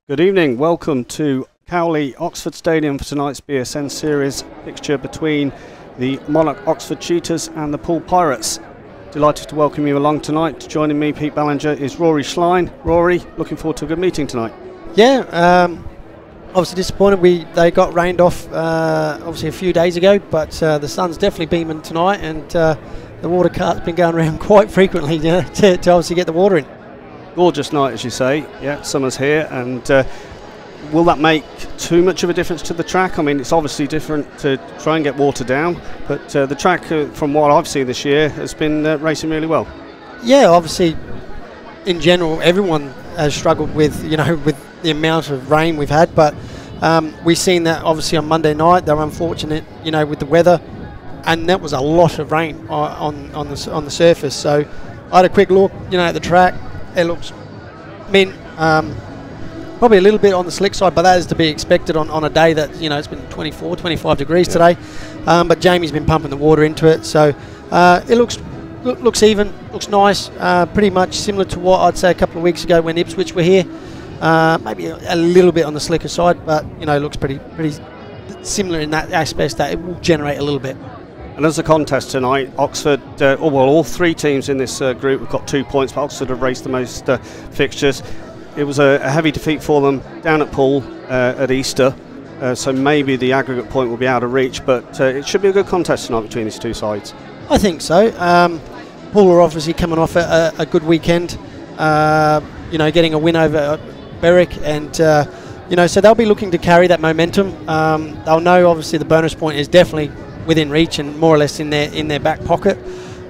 Good evening, welcome to Cowley, Oxford Stadium for tonight's BSN series fixture between the Monarch Oxford Cheetahs and the POOLE Pirates. Delighted to welcome you along tonight. Joining me, Pete Ballinger, is Rory Schlein. Rory, looking forward to a good meeting tonight. Yeah, obviously disappointed they got rained off obviously a few days ago, but the sun's definitely beaming tonight, and the water cart's been going around quite frequently to obviously get the water in. Gorgeous night, as you say. Yeah, summer's here, and will that make too much of a difference to the track? I mean, it's obviously different to try and get water down, but the track, from what I've seen this year, has been racing really well. Yeah, obviously, in general, everyone has struggled with, with the amount of rain we've had, but we've seen that obviously on Monday night. They were unfortunate, with the weather, and that was a lot of rain on the surface. So I had a quick look, at the track. It looks, probably a little bit on the slick side, but that is to be expected on a day that, it's been 24, 25 degrees today. But Jamie's been pumping the water into it, so it looks even, looks nice, pretty much similar to what I'd say a couple of weeks ago when Ipswich were here. Maybe a little bit on the slicker side, but it looks pretty similar in that aspect that it will generate a little bit. And as a contest tonight, Oxford, all three teams in this group have got 2 points, but Oxford have raced the most fixtures. It was a heavy defeat for them down at Poole at Easter, so maybe the aggregate point will be out of reach, but it should be a good contest tonight between these two sides. I think so. Poole are obviously coming off a good weekend, getting a win over Berwick, and so they'll be looking to carry that momentum. They'll know obviously the bonus point is definitely within reach and more or less in their back pocket.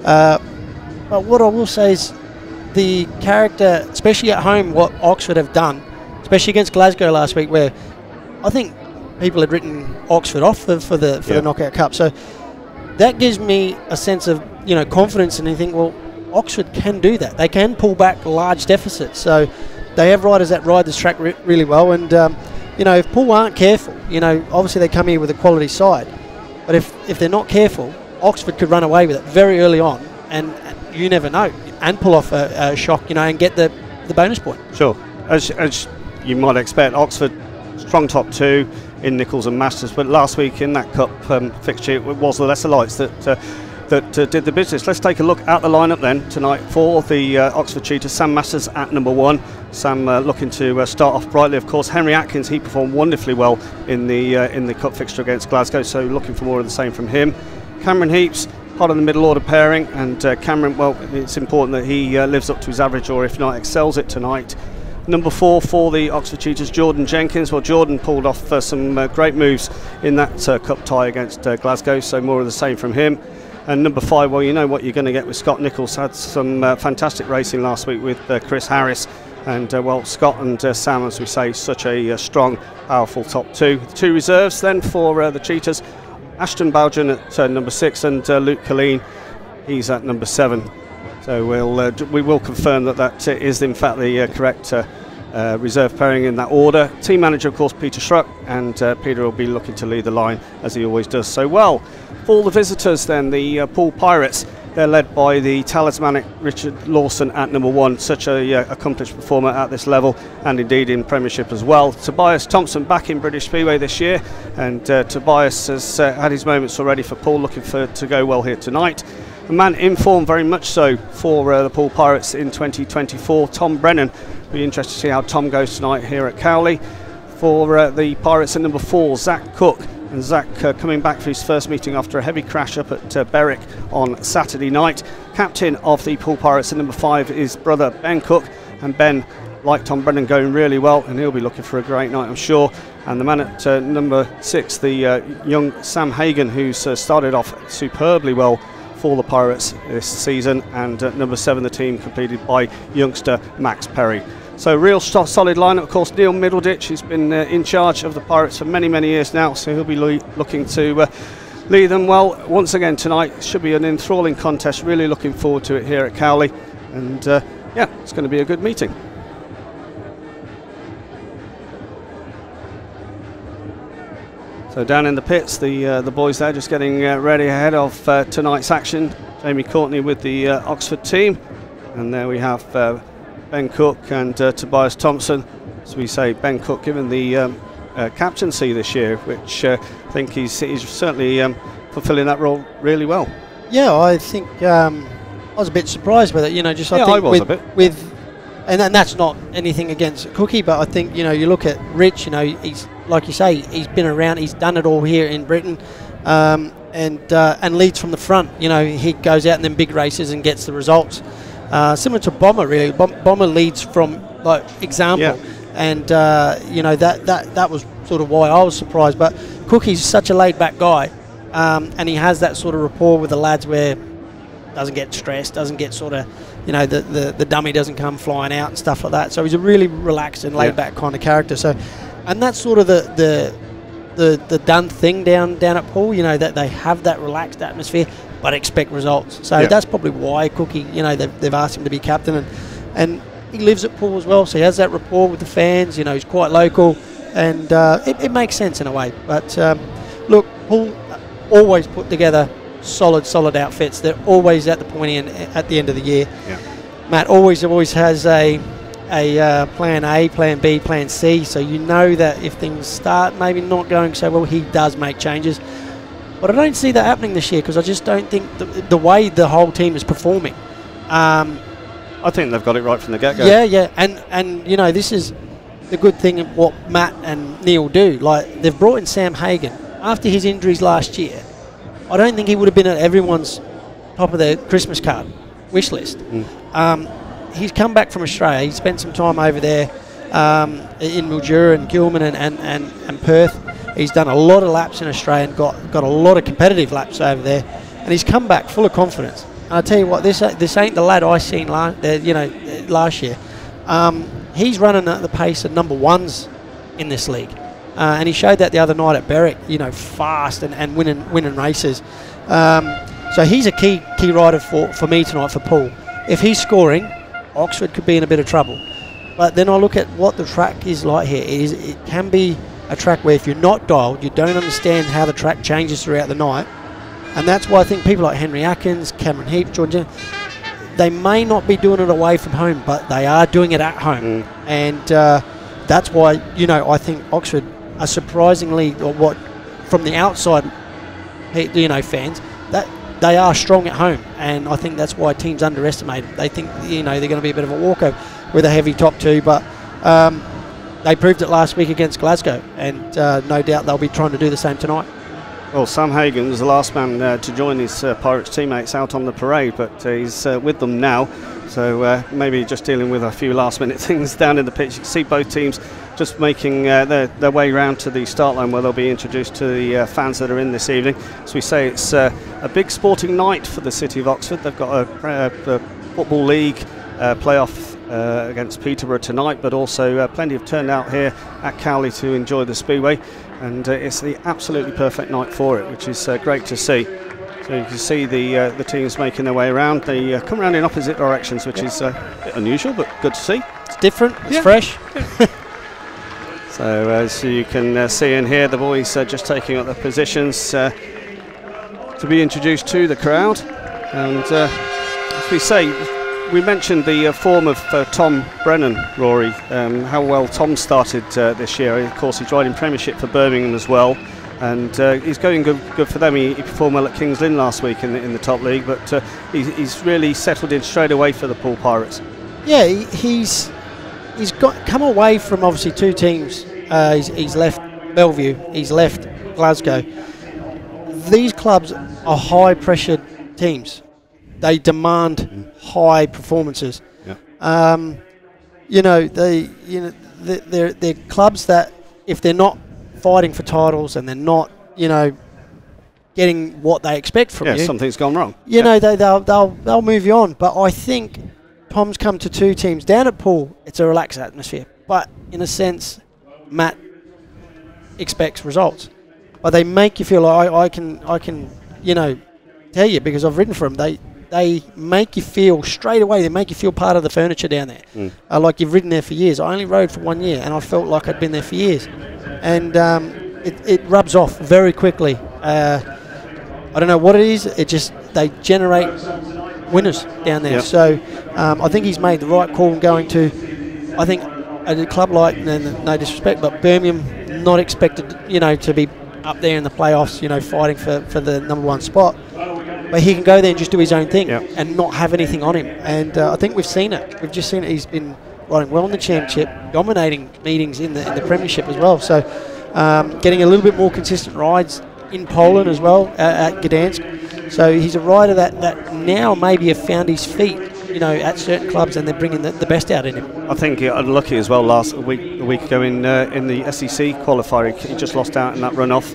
But what I will say is the character, especially at home, what Oxford have done, especially against Glasgow last week, where I think people had written Oxford off for the Knockout Cup. So that gives me a sense of confidence, and you think, well, Oxford can do that. They can pull back large deficits. So they have riders that ride this track really well, and if Poole aren't careful, obviously they come here with a quality side. But if they're not careful, Oxford could run away with it very early on, and you never know, and pull off a shock, and get the bonus point. Sure. As you might expect, Oxford, strong top two in Nicholls and Masters, but last week in that Cup fixture, it was the lesser lights that did the business. Let's take a look at the lineup then tonight for the Oxford Cheetahs. Sam Masters at number one. Sam looking to start off brightly. Of course, Henry Atkins, he performed wonderfully well in the Cup fixture against Glasgow, so looking for more of the same from him. Cameron Heeps, part of the middle order pairing, and Cameron, well, it's important that he lives up to his average, or if not, excels it tonight. Number 4 for the Oxford Cheetahs, Jordan Jenkins. Well, Jordan pulled off some great moves in that Cup tie against Glasgow, so more of the same from him. And number 5, well, you know what you're going to get with Scott. Nicholls had some fantastic racing last week with Chris Harris. And, well, Scott and Sam, as we say, such a strong, powerful top two. The two reserves then for the Cheetahs, Ashton BOUGHEN at number 6 and Luke Killeen, he's at number 7. So we will confirm that is, in fact, the correct reserve pairing in that order. Team manager, of course, Peter Schroeck, and Peter will be looking to lead the line, as he always does so well. For the visitors then, the POOLE Pirates, they're led by the talismanic Richard Lawson at number 1, such a accomplished performer at this level, and indeed in Premiership as well. Tobias THOMSEN back in British Speedway this year, and Tobias has had his moments already for Poole, looking to go well here tonight. A man in form very much so for the POOLE Pirates in 2024, Tom Brennan. Be interested to see how Tom goes tonight here at Cowley. For the Pirates at number 4, Zach Cook. And Zach coming back for his first meeting after a heavy crash up at Berwick on Saturday night. Captain of the POOLE Pirates at number 5 is brother Ben Cook, and Ben, like Tom Brennan, going really well, and he'll be looking for a great night, I'm sure. And the man at number 6, the young Sam Hagon, who's started off superbly well for the Pirates this season, and at number 7 the team completed by youngster Max Perry. So real solid lineup. Of course, Neil Middleditch, who's been in charge of the Pirates for many years now, so he'll be looking to lead them well once again tonight. Should be an enthralling contest. Really looking forward to it here at Cowley, and yeah, it's going to be a good meeting. So down in the pits, the boys there just getting ready ahead of tonight's action. Jamie Courtney with the Oxford team, and there we have Ben Cook and Tobias THOMSEN as we say, Ben Cook given the captaincy this year, which I think he's certainly fulfilling that role really well. Yeah, I think I was a bit surprised with it. You know, just I think I was a bit. And that's not anything against Cookie, but I think, you know, you look at Rich, you know, he's, like you say, he's been around, he's done it all here in Britain, and leads from the front. You know, he goes out in them big races and gets the results. Similar to Bomber, really. Bomber leads from, like, example. Yeah. And, you know, that was sort of why I was surprised. But Cookie's such a laid-back guy, and he has that sort of rapport with the lads where doesn't get stressed, doesn't get sort of, you know, the dummy doesn't come flying out and stuff like that. So he's a really relaxed and laid-back kind of character. So, and that's sort of the done thing down at Poole, you know, that they have that relaxed atmosphere but expect results. So that's probably why Cookie, you know, they've asked him to be captain, and he lives at Poole as well, so he has that rapport with the fans. You know, he's quite local, and it makes sense in a way. But look, Poole always put together solid outfits. They're always at the pointy end at the end of the year. Yeah. Matt always has a plan A, plan B, plan C, so you know that if things start maybe not going so well, he does make changes. But I don't see that happening this year, because I just don't think the way the whole team is performing. I think they've got it right from the get-go. Yeah, and you know, this is the good thing of what Matt and Neil do. Like, they've brought in Sam Hagon after his injuries last year. I don't think he would have been at everyone's top of their Christmas card wish list. He's come back from Australia. He spent some time over there in Mildura and Gilman and Perth. He's done a lot of laps in Australia and got a lot of competitive laps over there. And he's come back full of confidence. And I'll tell you what, this ain't the lad I seen last year. He's running at the pace of number ones in this league. And he showed that the other night at Berwick, you know, fast and winning races. So he's a key rider for me tonight for Poole. If he's scoring, Oxford could be in a bit of trouble. But then I look at what the track is like here. It can be a track where if you're not dialed, you don't understand how the track changes throughout the night. And that's why I think people like Henry Atkins, Cameron Heeps, Georgia, they may not be doing it away from home, but they are doing it at home. And that's why, you know, I think Oxford are surprisingly, from the outside, you know, fans, that they are strong at home, and I think that's why teams underestimate them. They think, you know, they're going to be a bit of a walkover with a heavy top two, but they proved it last week against Glasgow, and no doubt they'll be trying to do the same tonight. Well, Sam Hagan was the last man to join his Pirates teammates out on the parade, but he's with them now, so maybe just dealing with a few last-minute things down in the pitch. You can see both teams just making their way round to the start line, where they'll be introduced to the fans that are in this evening. As we say, it's a big sporting night for the city of Oxford. They've got a Football League playoff against Peterborough tonight, but also plenty of turnout here at Cowley to enjoy the Speedway, and it's the absolutely perfect night for it, which is great to see. So you can see the teams making their way around. They come around in opposite directions, which is a bit unusual, but good to see. It's different, it's fresh. So as you can see and hear, the boys just taking up their positions to be introduced to the crowd. And as we say, we mentioned the form of Tom Brennan, Rory, how well Tom started this year. Of course, he's riding Premiership for Birmingham as well, and he's going good for them. He performed well at Kings Lynn last week in the top league, but he's really settled in straight away for the POOLE Pirates. Yeah, he's come away from obviously two teams. He's left Bellevue, he's left Glasgow. These clubs are high-pressured teams. They demand high performances. Yeah. You know, they're clubs that if they're not fighting for titles and they're not, you know, getting what they expect from you, something's gone wrong. You know, they'll move you on. But I think Tom's come to two teams down at Poole. It's a relaxed atmosphere, but in a sense, Matt expects results. But they make you feel like I can, you know, tell you, because I've ridden for them. They make you feel straight away. They make you feel part of the furniture down there, like you've ridden there for years. I only rode for 1 year, and I felt like I'd been there for years. And it rubs off very quickly. I don't know what it is. It just, they generate winners down there. Yep. So I think he's made the right call in going to. I think a club like, no disrespect, but Birmingham not expected, you know, to be up there in the playoffs, you know, fighting for the #1 spot. But he can go there and just do his own thing and not have anything on him. And I think we've seen it. We've just seen it. He's been riding well in the championship, dominating meetings in the premiership as well. So getting a little bit more consistent rides in Poland as well at Gdansk. So he's a rider that now maybe have found his feet, you know, at certain clubs, and they're bringing the best out in him. I think he got unlucky as well a week ago in the SEC qualifier. He just lost out in that runoff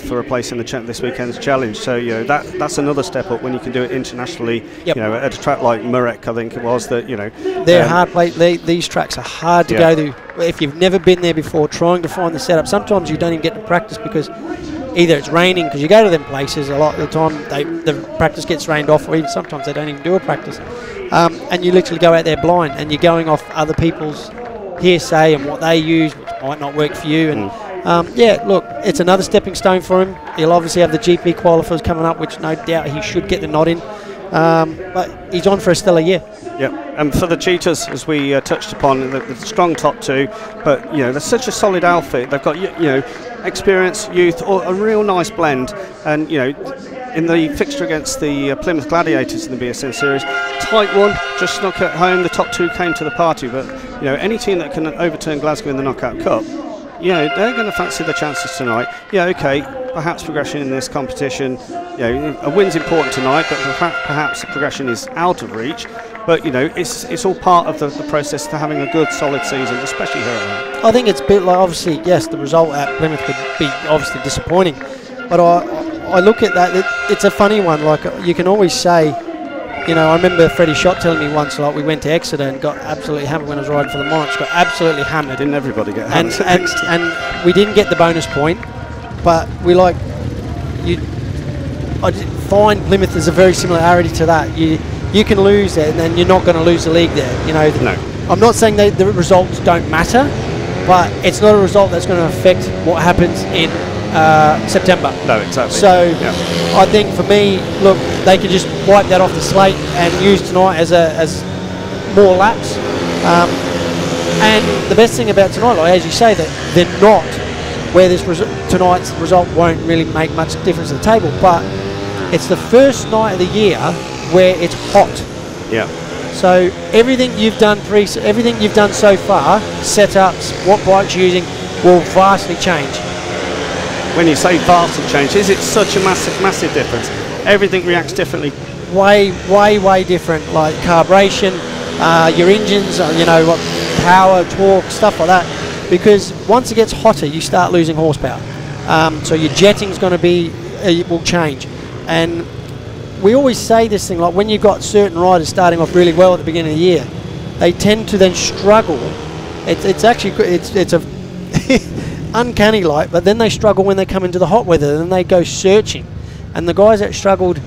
for a place in this weekend's challenge. So you know that's another step up when you can do it internationally. You know, at a track like Murek, I think it was that, you know, they're hard play. These tracks are hard to go through. If you've never been there before, trying to find the setup. Sometimes you don't even get to practice because either it's raining, because you go to them places a lot of the time, the practice gets rained off, or even sometimes they don't even do a practice. And you literally go out there blind, and you're going off other people's hearsay and what they use, which might not work for you. And yeah, look, it's another stepping stone for him. He'll obviously have the GP qualifiers coming up, which no doubt he should get the nod in. But he's on for a stellar year. Yeah, and for the Cheetahs, as we touched upon, the strong top two, but you know, they're such a solid outfit. They've got, you know, experience, youth, or a real nice blend. And you know, in the fixture against the Plymouth Gladiators in the BSN series, tight one, just snuck at home. The top two came to the party, but you know, any team that can overturn Glasgow in the Knockout Cup, you know, they're going to fancy the chances tonight. Yeah, okay, perhaps progression in this competition. You know, a win's important tonight, but perhaps the progression is out of reach. But you know, it's all part of the process to having a good, solid season, especially here at home. I think it's a bit like, obviously, yes, the result at Plymouth would be obviously disappointing, but I look at that. It's a funny one. Like, you can always say, you know, I remember Freddie Schott telling me once, like, we went to Exeter and got absolutely hammered when I was riding for the Monarchs. Got absolutely hammered. Didn't everybody get hammered? And we didn't get the bonus point, but we I find Plymouth is a very similarity to that. You can lose there, and then you're not going to lose the league there. You know, no. I'm not saying that the results don't matter, but it's not a result that's going to affect what happens in September. No, exactly. So I think for me, look, they could just wipe that off the slate and use tonight as more laps. And the best thing about tonight, like as you say, that they're not where tonight's result won't really make much difference to the table, but it's the first night of the year where it's hot. Yeah. So everything you've done so far, setups, what bike's using, will vastly change. When you say vastly change, is it such a massive difference? Everything reacts differently. Way different. Like carburation, your engines, you know, what power, torque, stuff like that. Because once it gets hotter, you start losing horsepower. So your jetting's going to be, it will change. And we always say this thing, like when you've got certain riders starting off really well at the beginning of the year, they tend to then struggle. It's a uncanny like, but then they struggle when they come into the hot weather, then they go searching. And the guys that struggled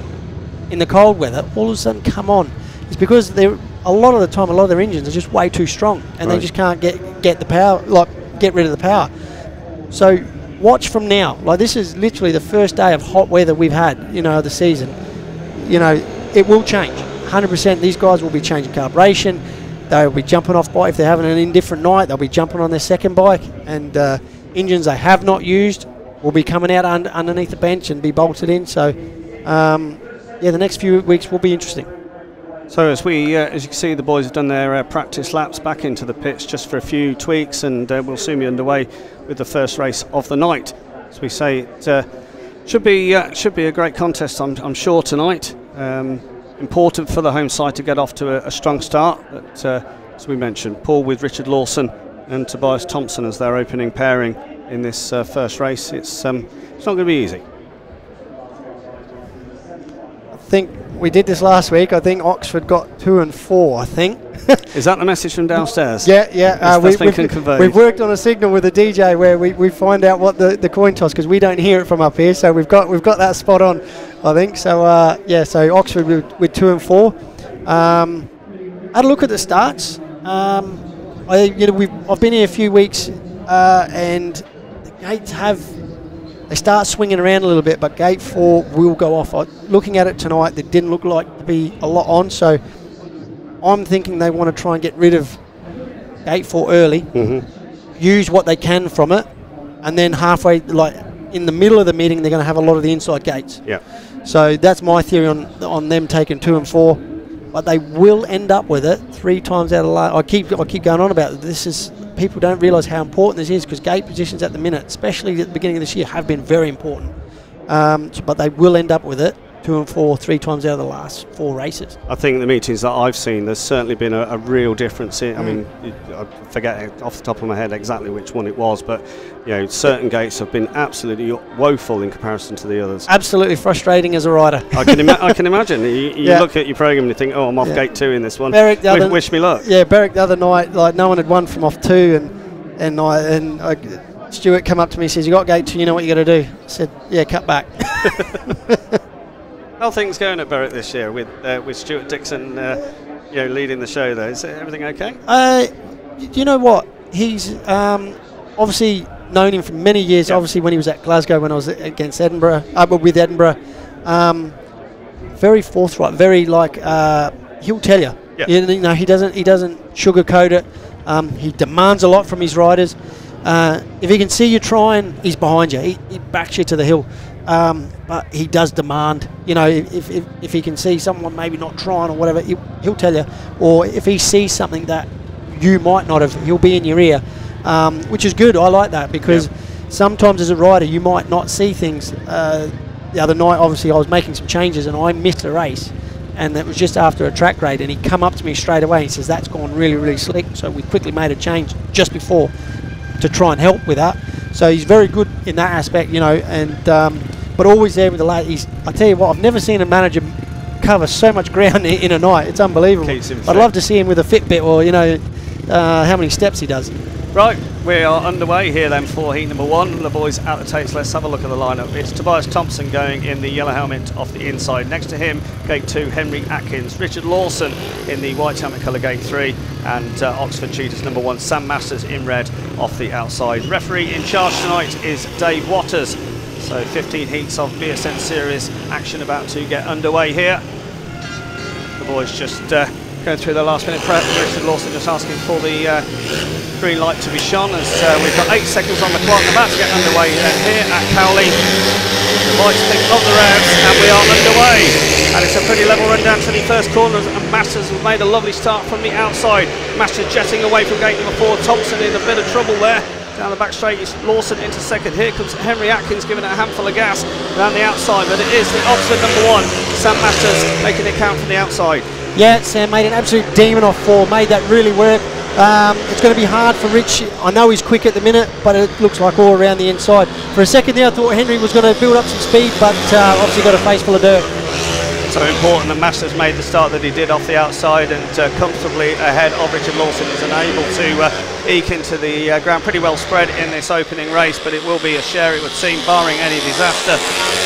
in the cold weather all of a sudden come on. It's because a lot of the time, a lot of their engines are just way too strong, and they just can't get the power, like get rid of the power. So watch from now. Like, this is literally the first day of hot weather we've had, you know, the season. You know, it will change 100%. These guys will be changing carburation. They'll be jumping off bike. If they're having an indifferent night, they'll be jumping on their second bike, and engines they have not used will be coming out underneath the bench and be bolted in. So yeah, the next few weeks will be interesting. So as you can see, the boys have done their practice laps back into the pits just for a few tweaks, and we'll soon be underway with the first race of the night. As we say, it should be a great contest, I'm sure, tonight. Important for the home side to get off to a strong start. But, as we mentioned, Poole with Richard Lawson and Tobias THOMSEN as their opening pairing in this first race. It's not going to be easy. I think we did this last week. I think Oxford got 2 and 4, I think. Is that the message from downstairs? Yeah. We've worked on a signal with the DJ where we find out what the coin toss, because we don't hear it from up here. So we've got that spot on, I think. So yeah, so Oxford with 2 and 4. Had a look at the starts. I've been here a few weeks, and the gates they start swinging around a little bit, but gate 4 will go off. Looking at it tonight, there didn't look like to be a lot on, so I'm thinking they want to try and get rid of gate 4 early, use what they can from it, and then halfway, like in the middle of the meeting, they're going to have a lot of the inside gates. Yeah. So that's my theory on them taking 2 and 4, but they will end up with it 3 times out of the last. I keep going on about this. Is people don't realise how important this is, because gate positions at the minute, especially at the beginning of this year, have been very important. But they will end up with it 2 and 4 3 times out of the last 4 races. I think the meetings that I've seen, there's certainly been a real difference in, I mean, I forget off the top of my head exactly which one it was, but you know, certain gates have been absolutely woeful in comparison to the others. Absolutely frustrating as a rider. I can imagine. You look at your program and you think, oh, I'm off gate 2 in this one. Berwick Wish me luck. Yeah, Berwick the other night, like no one had won from off 2, and Stuart come up to me and says, you got gate 2, you know what you got to do? I said, yeah, cut back. How are things going at Berwick this year with Stuart Dixon leading the show there? Is everything okay? You know what? He's obviously known him for many years, obviously when he was at Glasgow, when I was against Edinburgh, with Edinburgh. Very forthright, very he'll tell you. Yeah. You know, he doesn't sugarcoat it. He demands a lot from his riders. If he can see you trying, he's behind you. He backs you to the hill. But he does demand. You know, if he can see someone maybe not trying or whatever, he'll tell you. Or if he sees something that you might not have, he'll be in your ear, which is good. I like that, because sometimes as a rider you might not see things. The other night, obviously, I was making some changes and I missed a race. And it was just after a track raid, and he come up to me straight away and he says, that's gone really, really slick. So we quickly made a change just before to try and help with that. So he's very good in that aspect, you know, and but always there with the lad. I tell you what, I've never seen a manager cover so much ground in a night. It's unbelievable. I'd love to see him with a Fitbit, or you know, how many steps he does. Right, we are underway here then for heat number 1. The boys at the tapes. Let's have a look at the lineup. It's Tobias THOMSEN going in the yellow helmet off the inside. Next to him, gate 2, Henry Atkins. Richard Lawson in the white helmet colour, gate 3. And Oxford Cheetahs number 1, Sam Masters in red off the outside. Referee in charge tonight is Dave Waters. So 15 heats of BSN series action about to get underway here. The boys just going through the last minute prep. Richard Lawson just asking for the green light to be shone, as we've got 8 seconds on the clock, about to get underway here at Cowley. The lights pick up the revs and we are underway, and it's a pretty level run down to the first corner, and Masters has made a lovely start from the outside. Masters jetting away from gate number 4. Thompson in a bit of trouble there. Down the back straight is Lawson into second. Here comes Henry Atkins giving it a handful of gas down the outside, but it is the Oxford number 1, Sam Masters, making it count from the outside. Yeah, Sam made an absolute demon off 4, made that really work. It's going to be hard for Rich. I know he's quick at the minute, but it looks like all around the inside. For a second there I thought Henry was going to build up some speed, but obviously got a face full of dirt. So important that Masters made the start that he did off the outside, and comfortably ahead of Richard Lawson. Is unable to eke into the ground. Pretty well spread in this opening race, but it will be a share, it would seem, barring any disaster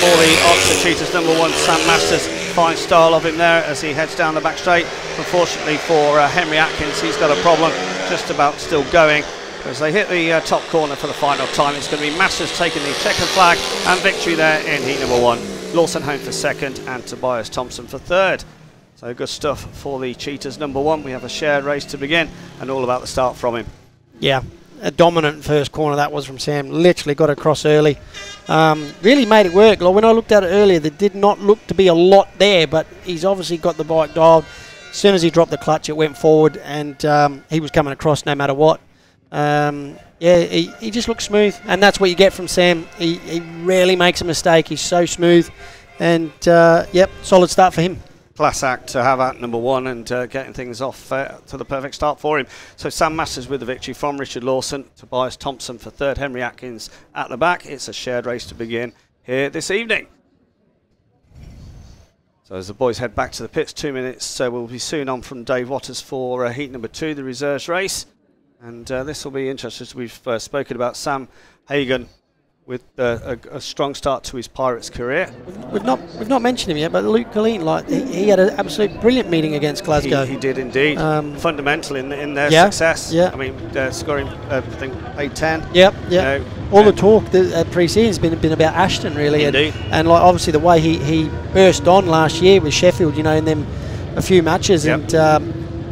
for the Oxford Cheetahs number 1, Sam Masters. Fine style of him there as he heads down the back straight. Unfortunately for Henry Atkins, he's got a problem, just about still going. As they hit the top corner for the final time, it's going to be Masters taking the checkered flag and victory there in heat number 1. Lawson home for second and Tobias THOMSEN for third. So good stuff for the Cheetahs number 1. We have a shared race to begin, and all about the start from him. Yeah, a dominant first corner that was from Sam. Literally got across early. Really made it work. Like when I looked at it earlier, there did not look to be a lot there, but he's obviously got the bike dialed. As soon as he dropped the clutch, it went forward, and he was coming across no matter what. Yeah, he just looks smooth, and that's what you get from Sam. He rarely makes a mistake. He's so smooth, and yep, solid start for him. Class act to have at number 1, and getting things off to the perfect start for him. So Sam Masters with the victory from Richard Lawson. Tobias THOMSEN for third. Henry Atkins at the back. It's a shared race to begin here this evening. So as the boys head back to the pits, 2 minutes we'll be soon on from Dave Waters for heat number 2, the reserves race. And this will be interesting, as we've spoken about Sam Hagon with a strong start to his Pirates career. We've not mentioned him yet, but Luke Killeen, he had an absolute brilliant meeting against Glasgow. He did indeed. Fundamental in their success. Yeah. I mean, scoring I think 8-10. Yep. Yeah. You know, all the talk pre-season has been about Ashton really, indeed. and like obviously the way he burst on last year with Sheffield, you know, in them a few matches, yep. and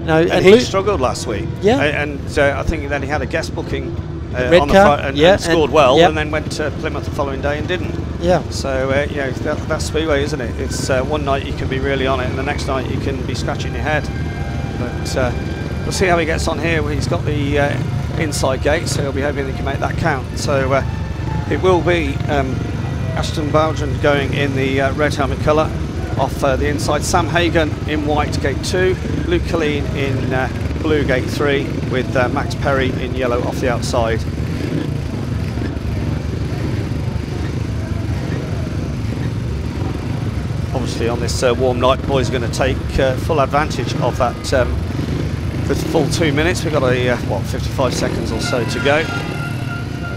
know, and he struggled last week. Yeah. And I think then he had a guest booking and on the front and scored well, and then went to Plymouth the following day and didn't. Yeah. So you know, that's Speedway, isn't it? It's one night you can be really on it, and the next night you can be scratching your head. But we'll see how he gets on here. He's got the inside gate, so he'll be hoping he can make that count. So it will be Ashton BOUGHEN going in the red helmet colour off the inside, Sam Hagon in white gate 2, Luke Killeen in blue gate 3, with Max Perry in yellow off the outside. Obviously on this warm night, boys are going to take full advantage of that the full 2 minutes. We've got a what, 55 seconds or so to go.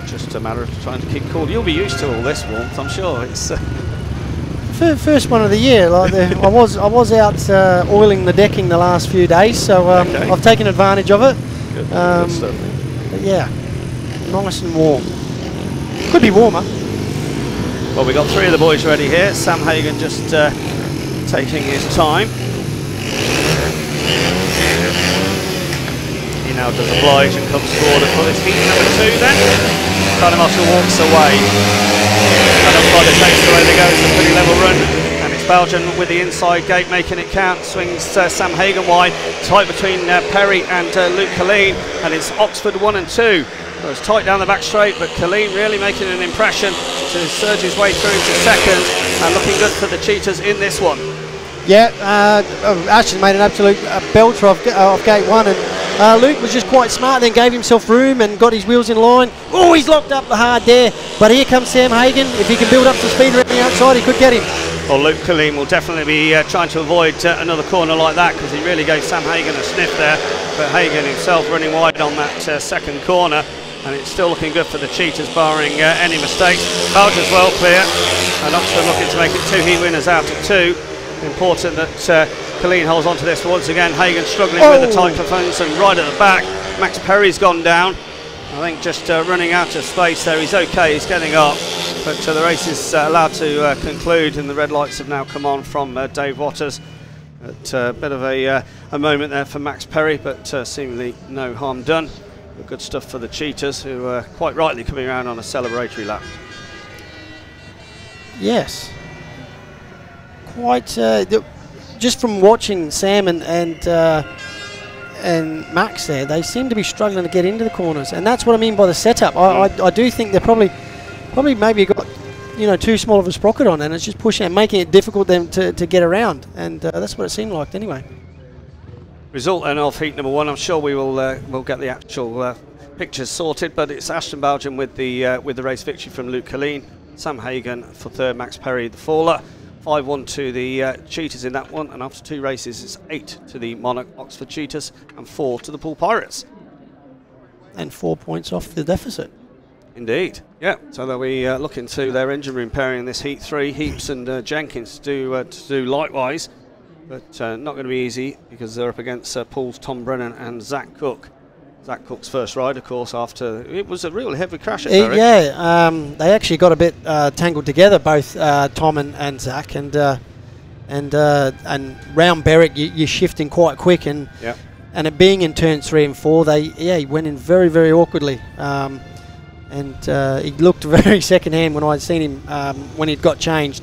Just a matter of trying to keep cool. You'll be used to all this warmth, I'm sure. It's first one of the year. Like I was out oiling the decking the last few days, so okay. I've taken advantage of it. Good stuff. But yeah, nice and warm. Could be warmer. Well, we've got 3 of the boys ready here. Sam Hagon just taking his time. He now does oblige and comes forward for his heat number 2 then. Tyler Marshall walks away. And up by the takes the way they go. It's a pretty level run. And it's BOUGHEN with the inside gate making it count. Swings Sam Hagon wide. Tight between Perry and Luke Killeen. And it's Oxford 1 and 2. Well, it's tight down the back straight, but Killeen really making an impression to surge his way through to second, and looking good for the Cheetahs in this one. Yeah, Ashton made an absolute belter off gate 1, and Luke was just quite smart, then gave himself room and got his wheels in line. Oh, he's locked up the hard there, but here comes Sam Hagon. If he can build up to speed around the outside, he could get him. Well, Luke Killeen will definitely be trying to avoid another corner like that, because he really gave Sam Hagon a sniff there, but Hagon himself running wide on that second corner. And it's still looking good for the Cheetahs, barring any mistakes. BOUGHEN's well clear, and Oxford looking to make it 2 heat winners out of 2. Important that Killeen holds on to this once again. Hagon struggling with the tight performance, and right at the back, Max Perry's gone down. I think just running out of space there. He's okay, he's getting up, but the race is allowed to conclude, and the red lights have now come on from Dave Waters. A bit of a moment there for Max Perry, but seemingly no harm done. Good stuff for the Cheetahs, who are quite rightly coming around on a celebratory lap. Yes. Quite, just from watching Sam and Max there, they seem to be struggling to get into the corners, and that's what I mean by the setup. I do think they're probably maybe got, you know, too small of a sprocket on, and it's just pushing and making it difficult them to get around, and that's what it seemed like anyway. Result then of heat number 1. I'm sure we will we'll get the actual pictures sorted, but it's Ashton BOUGHEN with the race victory from Luke Killeen, Sam Hagon for 3rd, Max Perry the faller. 5-1 to the Cheetahs in that one, and after 2 races it's 8 to the Monarch Oxford Cheetahs and 4 to the POOLE Pirates. And 4 points off the deficit. Indeed, yeah. So they'll be looking to their engine room pairing in this heat 3. Heeps and Jenkins to do likewise. But not going to be easy, because they're up against Poole's Tom Brennan and Zach Cook. Zach Cook's first ride, of course, after it was a real heavy crash at Berwick. Yeah, they actually got a bit tangled together, both Tom and Zach, and round Berwick you're shifting quite quick, and it being in turns 3 and 4, he went in very, very awkwardly, and he looked very second hand when I'd seen him when he'd got changed.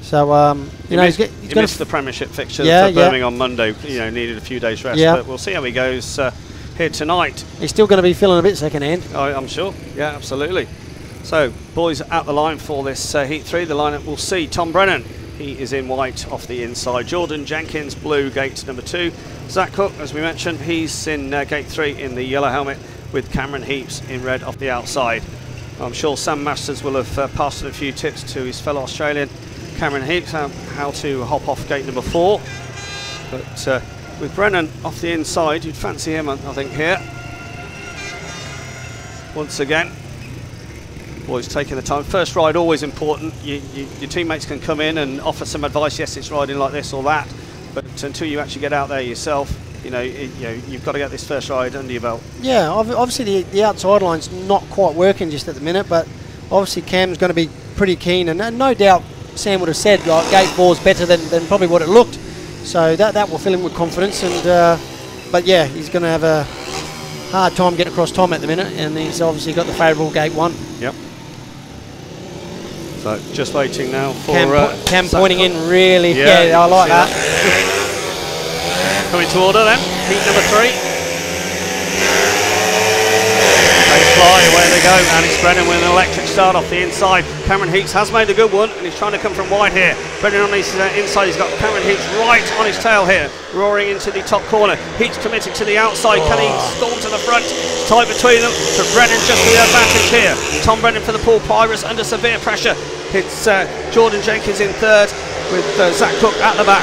So you know, he's missed the Premiership fixture for Birmingham on Monday. You know, needed a few days rest, but we'll see how he goes here tonight. He's still going to be feeling a bit second hand. I'm sure. Yeah, absolutely. So boys at the line for this heat 3. The lineup will see Tom Brennan. He is in white off the inside. Jordan Jenkins, blue, gate number 2. Zach Cook, as we mentioned, he's in gate 3 in the yellow helmet, with Cameron Heeps in red off the outside. I'm sure Sam Masters will have passed on a few tips to his fellow Australian Cameron Heeps how to hop off gate number 4, but with Brennan off the inside, you'd fancy him, I think, here. Once again, boys taking the time. First ride always important. Your teammates can come in and offer some advice. Yes, it's riding like this or that, but until you actually get out there yourself, you've got to get this first ride under your belt. Yeah, obviously the outside line's not quite working just at the minute, but obviously Cam's going to be pretty keen, and no doubt Sam would have said, like, gate 4's better than probably what it looked, so that will fill him with confidence, and But yeah, he's going to have a hard time getting across Tom at the minute, and he's obviously got the favourable gate 1. Yep. So just waiting now for Cam pointing in really. Yeah, I like that. Coming to order then, heat number 3. They fly, away they go, and it's Brennan with an electric start off the inside. Cameron Heeps has made a good one, and he's trying to come from wide here. Brennan on his inside, he's got Cameron Heeps right on his tail here, roaring into the top corner. Heeps committed to the outside, can he storm to the front? It's tight between them, but Brennan just the advantage here. Tom Brennan for the POOLE Pirates under severe pressure. It's Jordan Jenkins in 3rd with Zach Cook at the back.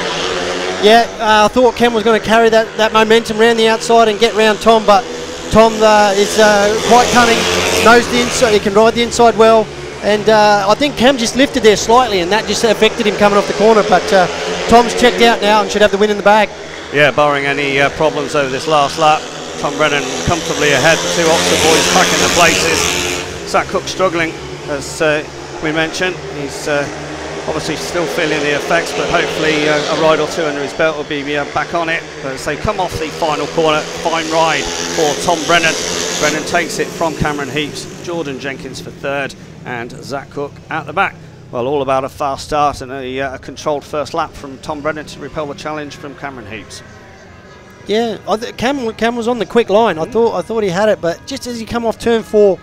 Yeah, I thought Cam was going to carry that momentum round the outside and get round Tom, but Tom is quite cunning, knows the inside, he can ride the inside well, and I think Cam just lifted there slightly, and that just affected him coming off the corner, but Tom's checked out now and should have the win in the bag. Yeah, barring any problems over this last lap, Tom Brennan comfortably ahead, the 2 Oxford boys cracking their places. Zach Cook struggling, as we mentioned. He's obviously still feeling the effects, but hopefully a ride or 2 under his belt will be back on it. But as they come off the final corner, fine ride for Tom Brennan. Brennan takes it from Cameron Heeps, Jordan Jenkins for 3rd, and Zach Cook at the back. Well, all about a fast start and a controlled first lap from Tom Brennan to repel the challenge from Cameron Heeps. Yeah, Cam was on the quick line. I thought he had it, but just as he come off turn 4,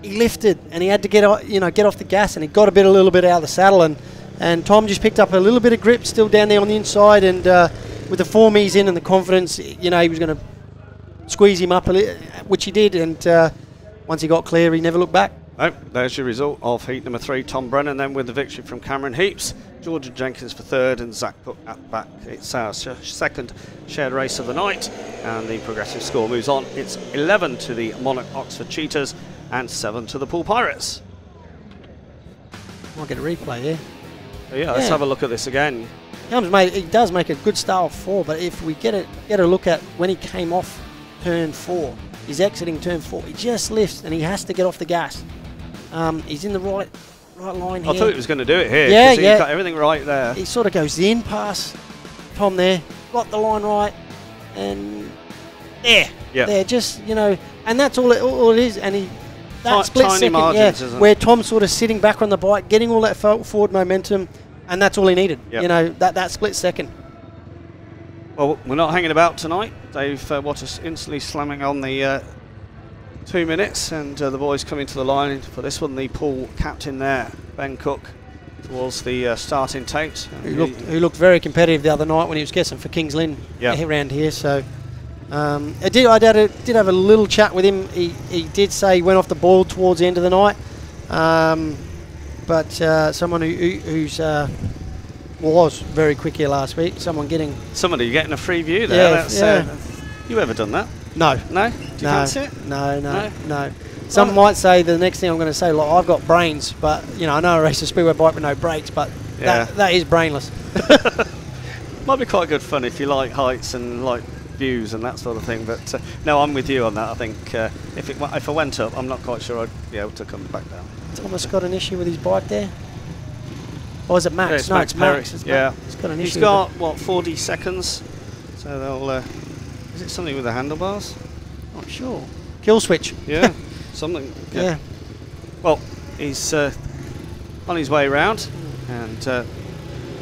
he lifted and he had to get off the gas, and he got a little bit out of the saddle, and Tom just picked up a little bit of grip still down there on the inside, and with the form he's in and the confidence, he was going to squeeze him up a little, which he did, and once he got clear, he never looked back. Oh, there's your result of heat number 3. Tom Brennan then with the victory from Cameron Heeps, Jordan Jenkins for 3rd, and Zach Cook at the back. It's our 2nd shared race of the night, and the progressive score moves on. It's 11 to the Monarch Oxford Cheetahs and 7 to the POOLE Pirates. Might get a replay here. Yeah, let's have a look at this again. He does make a good start off 4, but if we get a look at when he came off turn 4, he's exiting turn 4. He just lifts and he has to get off the gas. He's in the right line here. I thought he was going to do it here. Yeah, he got everything right there. He sort of goes in past Tom there, got the line right, and there, just and that's all it is. And that split second, margins, where Tom's sort of sitting back on the bike, getting all that forward momentum, and that's all he needed. Yep. That split second. Well, we're not hanging about tonight. They've watched us instantly slamming on the 2 minutes, and the boys coming to the line for this one. The POOLE captain there, Ben Cook, towards the starting tapes. Who looked very competitive the other night when he was guessing for Kings Lynn around here. So I did have a little chat with him. He did say he went off the ball towards the end of the night, but someone who's was very quick here last week. Somebody getting a free view there. You ever done that? No. No? Do you fancy it? No. Some might say the next thing I'm going to say, like, I've got brains, but I know I race a speedway bike with no brakes, but that is brainless. Might be quite good fun if you like heights and like views and that sort of thing, but no, I'm with you on that. I think if I went up, I'm not quite sure I'd be able to come back down. Thomas got an issue with his bike there. Or is it Max? No, it's Max. He's got an issue. He's got, what, 40 seconds? So they'll... is it something with the handlebars? Not sure. Kill switch. Yeah, something. Yeah. Well, he's on his way round, and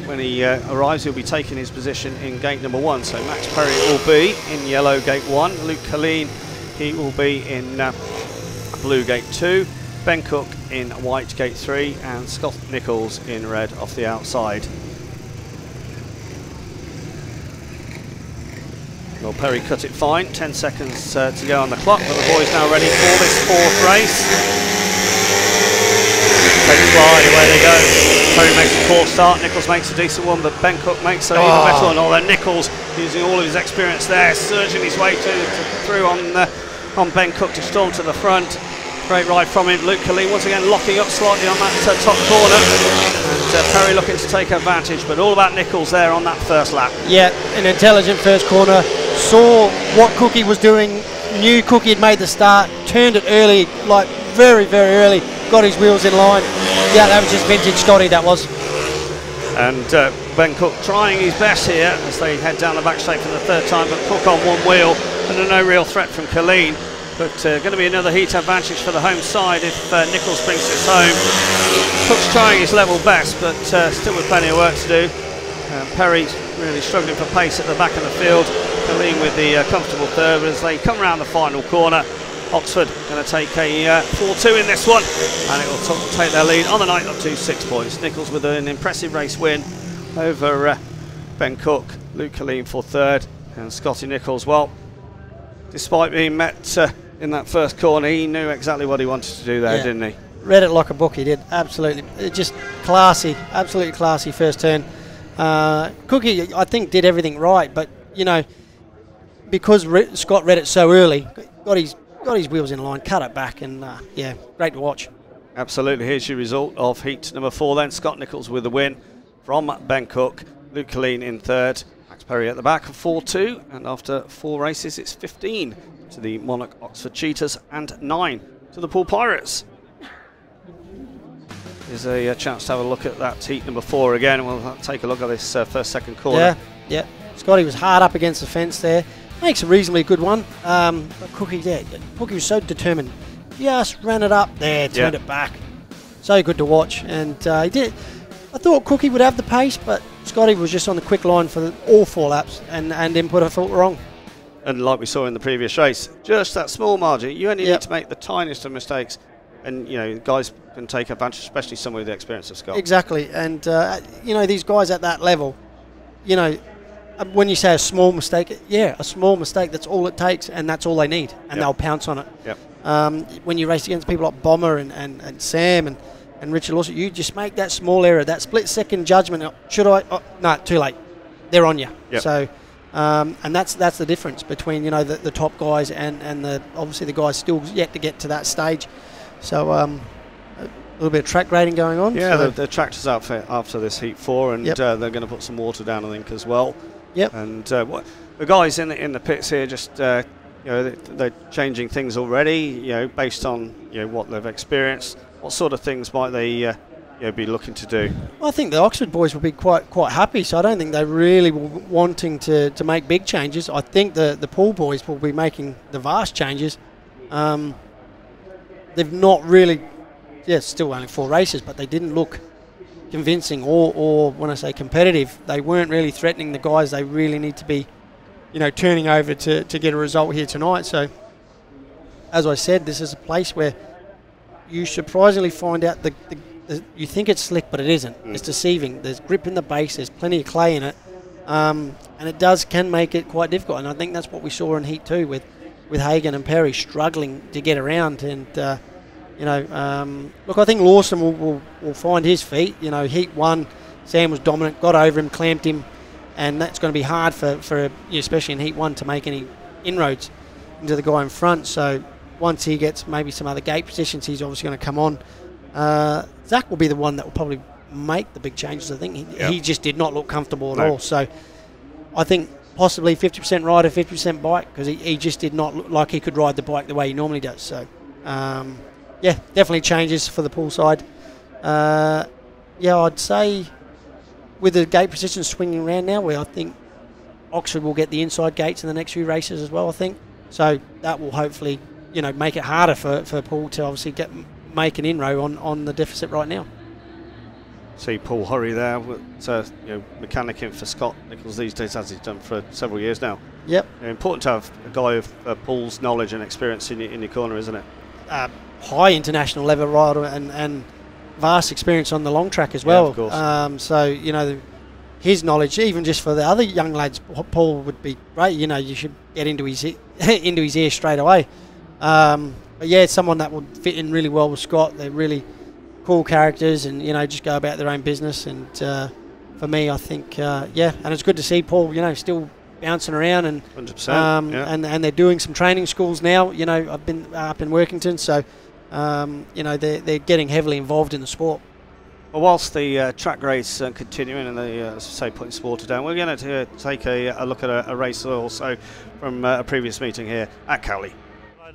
when he arrives, he'll be taking his position in gate number 1. So Max Perry will be in yellow gate 1. Luke Killeen, he will be in blue gate 2. Ben Cook in white gate 3, and Scott Nicholls in red off the outside. Well, Perry cut it fine, 10 seconds to go on the clock, but the boys now ready for this 4th race. Take fly, away they go. Perry makes a poor start, Nicholls makes a decent one, but Ben Cook makes an even better one. Although Nicholls, using all of his experience there, surging his way through on Ben Cook to storm to the front. Great ride from him. Luke Killeen once again locking up slightly on that top corner, and Perry looking to take advantage, but all about Nicholls there on that first lap. Yeah, an intelligent first corner, saw what Cookie was doing, knew Cookie had made the start, turned it early, like very, very early, got his wheels in line. Yeah, that was just vintage Scotty, that was. And Ben Cook trying his best here as they head down the back straight for the third time, but Cook on one wheel and no real threat from Killeen. But going to be another heat advantage for the home side if Nicholls brings this home. Cook's trying his level best, but still with plenty of work to do. Perry really struggling for pace at the back of the field. Killeen with the comfortable third as they come around the final corner. Oxford going to take a 4-2 in this one, and it will take their lead on the night up to 6 points. Nicholls with an impressive race win over Ben Cook, Luke Killeen for third, and Scotty Nicholls, well, despite being met in that first corner, he knew exactly what he wanted to do there, didn't he? Read it like a book, he did, absolutely. Just classy, absolutely classy first turn. Cookie, I think, did everything right, but, you know, because Scott read it so early, got his wheels in line, cut it back, and yeah, great to watch. Absolutely. Here's your result of heat number 4 then. Scott Nicholls with the win from Ben Cook, Luke Killeen in third, Max Perry at the back of 4-2, and after 4 races it's 15 to the Monarch Oxford Cheetahs and 9 to the POOLE Pirates. There's a chance to have a look at that heat number 4 again. We'll take a look at this first, second corner. Yeah. Scotty was hard up against the fence there. Makes a reasonably good one. But Cookie was so determined. Just ran it up there, turned it back. So good to watch. And he did. I thought Cookie would have the pace, but Scotty was just on the quick line for all 4 laps and didn't put a foot wrong. And like we saw in the previous race, just that small margin. You only need to make the tiniest of mistakes, and you know guys can take advantage, especially some with the experience of Scott. Exactly. And you know, these guys at that level, you know, when you say a small mistake, a small mistake, that's all it takes, and that's all they need, and they'll pounce on it. When you race against people like Bomber and Sam and Richard Lawson, you just make that small error, that split-second judgment. Should I? Oh, no, too late. They're on you. So, and that's the difference between, you know, the top guys and obviously the guys still yet to get to that stage. So a little bit of track grading going on. Yeah, so the tractor's out after this heat 4, and they're going to put some water down, I think, as well. And the guys in the pits here just you know, they're changing things already, you know, based on, you know, what they've experienced. What sort of things might they you know, be looking to do? Well, I think the Oxford boys will be quite happy, so I don't think they're really wanting to make big changes. I think the POOLE boys will be making the vast changes. They've not really, still only 4 races, but they didn't look convincing or when I say competitive, they weren't really threatening the guys they really need to be, you know, turning over to get a result here tonight. So, as I said, this is a place where you surprisingly find out you think it's slick, but it isn't. It's deceiving. There's grip in the base. There's plenty of clay in it, and it can make it quite difficult. And I think that's what we saw in Heat 2 with Hagen and Perry struggling to get around. And you know, look, I think Lawson will find his feet. You know, Heat 1, Sam was dominant, got over him, clamped him, and that's going to be hard for especially in Heat 1 to make any inroads into the guy in front. So once he gets maybe some other gate positions, he's obviously going to come on. Zach will be the one that will probably make the big changes. I think he just did not look comfortable at all. So I think possibly 50% rider, 50% bike, because he just did not look like he could ride the bike the way he normally does. So yeah, definitely changes for the POOLE side. Yeah, I'd say with the gate positions swinging around now, where I think Oxford will get the inside gates in the next few races as well, I think. So that will hopefully, you know, make it harder for POOLE to obviously make an inroad on the deficit right now. See Paul Hurry there, with, you know, mechanic in for Scott Nicholls these days, as he's done for several years now. Yep. You know, important to have a guy of Paul's knowledge and experience in your corner, isn't it? High international level rider and vast experience on the long track as well. Yeah, of course. So, you know, his knowledge, even just for the other young lads, Paul would be great. You know, you should get into his ear straight away. But yeah, it's someone that would fit in really well with Scott. They're really cool characters, and you know, just go about their own business. And for me, I think yeah, and it's good to see Paul, you know, still bouncing around, and 100%, and they're doing some training schools now. You know, I've been up in Workington, so you know, they're getting heavily involved in the sport. Well, whilst the track race continuing and they, as I say, putting supporters down, we're going to take a look at a race also from a previous meeting here at Cowley.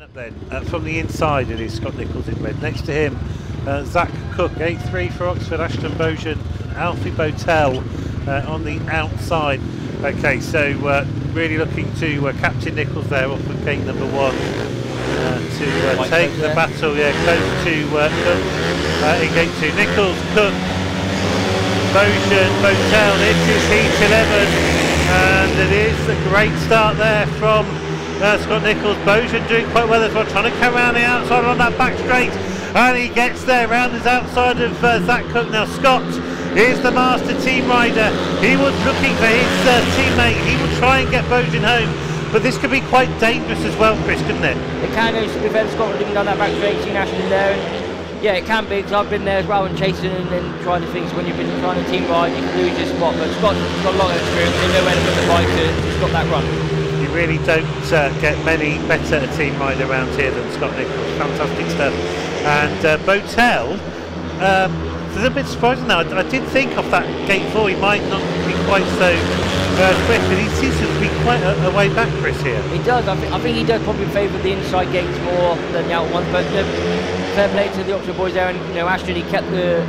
Up then, from the inside it is Scott Nicholls in red. Next to him, Zach Cook, 8-3 for Oxford, Ashton BOUGHEN and Alfie Botel on the outside. Okay, so really looking to captain Nicholls there off of gate number 1 to take the battle, close to Cook in gate 2. Nicholls, Cook, Boughen, Botel, it is heat 11, and it is a great start there from Scott Nicholls. Boughen doing quite well as well, trying to come around the outside on that back straight, and he gets there round his outside of Zach Cook. Now Scott is the master team rider. He was looking for his teammate. He would try and get Boughen home, but this could be quite dangerous as well, Chris, couldn't it? It can go to prevent Scott from down that back straight, seen Ashton there. And yeah, it can be, because I've been there as well and chasing and trying to think. When you've been trying to team ride, you can lose your spot, but Scott's got a lot of experience. They know where to put the bike to stop that run. You really don't get many better team rider around here than Scott Nicholls. Fantastic stuff. And Botel, it's a little bit surprising now. I did think off that gate 4 he might not be quite so quick, but he seems to be quite a way back, Chris, here. He does. I think he does probably favour the inside gates more than the out ones, but fair play to the Oxford boys there, and Ashton, he kept the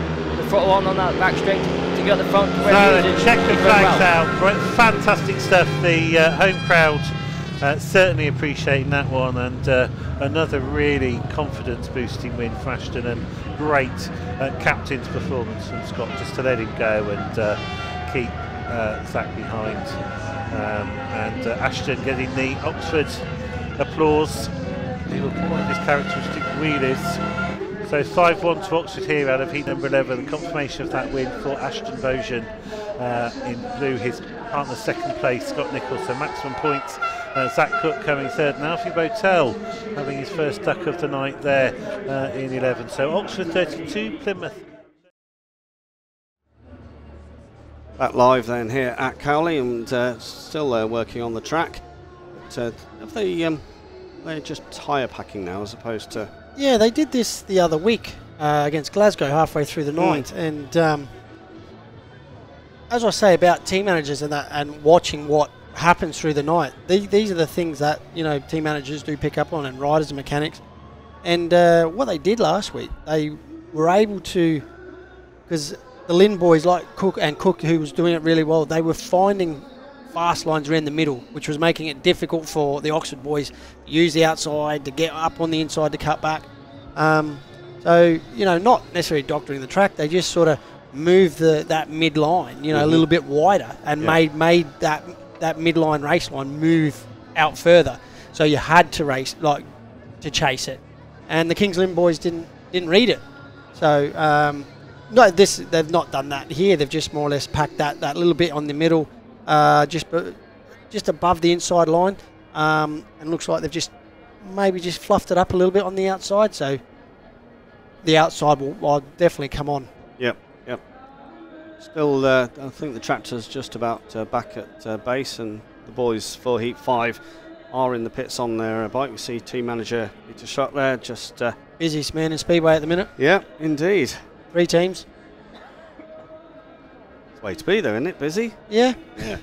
throttle on that back straight to get the front. So check the flags out. Fantastic stuff. The home crowd certainly appreciating that one, and another really confidence boosting win for Ashton, and great captain's performance from Scott, just to let him go and keep Zach behind, and Ashton getting the Oxford applause. He will pull on his characteristic wheelies. So 5-1 to Oxford here out of heat number 11. The confirmation of that win for Ashton BOUGHEN in blue, his partner second place, Scott Nicholls, so maximum points. Zach Cook coming third, and Alfie Botel having his first duck of the night there in 11. So Oxford 32, Plymouth. Back live then here at Cowley, and still working on the track. But, have they're just tyre packing now as opposed to... Yeah, they did this the other week against Glasgow halfway through the night, and as I say about team managers and that, and watching what happens through the night, these are the things that team managers do pick up on, and riders and mechanics. And what they did last week, they were able to, because the Lynn boys like Cook, who was doing it really well, they were finding fast lines around the middle, which was making it difficult for the Oxford boys to use the outside to get up on the inside to cut back. So not necessarily doctoring the track, they just sort of moved that midline, a little bit wider, and made that midline race line move out further. So you had to race to chase it, and the Kings Lynn boys didn't read it. So no, they've not done that here. They've just more or less packed that little bit on the middle, just above the inside line, and looks like they've just fluffed it up a little bit on the outside. So the outside will definitely come on. Yep. Still, I think the tractor's just about back at base, and the boys for Heat 5 are in the pits on their bike. We see team manager Peter Schroeck there, just... busiest man in Speedway at the minute. Yeah, indeed. 3 teams. It's the way to be though, isn't it? Busy? Yeah. Yeah.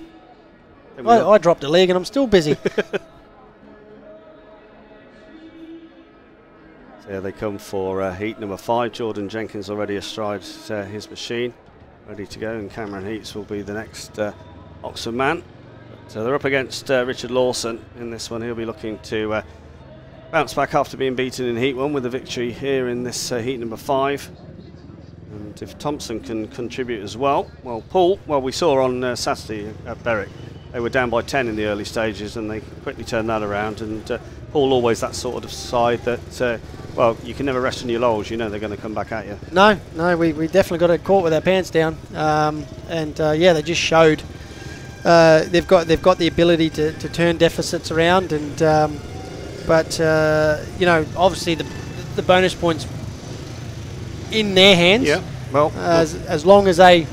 I dropped a leg and I'm still busy. So here they come for heat number 5. Jordan Jenkins already astride his machine, ready to go, and Cameron Heeps will be the next Oxford man. So they're up against Richard Lawson in this one. He'll be looking to bounce back after being beaten in heat 1 with a victory here in this heat number 5. And if Thompson can contribute as well, Poole, we saw on Saturday at Berwick, they were down by 10 in the early stages, and they quickly turned that around. And Poole always that sort of side that, you can never rest on your laurels. They're going to come back at you. No, we definitely got it caught with our pants down. They just showed they've got the ability to turn deficits around, and obviously the bonus points in their hands. Yeah. As long as they,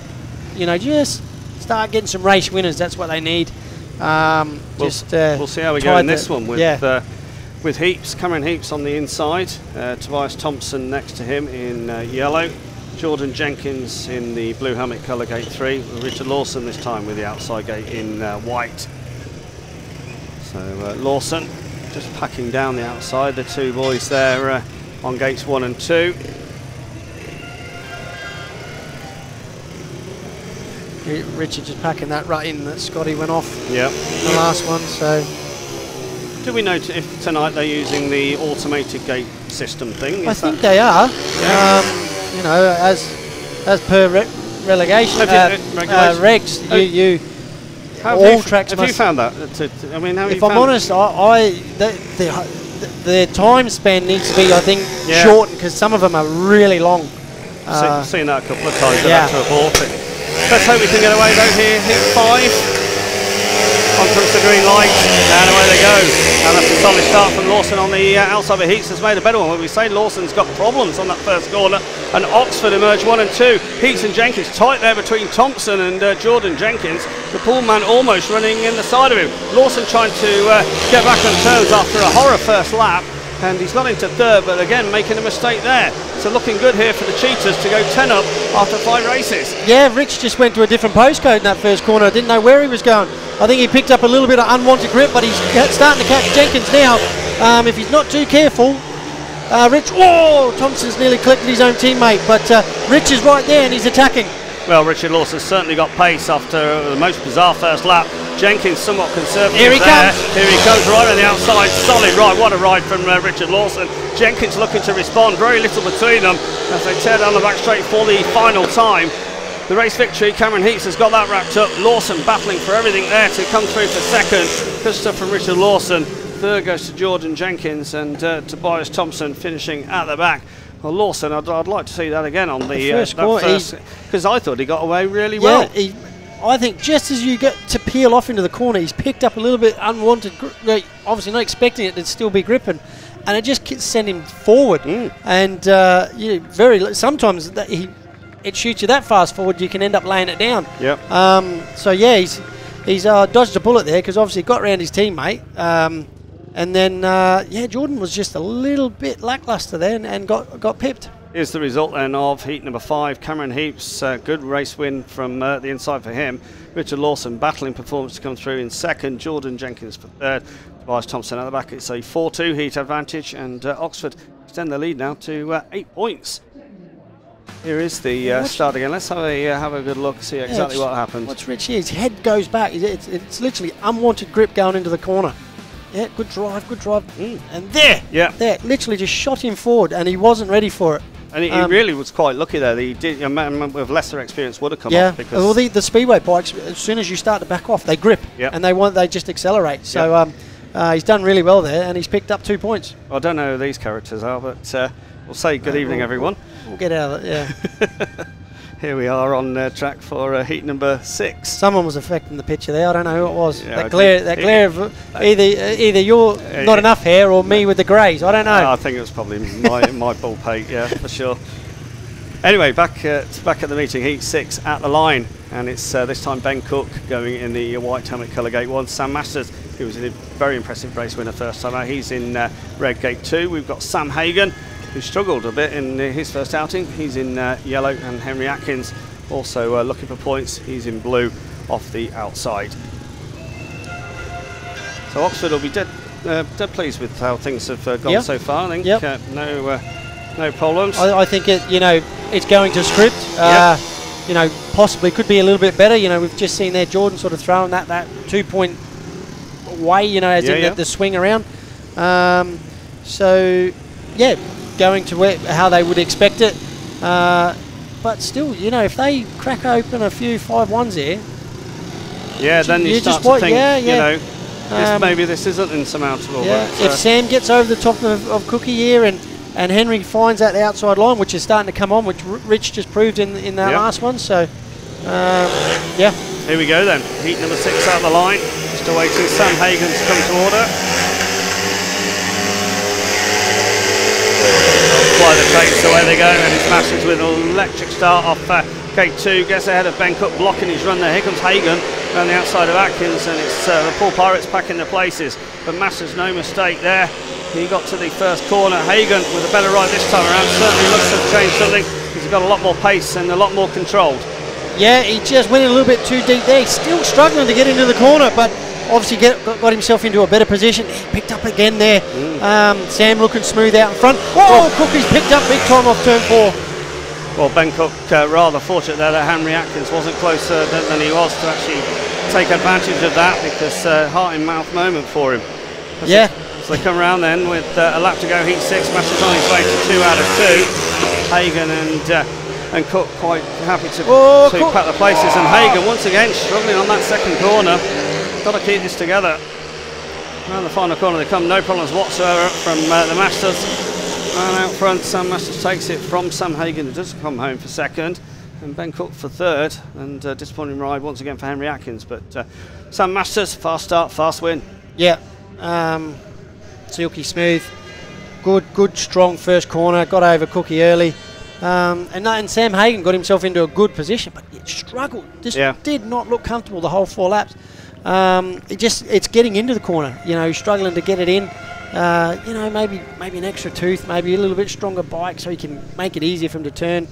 just start getting some race winners, that's what they need. We'll see how we go in this one with Heeps, Cameron Heeps on the inside, Tobias THOMSEN next to him in yellow, Jordan Jenkins in the blue helmet colour gate 3, Richard Lawson this time with the outside gate in white. So Lawson just packing down the outside, the 2 boys there on gates 1 and 2. Richard just packing that rut in that Scotty went off. Yep. In the last one. So. Do we know if tonight they're using the automated gate system thing? I think they are. Yeah. You know, as per relegation regs, you all tracks. Have you found that? I mean, how? If I'm honest, the time span needs to be, I think, shortened because some of them are really long. Seen that a couple of times. I've had to abort it. Let's hope we can get away though here. Hit 5. On comes the green light, and away they go. And that's a solid start from Lawson on the outside of Heeps. Has made a better one. When we say Lawson's got problems on that first corner, and Oxford emerged 1 and 2. Heeps and Jenkins tight there between Thompson and Jordan Jenkins. The pool man almost running in the side of him. Lawson trying to get back on terms after a horror first lap. And he's got into third, but again making a mistake there. So looking good here for the Cheetahs to go 10 up after 5 races. Yeah, Rich just went to a different postcode in that first corner. I didn't know where he was going. I think he picked up a little bit of unwanted grip, but he's starting to catch Jenkins now. If he's not too careful, Rich, Thompson's nearly collected his own teammate, but Rich is right there and he's attacking. Well, Richard Lawson certainly got pace after the most bizarre first lap. Jenkins somewhat conservative. Here he comes. Here he comes right on the outside. Solid ride. What a ride from Richard Lawson. Jenkins looking to respond. Very little between them as they tear down the back straight for the final time. The race victory, Cameron Heeps has got that wrapped up. Lawson battling for everything there to come through for second. Good stuff from Richard Lawson. Third goes to Jordan Jenkins, and Tobias THOMSEN finishing at the back. Well, Lawson, I'd like to see that again on the first, because I thought he got away really well. I think just as you get to peel off into the corner, he's picked up a little bit unwanted grip. Obviously not expecting it to still be gripping, and it just sent him forward. And sometimes it shoots you that fast forward, you can end up laying it down. So yeah, he's dodged a bullet there because obviously got around his teammate. And then, Jordan was just a little bit lackluster there and got pipped. Here's the result then of heat number 5. Cameron Heeps, good race win from the inside for him. Richard Lawson, battling performance to come through in second. Jordan Jenkins for third. Tobias THOMSEN at the back. It's a 4-2 heat advantage, and Oxford extend the lead now to 8 points. Here is the start again. Let's have a good look, see exactly what happened. What's Rich here? His head goes back. It's literally unwanted grip going into the corner. Yeah, good drive. And there, literally just shot him forward, and he wasn't ready for it. And he really was quite lucky there. He did. A man with lesser experience would have come off. Because well, the speedway bikes, as soon as you start to back off, they grip, and they just accelerate. So he's done really well there, and he's picked up 2 points. Well, I don't know who these characters are, but we'll say good evening, everyone. We'll get out of it. Yeah. Here we are on track for heat number 6. Someone was affecting the picture there. I don't know who it was. That glare of either you're not enough hair or me with the greys. I don't know. I think it was probably my ball pate. Yeah, for sure. Anyway, back at the meeting, heat 6 at the line, and it's this time Ben Cook going in the white helmet colour gate 1. Sam Masters, who was a very impressive race winner first time out, he's in red gate 2. We've got Sam Hagon, who struggled a bit in his first outing. He's in yellow, and Henry Atkins also looking for points. He's in blue off the outside. So Oxford will be dead pleased with how things have gone so far. I think no problems. I think it's going to script. Possibly could be a little bit better. We've just seen there Jordan sort of throwing that 2-point way. As in the swing around. Going to how they would expect it, but still, if they crack open a few 5-1s here, then you start to think, maybe this isn't insurmountable. If Sam gets over the top of Cookie here and Henry finds that outside line, which is starting to come on, which Rich just proved in that last one. So, Here we go then. Heat number 6 out of the line. Just awaiting Sam Hagan to come to order. Apply the trains away they go, and it's Masters with an electric start off gate 2, gets ahead of Ben Cook blocking his run there. Here comes Hagan around the outside of Atkins, and it's the POOLE Pirates packing their places, but Masters no mistake there. He got to the first corner. Hagan with a better ride this time around, certainly looks to have changed something. He's got a lot more pace and a lot more controlled. Yeah, he just went a little bit too deep there. He's still struggling to get into the corner, but obviously got himself into a better position. He picked up again there. Sam looking smooth out in front. Cookie's picked up big time off turn 4. Well, Ben Cook rather fortunate there that Henry Atkins wasn't closer than he was to actually take advantage of that, because heart in mouth moment for him. Yeah. So they come around then with a lap to go, heat 6, Masters on his way to 2 out of 2. Hagon and Cook quite happy to pack the places, and Hagon once again struggling on that second corner. Got to keep this together. Around the final corner they come, no problems whatsoever from the Masters. And out front, Sam Masters takes it from Sam Hagon, who does come home for second, and Ben Cook for third, and disappointing ride once again for Henry Atkins. But Sam Masters, fast start, fast win. Yeah, silky smooth, good strong first corner, got over Cookie early, and Sam Hagon got himself into a good position, but it struggled, did not look comfortable the whole 4 laps. It's getting into the corner, struggling to get it in. Maybe an extra tooth, maybe a little bit stronger bike, so you can make it easier for him to turn.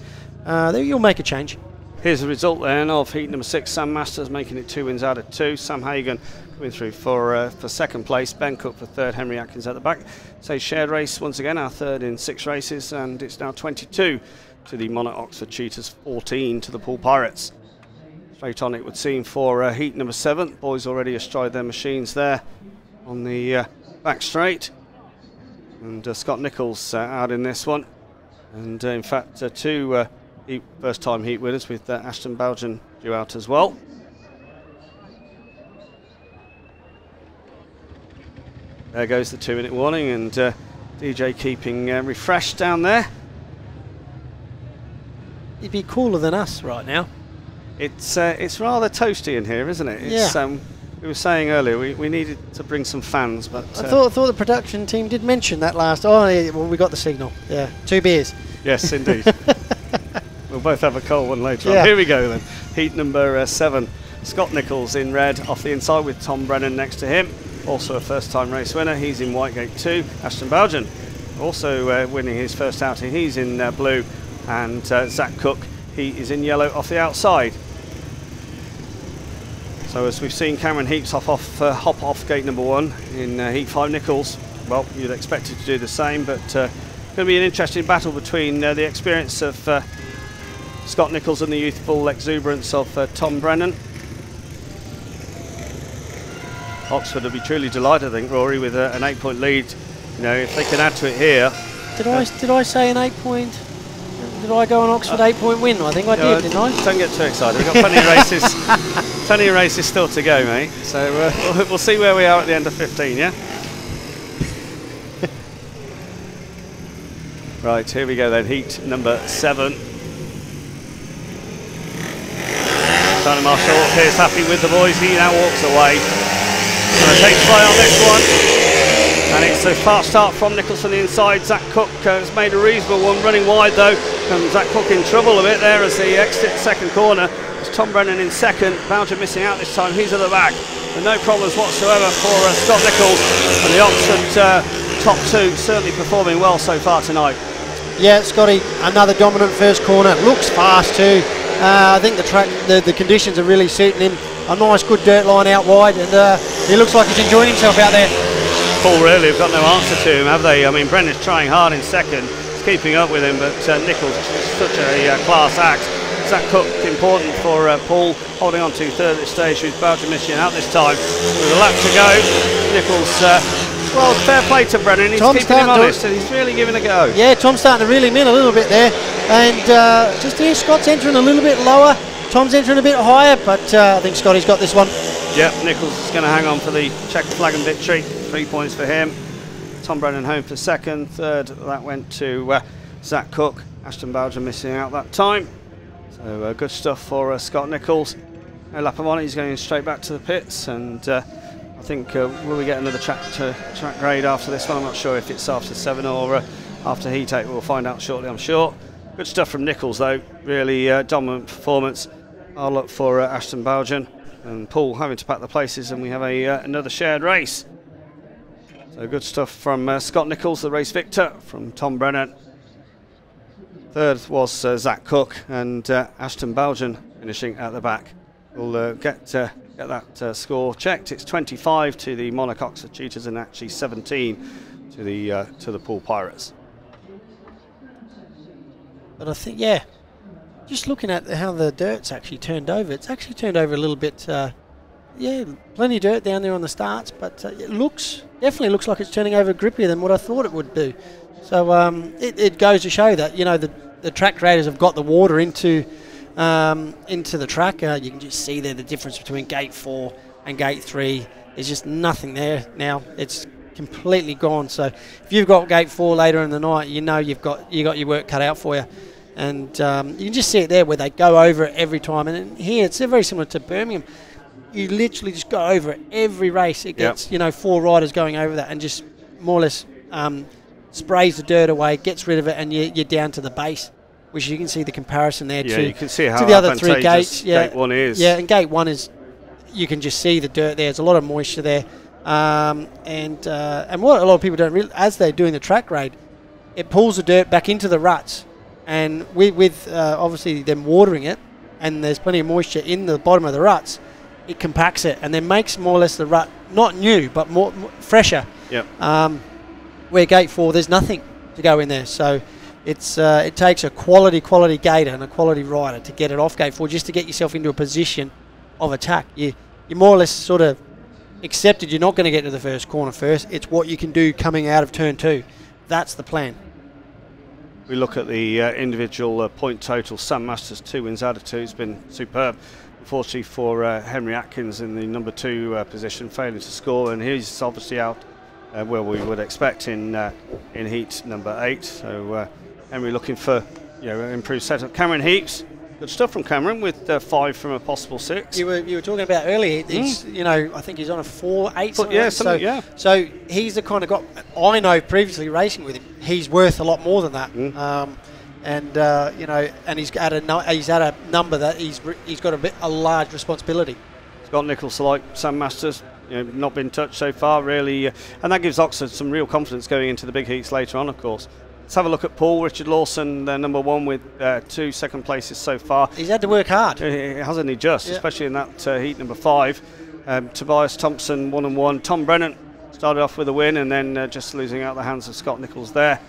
You'll make a change. Here's the result then of heat number 6, Sam Masters making it 2 wins out of 2. Sam Hagon coming through for second place, Ben Cook for third, Henry Atkins at the back. So shared race once again, our third in 6 races, and it's now 22 to the Monarch Oxford Cheetahs, 14 to the POOLE Pirates. Straight on it would seem for heat number 7. Boys already astride their machines there on the back straight. And Scott Nicholls out in this one. And in fact, 2 first time heat winners with Ashton BOUGHEN due out as well. There goes the 2-minute warning, and DJ keeping refreshed down there. He'd be cooler than us right now. It's rather toasty in here, isn't it? It's, we were saying earlier we needed to bring some fans, but I thought the production team did mention that last. Oh, yeah, well, we got the signal. Yeah, 2 beers. Yes, indeed. We'll both have a cold one later on. Here we go then. Heat number 7. Scott Nicholls in red off the inside with Tom Brennan next to him. Also a first-time race winner. He's in Whitegate 2. Ashton BOUGHEN also winning his first outing. He's in blue, and Zach Cook, he is in yellow off the outside. So as we've seen Cameron Heeps hop off gate number 1 in heat 5, Nicholls, well, you'd expect it to do the same, but going to be an interesting battle between the experience of Scott Nicholls and the youthful exuberance of Tom Brennan. Oxford will be truly delighted, I think, Rory, with an 8-point lead. If they can add to it here. Did I say an 8-point? Did I go on Oxford 8-point win? I think I did, didn't I? Don't get too excited. We've got plenty of races, plenty of races still to go, mate. So we'll see where we are at the end of 15, yeah? Right, here we go then. Heat number 7. Simon Marshall appears happy with the boys. He now walks away. Takes play on this one, and it's a fast start from Nicholls from the inside. Zach Cook has made a reasonable one, running wide though, and Zach Cook in trouble a bit there as he exits second corner. It's Tom Brennan in second, BOUGHEN missing out this time, he's at the back, and no problems whatsoever for Scott Nicholls, and the Oxford top 2 certainly performing well so far tonight. Yeah, Scotty, another dominant first corner, looks fast too. I think the track, the conditions are really suiting him. A nice good dirt line out wide, and he looks like he's enjoying himself out there. Paul really have got no answer to him, have they? I mean, Brennan's trying hard in second, he's keeping up with him, but Nicholls is such a class act. Zach Cook, important for Paul, holding on to third at this stage with BOUGHEN missing out this time. With a lap to go, Nicholls, well, fair play to Brennan, he's keeping him honest, and he's really giving a go. Yeah, Tom's starting to reel him in a little bit there, and just here, Scott's entering a little bit lower, Tom's entering a bit higher, but I think Scotty's got this one. Yep, Nicholls is going to hang on for the chequered flag and victory. 3 points for him. Tom Brennan home for second. Third, that went to Zach Cook. Ashton BOUGHEN missing out that time. So good stuff for Scott Nicholls. No lap of on, he's going straight back to the pits, and I think will we get another track grade after this one? I'm not sure if it's after 7 or after heat 8. We'll find out shortly, I'm sure. Good stuff from Nicholls though. Really dominant performance. I'll look for Ashton BOUGHEN and Paul having to pack the places, and we have another shared race. So good stuff from Scott Nicholls, the race victor, from Tom Brennan. Third was Zach Cook, and Ashton BOUGHEN finishing at the back. We'll get that score checked. It's 25 to the Monarch Oxford Cheetahs, and actually 17 to the POOLE Pirates. But I think, yeah, just looking at how the dirt's actually turned over, it's actually turned over a little bit. Yeah, plenty of dirt down there on the starts, but it definitely looks like it's turning over grippier than what I thought it would do. So it goes to show that, you know, the track creators have got the water into the track. You can just see there the difference between gate 4 and gate 3. There's just nothing there now. It's completely gone. So if you've got gate 4 later in the night, you know you got your work cut out for you. And you can just see it there where they go over it every time. And here it's very similar to Birmingham. You literally just go over it every race. It gets, you know, 4 riders going over that and just more or less sprays the dirt away, gets rid of it, and you're down to the base, which you can see the comparison there you can see how to the other 3 gates. Gate 1 is. Yeah, and gate 1 is, you can just see the dirt there. There's a lot of moisture there. And what a lot of people don't realize, as they're doing the track grade, it pulls the dirt back into the ruts. And with obviously them watering it, and there's plenty of moisture in the bottom of the ruts, it compacts it and then makes more or less the rut not new but more fresher. Yep. Where gate 4 there's nothing to go in there, so it takes a quality gator and a quality rider to get it off gate 4 just to get yourself into a position of attack. You more or less sort of accepted you're not going to get to the first corner first. It's what you can do coming out of turn 2. That's the plan. We look at the individual point total. Sam Masters 2 wins out of 2 has been superb. Unfortunately for Henry Atkins in the number 2 position, failing to score, and he's obviously out where we would expect in heat number 8. So Henry looking for improved setup. Cameron Heeps, good stuff from Cameron with 5 from a possible 6. You were talking about earlier. He's I think he's on a 4.8. Yeah, So he's the kind of guy I know previously racing with him. He's worth a lot more than that. And he's at a number that he's got a large responsibility. He's got Nicholls like Sam Masters, not been touched so far really, and that gives Oxford some real confidence going into the big heats later on, of course. Let's have a look at Poole. Richard Lawson, number 1 with 2 second places so far. He's had to work hard. Hasn't he just, especially in that heat number 5. Tobias THOMSEN 1 and 1. Tom Brennan started off with a win and then just losing out the hands of Scott Nicholls there.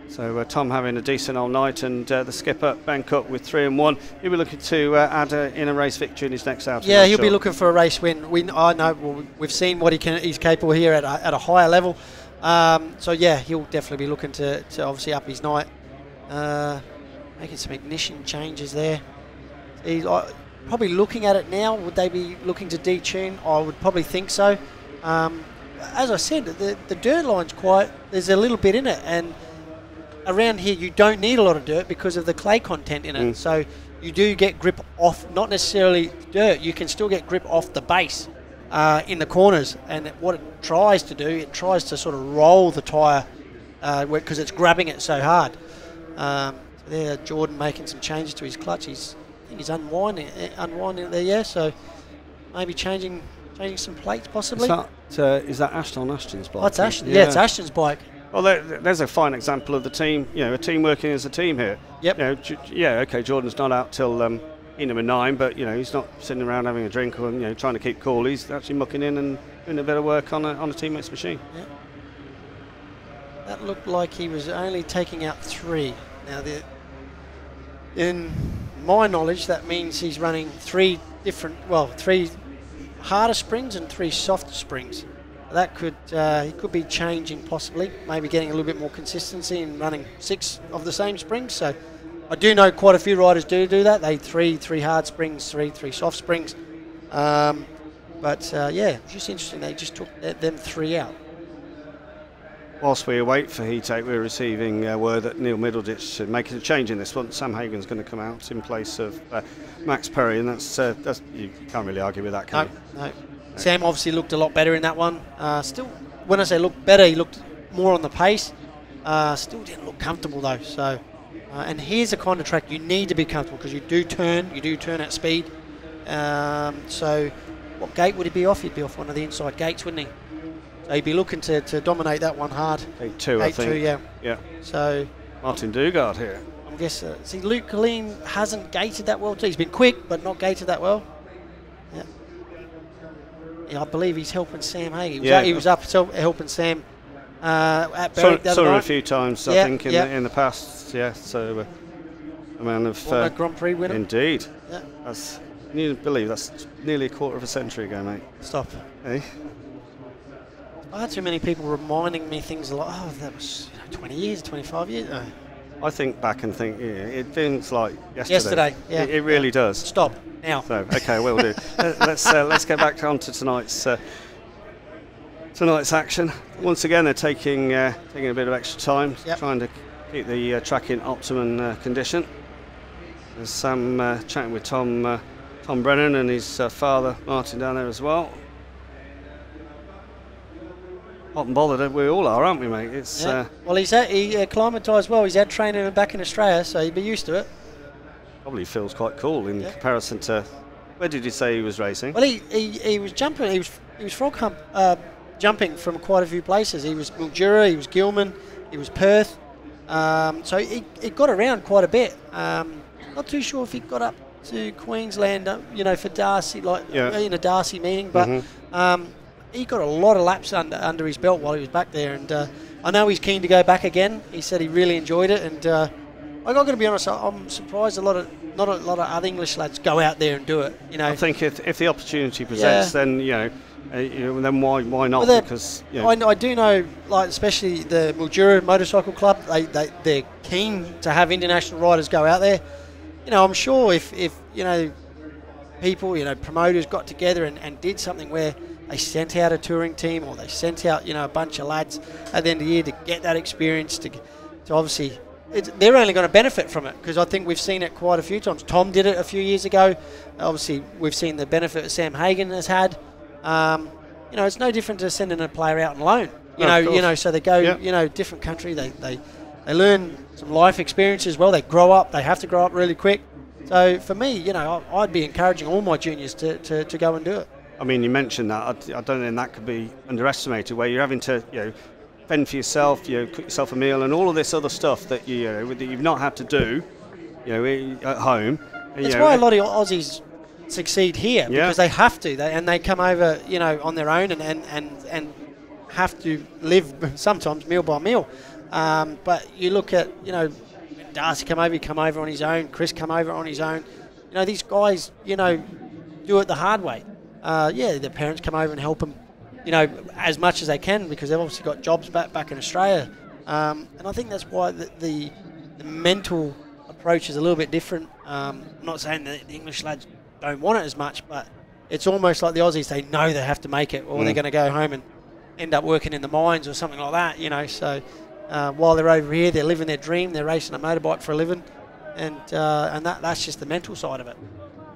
So Tom having a decent old night, and the skipper Ben Cook with 3 and 1. He'll be looking to add in a race victory in his next outing. Yeah, he'll be looking for a race win. I know we've seen what he's capable here at a higher level. So yeah, he'll definitely be looking to obviously up his night. Making some ignition changes there. He's probably looking at it now. Would they be looking to detune? I would probably think so. As I said, the dirt line's there's a little bit in it, and around here you don't need a lot of dirt because of the clay content in it. So you do get grip off, not necessarily dirt, you can still get grip off the base in the corners. And what it tries to do, it tries to sort of roll the tyre because it's grabbing it so hard. So there, Jordan making some changes to his clutch. I think he's unwinding it there, yeah. So maybe changing some plates possibly. Is that Ashton's bike? Oh, it's Ashton. Yeah, it's Ashton's bike. Well, there's a fine example of the team, a team working as a team here. Yep. Okay, Jordan's not out till heat number 9, but he's not sitting around having a drink or trying to keep cool. He's actually mucking in and doing a bit of work on a teammate's machine. Yep. That looked like he was only taking out 3. Now, in my knowledge, that means he's running 3 harder springs and 3 softer springs. That he could be changing possibly, maybe getting a little bit more consistency and running 6 of the same springs. So I do know quite a few riders do that. They 3 hard springs, 3 soft springs. Yeah, it's just interesting. They just took them 3 out. Whilst we await for heat 8, we're receiving word that Neil Middleditch is making a change in this one. Sam Hagon's going to come out in place of Max Perry, and that's you can't really argue with that, can you? No. Sam obviously looked a lot better in that one. Still, when I say looked better, he looked more on the pace. Still didn't look comfortable though. So, and here's the kind of track you need to be comfortable because you do turn at speed. So, what gate would he be off? He'd be off one of the inside gates, wouldn't he? So he'd be looking to dominate that one hard. 8-2, I think. 8-2, yeah. So Martin Dugard here. I guess. See, Luke Killeen hasn't gated that well too. He's been quick, but not gated that well. Yeah, I believe he's helping Sam Hague. He was up helping Sam at Berwick. Saw him a few times, I think, in the past. Yeah, so a man of former Grand Prix winner. Indeed. Yeah. That's, can you believe that's nearly a quarter of a century ago, mate? Stop. Hey? I had too many people reminding me things like, oh, that was 20 years, 25 years. I think back and think, yeah, it feels like yesterday. Yeah. It really does. Stop now. So, okay, we'll do. Let's get back on to tonight's action. Once again, they're taking a bit of extra time, trying to keep the track in optimum condition. There's Sam chatting with Tom Brennan and his father Martin down there as well. Hot and bothered, we all are, aren't we, mate? It's well, he acclimatised well. He's had training back in Australia, so he'd be used to it. Probably feels quite cool in comparison to. Where did you say he was racing? Well, he was jumping. He was frog hump jumping from quite a few places. He was Mildura, he was Gilman, he was Perth. So he got around quite a bit. Not too sure if he got up to Queensland, for Darcy, in a Darcy meeting, but. He got a lot of laps under his belt while he was back there, and I know he's keen to go back again. He said he really enjoyed it, and I've got to be honest, I'm surprised not a lot of other English lads go out there and do it. I think if the opportunity presents, then then why not? Well, because I do know, like especially the Mildura Motorcycle Club, they're keen to have international riders go out there. I'm sure if people, promoters got together and did something where they sent out a touring team or they sent out, a bunch of lads at the end of the year to get that experience, to obviously, they're only going to benefit from it, because I think we've seen it quite a few times. Tom did it a few years ago. Obviously, we've seen the benefit that Sam Hagon has had. It's no different to sending a player out on loan. So they go, different country. They learn some life experience as well. They grow up. They have to grow up really quick. So for me, I'd be encouraging all my juniors to go and do it. I mean, you mentioned that. I don't think that could be underestimated, where you're having to, fend for yourself, cook yourself a meal, and all of this other stuff that that you've not had to do, at home. That's why a lot of Aussies succeed here, because they have to, and they come over, on their own and have to live sometimes meal by meal. But you look at, Darcy come over on his own. Chris come over on his own. These guys, do it the hard way. Their parents come over and help them, as much as they can, because they've obviously got jobs back in Australia. And I think that's why the mental approach is a little bit different. I'm not saying that the English lads don't want it as much, but it's almost like the Aussies, they know they have to make it, or they're going to go home and end up working in the mines or something like that, So while they're over here, they're living their dream, they're racing a motorbike for a living, and that's just the mental side of it.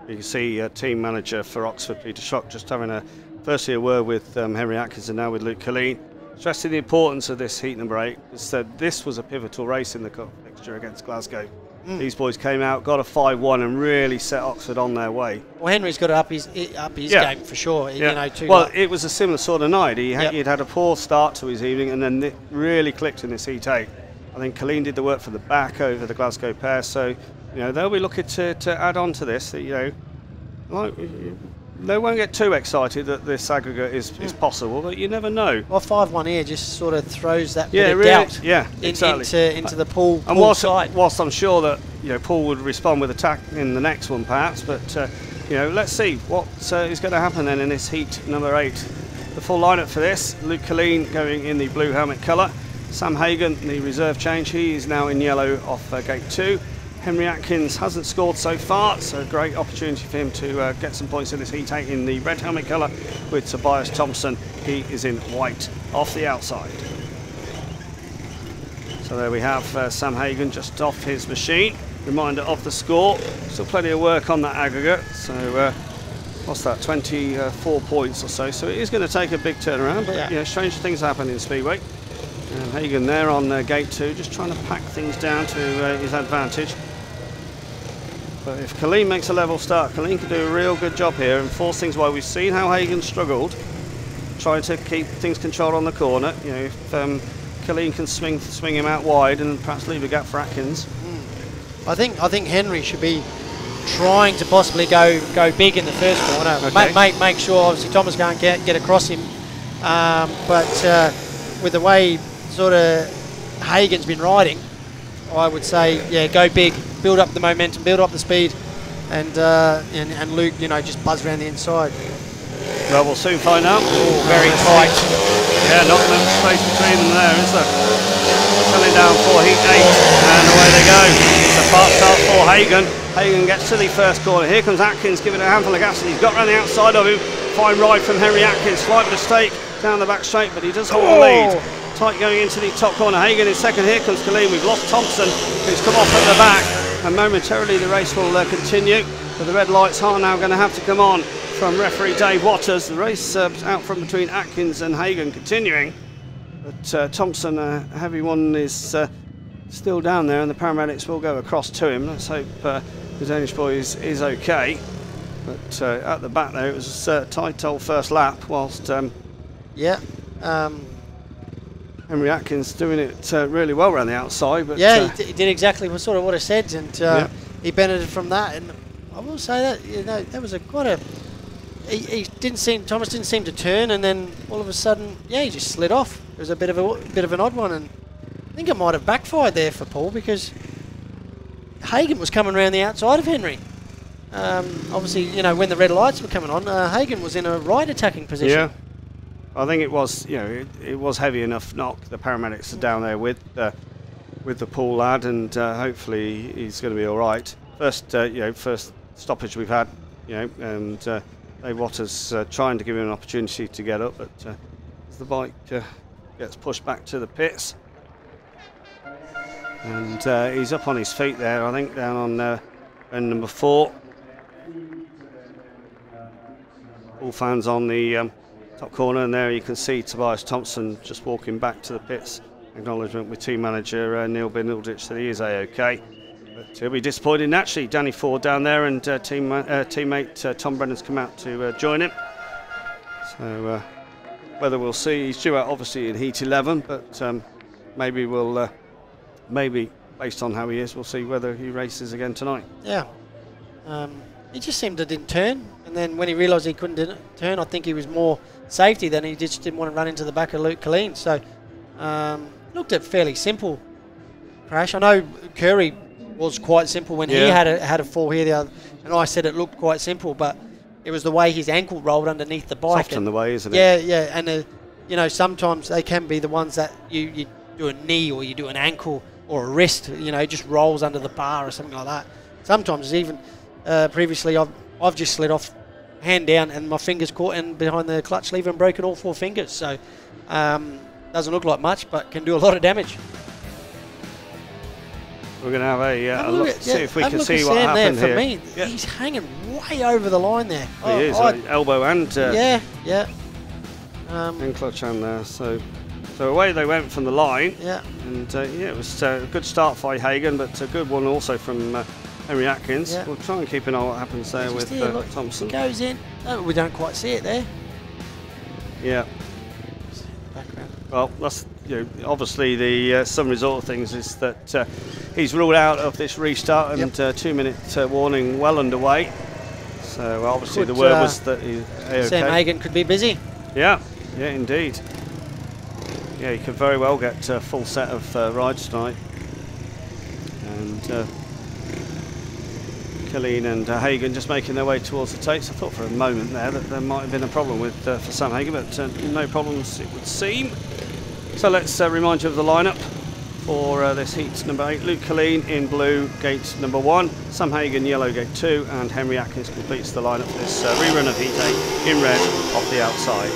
You can see team manager for Oxford, Peter Schroeck, just having firstly a word with Henry Atkins and now with Luke Killeen, stressing the importance of this heat number 8. Said this was a pivotal race in the cup fixture against Glasgow. These boys came out, got a 5-1, and really set Oxford on their way. Well, Henry's got to up his game for sure. It was a similar sort of night. He'd had a poor start to his evening, and then it really clicked in this heat 8. I think Killeen did the work from the back over the Glasgow pair, so they'll be looking to add on to this. They won't get too excited that this aggregate is possible, but you never know. Well, 5-1 here just sort of throws that bit of doubt into the pool side. Whilst I'm sure that Poole would respond with attack in the next one, perhaps, but let's see what is going to happen then in this heat number 8. The full lineup for this: Luke Killeen going in the blue helmet colour, Sam Hagon, the reserve change, he is now in yellow off gate 2. Henry Atkins hasn't scored so far, so a great opportunity for him to get some points in this heat 8 in the red helmet colour with Tobias THOMSEN. He is in white off the outside. So there we have Sam Hagon just off his machine. Reminder of the score. Still plenty of work on that aggregate. So what's that, 24 points or so. So it is going to take a big turnaround, but stranger things happen in Speedway. And Hagon there on gate 2, just trying to pack things down to his advantage. But if Killeen makes a level start, Killeen can do a real good job here and force things away. We've seen how Hagon struggled, trying to keep things controlled on the corner. If Killeen can swing him out wide and perhaps leave a gap for Atkins. I think Henry should be trying to possibly go big in the first corner. Okay. Make sure obviously Thomas can't get across him. But with the way sort of Hagon's been riding, I would say, yeah, go big, build up the momentum, build up the speed, and Luke, you know, just buzz around the inside. Well, we'll soon find out. Oh, very tight. Yeah, not enough space between them there, is there? Coming down for Heat 8, and away they go. It's a fast start for Hagon. Hagon gets to the first corner. Here comes Atkins giving it a handful of gas, and he's got around the outside of him. Fine ride from Henry Atkins. Slight mistake down the back straight, but he does hold the lead. Tight going into the top corner. Hagon in second. Here comes Killeen. We've lost Thompson, who's come off at the back, and momentarily the race will continue. But the red lights are now going to have to come on from referee Dave Waters. The race out from between Atkins and Hagon continuing. But Thompson, a heavy one, is still down there, and the paramedics will go across to him. Let's hope the Danish boy is okay. But at the back there, it was a tight old first lap, whilst Henry Atkins doing it really well around the outside. But yeah, he did exactly sort of what I said, and he benefited from that. And I will say that, you know, that was quite a. Thomas didn't seem to turn, and then all of a sudden, yeah, he just slid off. It was a bit of an odd one, and I think it might have backfired there for Paul, because Hagon was coming around the outside of Henry. Obviously, you know, when the red lights were coming on, Hagon was in a right attacking position. Yeah, I think it was, you know, it was heavy enough knock. The paramedics are down there with the Pool lad, and hopefully he's going to be all right. First, you know, first stoppage we've had, you know, and Dave Waters trying to give him an opportunity to get up, but as the bike gets pushed back to the pits, and he's up on his feet there, I think, down on end number 4. All fans on the top corner, and there you can see Tobias THOMSEN just walking back to the pits. Acknowledgement with team manager Neil Middleditch that he is a-okay. But he'll be disappointed naturally. Danny Ford down there, and teammate Tom Brennan's come out to join him. So whether we'll see, he's due out obviously in Heat 11, but maybe we'll, maybe based on how he is, we'll see whether he races again tonight. Yeah. He just seemed to didn't turn, and then when he realised he couldn't turn, I think he was more safety than he just didn't want to run into the back of Luke Killeen. So looked at fairly simple crash. I know Curry was quite simple when he had a fall here, and I said it looked quite simple, but it was the way his ankle rolled underneath the bike. It's often the way, isn't it? Yeah, yeah, and you know, sometimes they can be the ones that you do a knee or you do an ankle or a wrist, you know, just rolls under the bar or something like that. Sometimes even previously I've just slid off hand down and my fingers caught in behind the clutch lever and broken all 4 fingers. So doesn't look like much, but can do a lot of damage. We're going to have a look, see if we can see what happened there. here. For me, he's hanging way over the line there. He is, elbow and and clutch hand there. So away they went from the line. Yeah, and it was a good start by Hagon, but a good one also from Henry Atkins. Yeah. We'll try and keep an eye on what happens there with Thompson. He goes in. Oh, we don't quite see it there. Yeah. Background. Well, that's, you know, obviously the some result of things is that he's ruled out of this restart, and 2-minute warning well underway. So obviously the word was that he's okay. Sam Hagon could be busy. Yeah, yeah, indeed. Yeah, he could very well get a full set of rides tonight. And Killeen and Hagon just making their way towards the tapes. I thought for a moment there that there might have been a problem with for Sam Hagon, but no problems it would seem. So let's remind you of the lineup for this heat number 8. Luke Killeen in blue, gate number 1. Sam Hagon, yellow, gate 2. And Henry Atkins completes the lineup for this rerun of heat 8 in red off the outside.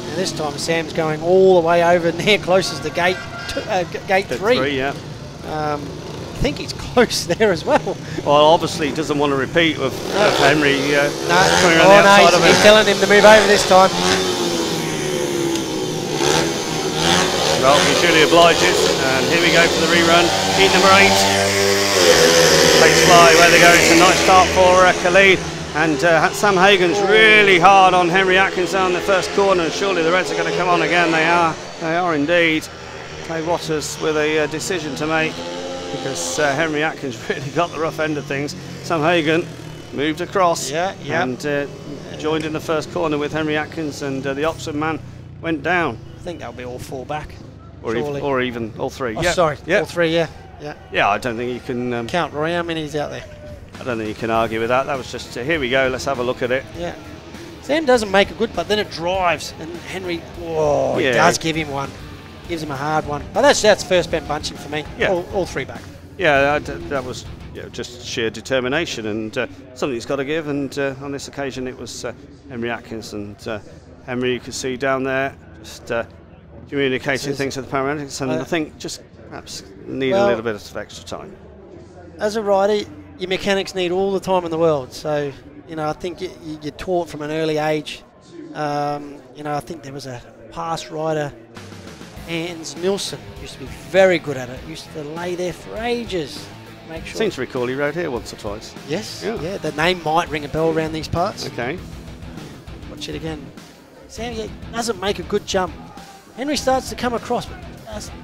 And this time Sam's going all the way over near closest to gate 3. Yeah. I think he's close there as well. Well, obviously he doesn't want to repeat of Henry coming around the outside of him. He's telling him to move over this time. Well, he surely obliges, and here we go for the rerun. Heat number 8. Takes fly where they go. It's a nice start for Killeen, and Sam Hagon's really hard on Henry Atkins down the first corner, and surely the Reds are going to come on again. They are indeed. Dave Waters with a decision to make, because Henry Atkins really got the rough end of things. Sam Hagon moved across and joined in the first corner with Henry Atkins, and the Oxford man went down. I think that'll be all 4 back. or even all three. Oh, yeah. sorry, yeah. all three, yeah. Yeah, I don't think you can... Count, Rory, how many is out there? I don't think you can argue with that. That was just, here we go, let's have a look at it. Yeah. Sam doesn't make a good, but then it drives, and Henry, he does give him one. Gives him a hard one. But that's first bent bunching for me. Yeah. All three back. Yeah, that was just sheer determination and something he's got to give. And on this occasion, it was Henry Atkins. And Henry, you could see down there, just communicating things to the paramedics. And I think just perhaps need a little bit of extra time. As a rider, your mechanics need all the time in the world. So, I think you're taught from an early age. I think there was a past rider, Hans Nilsson, used to be very good at it. Used to lay there for ages. Make sure. Seems to recall he rode here once or twice. Yes. Yeah. The name might ring a bell around these parts. Okay. Watch it again. Sam doesn't make a good jump. Henry starts to come across, but doesn't.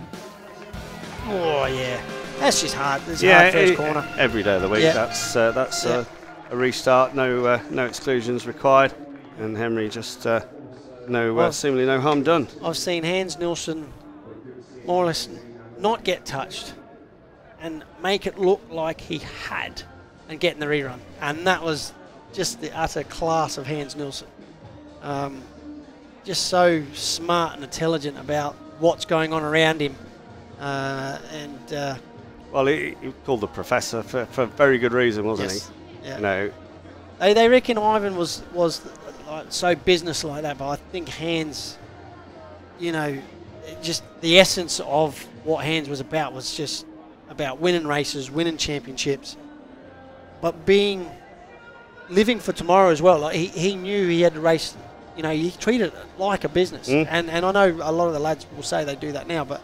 Oh yeah, that's just hard. It's hard first corner. Every day of the week. Yeah. That's a restart. No exclusions required, and Henry just seemingly no harm done. I've seen Hans Nilsson more or less not get touched and make it look like he had and get in the rerun, and that was just the utter class of Hans Nilsson. Just so smart and intelligent about what's going on around him, well, he called the professor for a very good reason, wasn't he? Yeah. They reckon Ivan was like so business like that, but I think Hans, just the essence of what Hans was just about winning races, winning championships, but living for tomorrow as well. Like he knew he had to race. He treated it like a business, and I know a lot of the lads will say they do that now, but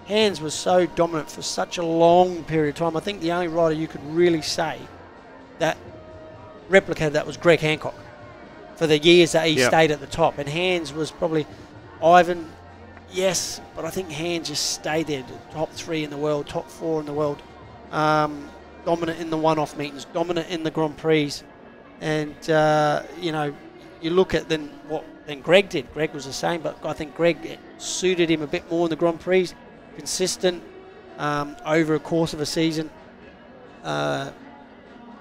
Hans was so dominant for such a long period of time. I think the only rider you could really say that replicated that was Greg Hancock for the years that he stayed at the top. And Hans was probably Ivan, yes, but I think Hans just stayed there, top 3 in the world, top 4 in the world, dominant in the one-off meetings, dominant in the Grand Prix, and you look at what Greg did. Greg was the same, but I think Greg suited him a bit more in the Grand Prix, consistent over a course of a season.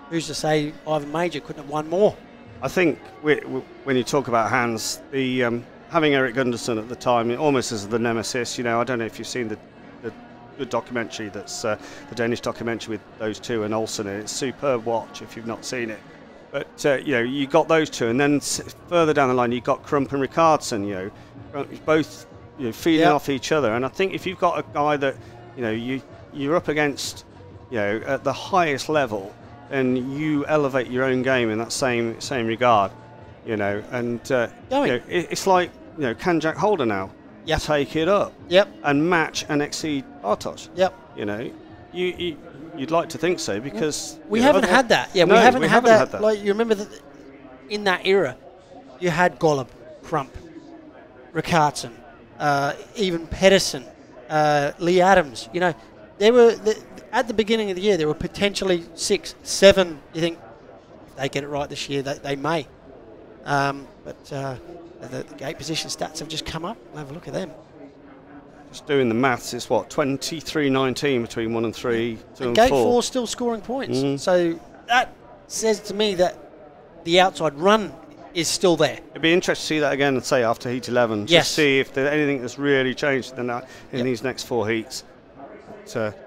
Who's to say Ivan Major couldn't have won more? I think when you talk about Hans, the having Eric Gunderson at the time, almost as the nemesis. I don't know if you've seen the good documentary that's the Danish documentary with those two and Olsen. It's a superb watch if you've not seen it. But you got those two, and then further down the line you got Crump and Ricardson. Both feeding off each other. And I think if you've got a guy that you're up against, at the highest level, and you elevate your own game in that same regard, and it's like can Jack Holder now take it up and match and exceed Bartosz? You'd like to think so, because we haven't had that. We haven't had that. Like, you remember that in that era, you had Golub, Crump, Ricardson, even Pedersen, Lee Adams. There were at the beginning of the year there were potentially 6, 7. You think if they get it right this year, they may. But the gate position stats have just come up. We'll have a look at them. Just doing the maths, it's what, 23-19 between 1 and 3, 2 and 4. Gate 4 still scoring points. So that says to me that the outside run is still there. It'd be interesting to see that again, say after heat 11, to see if there's anything that's really changed in these next 4 heats. But,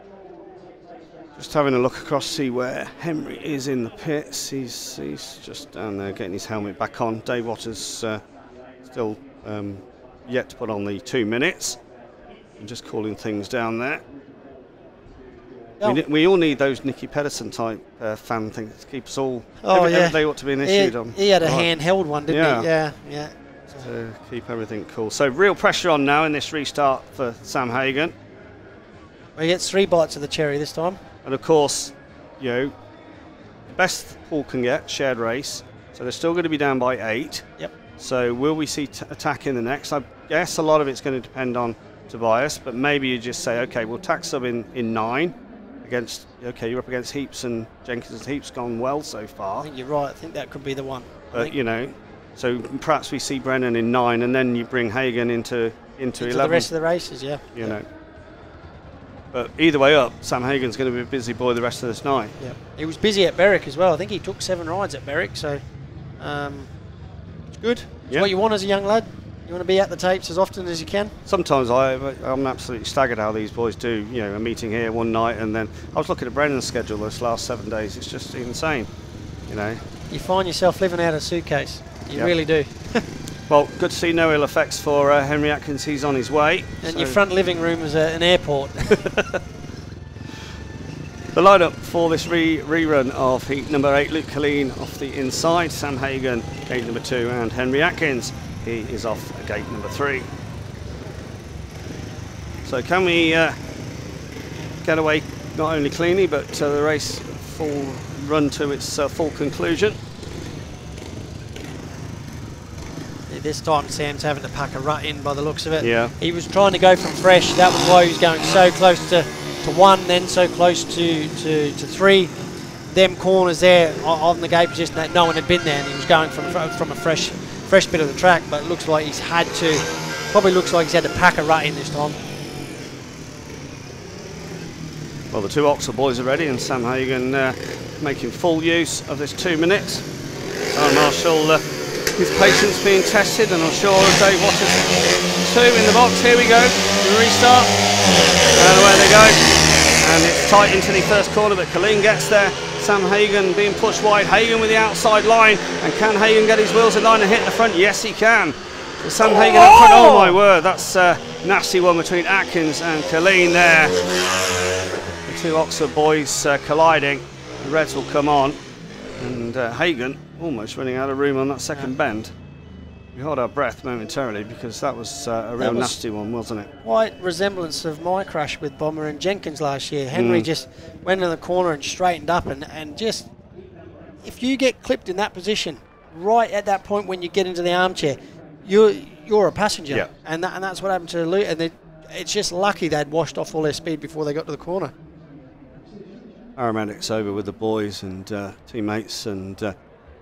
just having a look across, see where Henry is in the pits. He's just down there getting his helmet back on. Dave Waters still yet to put on the 2 minutes. And just calling things down there. We all need those Nicky Pedersen type fan things to keep us all. Every day ought to be an issue. He had a handheld one, didn't he? Yeah. To keep everything cool. So real pressure on now in this restart for Sam Hagen. Well, he gets 3 bites of the cherry this time. And of course, the best Poole can get, shared race. So they're still going to be down by 8. Yep. So will we see attack in the next? I guess a lot of it's going to depend on Tobias, but maybe you just say, okay, we'll tack sub in 9 against, you're up against Heeps and Jenkins. Heeps gone well so far. I think you're right. I think that could be the one. But, so perhaps we see Brennan in 9, and then you bring Hagen into into 11. the rest of the races, yeah. You know. But either way up, Sam Hagon's going to be a busy boy the rest of this night. Yeah. He was busy at Berwick as well. I think he took 7 rides at Berwick, so it's good. It's what you want as a young lad. You want to be at the tapes as often as you can. Sometimes I'm absolutely staggered how these boys do. You know, a meeting here one night, and then I was looking at Brennan's schedule this last 7 days. It's just insane. You know. You find yourself living out of a suitcase. You really do. Well, good to see no ill effects for Henry Atkins. He's on his way. And your front living room is an airport. The lineup for this rerun of heat number 8, Luke Killeen off the inside, Sam Hagon, gate number 2, and Henry Atkins, he is off gate number 3. So can we get away not only cleanly, but the race full run to its full conclusion? This time Sam's having to pack a rut in by the looks of it. Yeah. He was trying to go from fresh. That was why he was going so close to 1, then so close to 3. Them corners there on the gate position that no one had been there, and he was going from a fresh bit of the track. But it looks like he's had to. Probably looks like he's had to pack a rut in this time. Well, the 2 Oxford boys are ready, and Sam Hagon making full use of this 2 minutes. Marshall. His patience being tested, and I'm sure Dave Waters 2 in the box. Here we go, the restart, and away they go. And it's tight into the first corner, but Killeen gets there. Sam Hagon being pushed wide. Hagon with the outside line, and can Hagon get his wheels in line and hit the front? Yes, he can. So Sam Hagon up front. Oh my word, that's a nasty one between Atkins and Killeen there. The 2 Oxford boys colliding. The Reds will come on, and Hagon almost running out of room on that second bend. We hold our breath momentarily because that was a real nasty one, wasn't it? Quite resemblance of my crash with Bomber and Jenkins last year. Henry just went in the corner and straightened up, and just, if you get clipped in that position, right at that point when you get into the armchair, you're a passenger. And that's what happened to Luke, and it's just lucky they'd washed off all their speed before they got to the corner. Aromatic's over with the boys and teammates and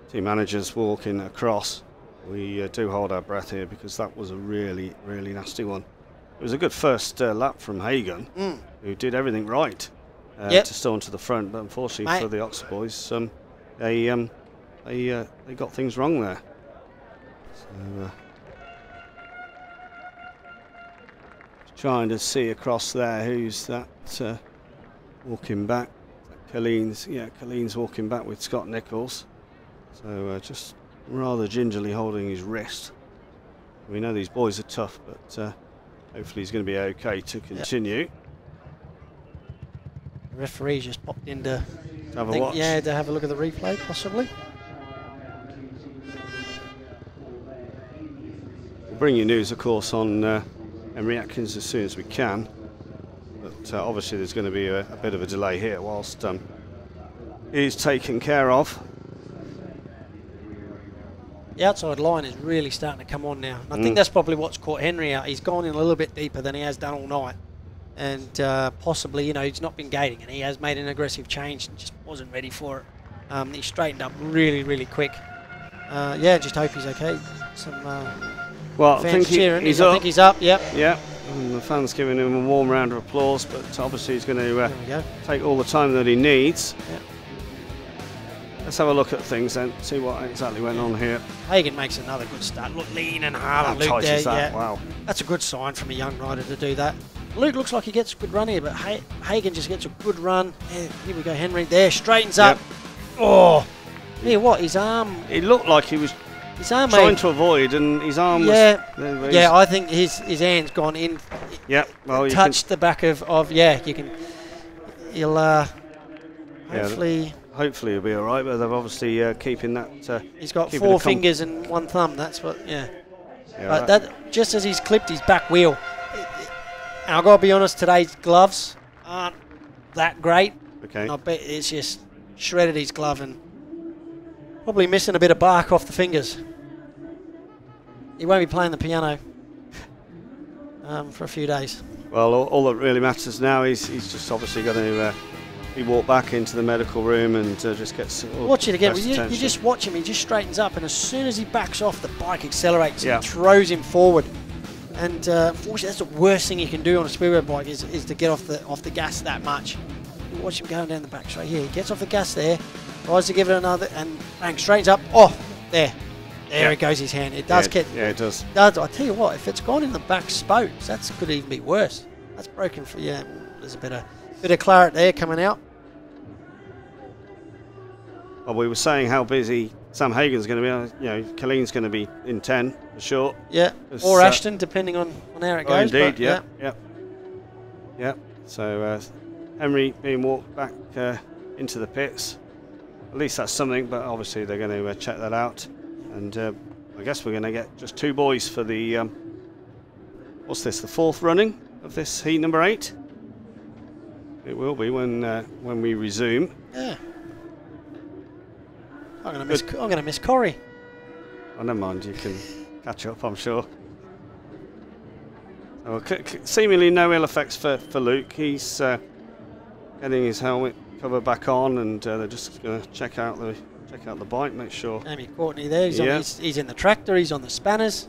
team managers walking across. We do hold our breath here because that was a really, really nasty one. It was a good first lap from Hagon, who did everything right to storm to the front, but unfortunately for the Oxford boys, they got things wrong there. So, trying to see across there who's that walking back. Killeen's walking back with Scott Nicholls. So just rather gingerly holding his wrist. We know these boys are tough, but hopefully he's going to be okay to continue. The referee just popped in to have a watch. Yeah, to have a look at the replay, possibly. We'll bring you news, of course, on Henry Atkins as soon as we can. But obviously there's going to be a bit of a delay here whilst he's taken care of. The outside line is really starting to come on now. I think that's probably what's caught Henry out. He's gone in a little bit deeper than he has done all night. And possibly, you know, he's not been gating, and he has made an aggressive change and just wasn't ready for it. He straightened up really, really quick. Yeah, just hope he's okay. Some well, fans I think cheering. He's I up. think he's up, yep. Yeah, and the fans giving him a warm round of applause, but obviously he's going to take all the time that he needs. Yep. Let's have a look at things then, see what exactly went on here. Hagen makes another good start. Look, lean and hard on Luke tight there. is that? Wow. That's a good sign from a young rider to do that. Luke looks like he gets a good run here, but Hagen just gets a good run. Yeah, here we go, Henry there, straightens up. Oh, yeah, what, his arm? It looked like he was trying to avoid, and his arm was... Yeah, I think his hand's gone in. Yeah, well, you touched the back of you can... He'll hopefully... Hopefully he'll be all right, but they're obviously keeping that... he's got 4 fingers and 1 thumb, that's what, but that just as he's clipped his back wheel, and I've got to be honest, today's gloves aren't that great. Okay. And I bet it's just shredded his glove and probably missing a bit of bark off the fingers. He won't be playing the piano for a few days. Well, all that really matters now is he's just obviously going to... he walked back into the medical room and just gets... Watch it again. You just watch him. He just straightens up, and as soon as he backs off, the bike accelerates and throws him forward. And unfortunately, that's the worst thing you can do on a speedway bike is to get off the gas that much. You watch him going down the back straight here. He gets off the gas there, tries to give it another, and bang, straightens up. Oh, there it goes his hand. It does get. Yeah, it does. I tell you what, if it's gone in the back spokes, that could even be worse. That's broken for There's a bit of claret there coming out. Well, we were saying how busy Sam Hagen's going to be. Killeen's going to be in 10 for sure. Yeah, or Ashton, depending on how it goes. Indeed, yeah. So Henry being walked back into the pits. At least that's something, but obviously they're going to check that out. And I guess we're going to get just 2 boys for the, what's this, the 4th running of this heat number 8? It will be when we resume. Yeah. I'm going to miss Corey. Oh, never mind, you can catch up, I'm sure. Oh, seemingly no ill effects for Luke. He's getting his helmet cover back on, and they're just going to check out the bike, make sure. Amy Courtney there. He's in the tractor. He's on the spanners.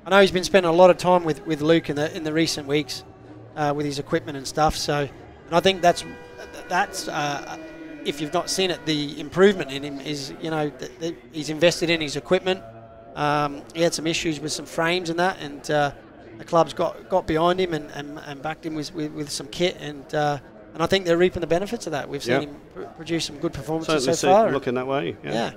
I know he's been spending a lot of time with Luke in the recent weeks with his equipment and stuff. So, and I think that's if you've not seen it, the improvement in him is he's invested in his equipment. He had some issues with some frames and that, and the club's got behind him and backed him with some kit, and I think they're reaping the benefits of that. We've seen him produce some good performances so far. Looking that way, yeah.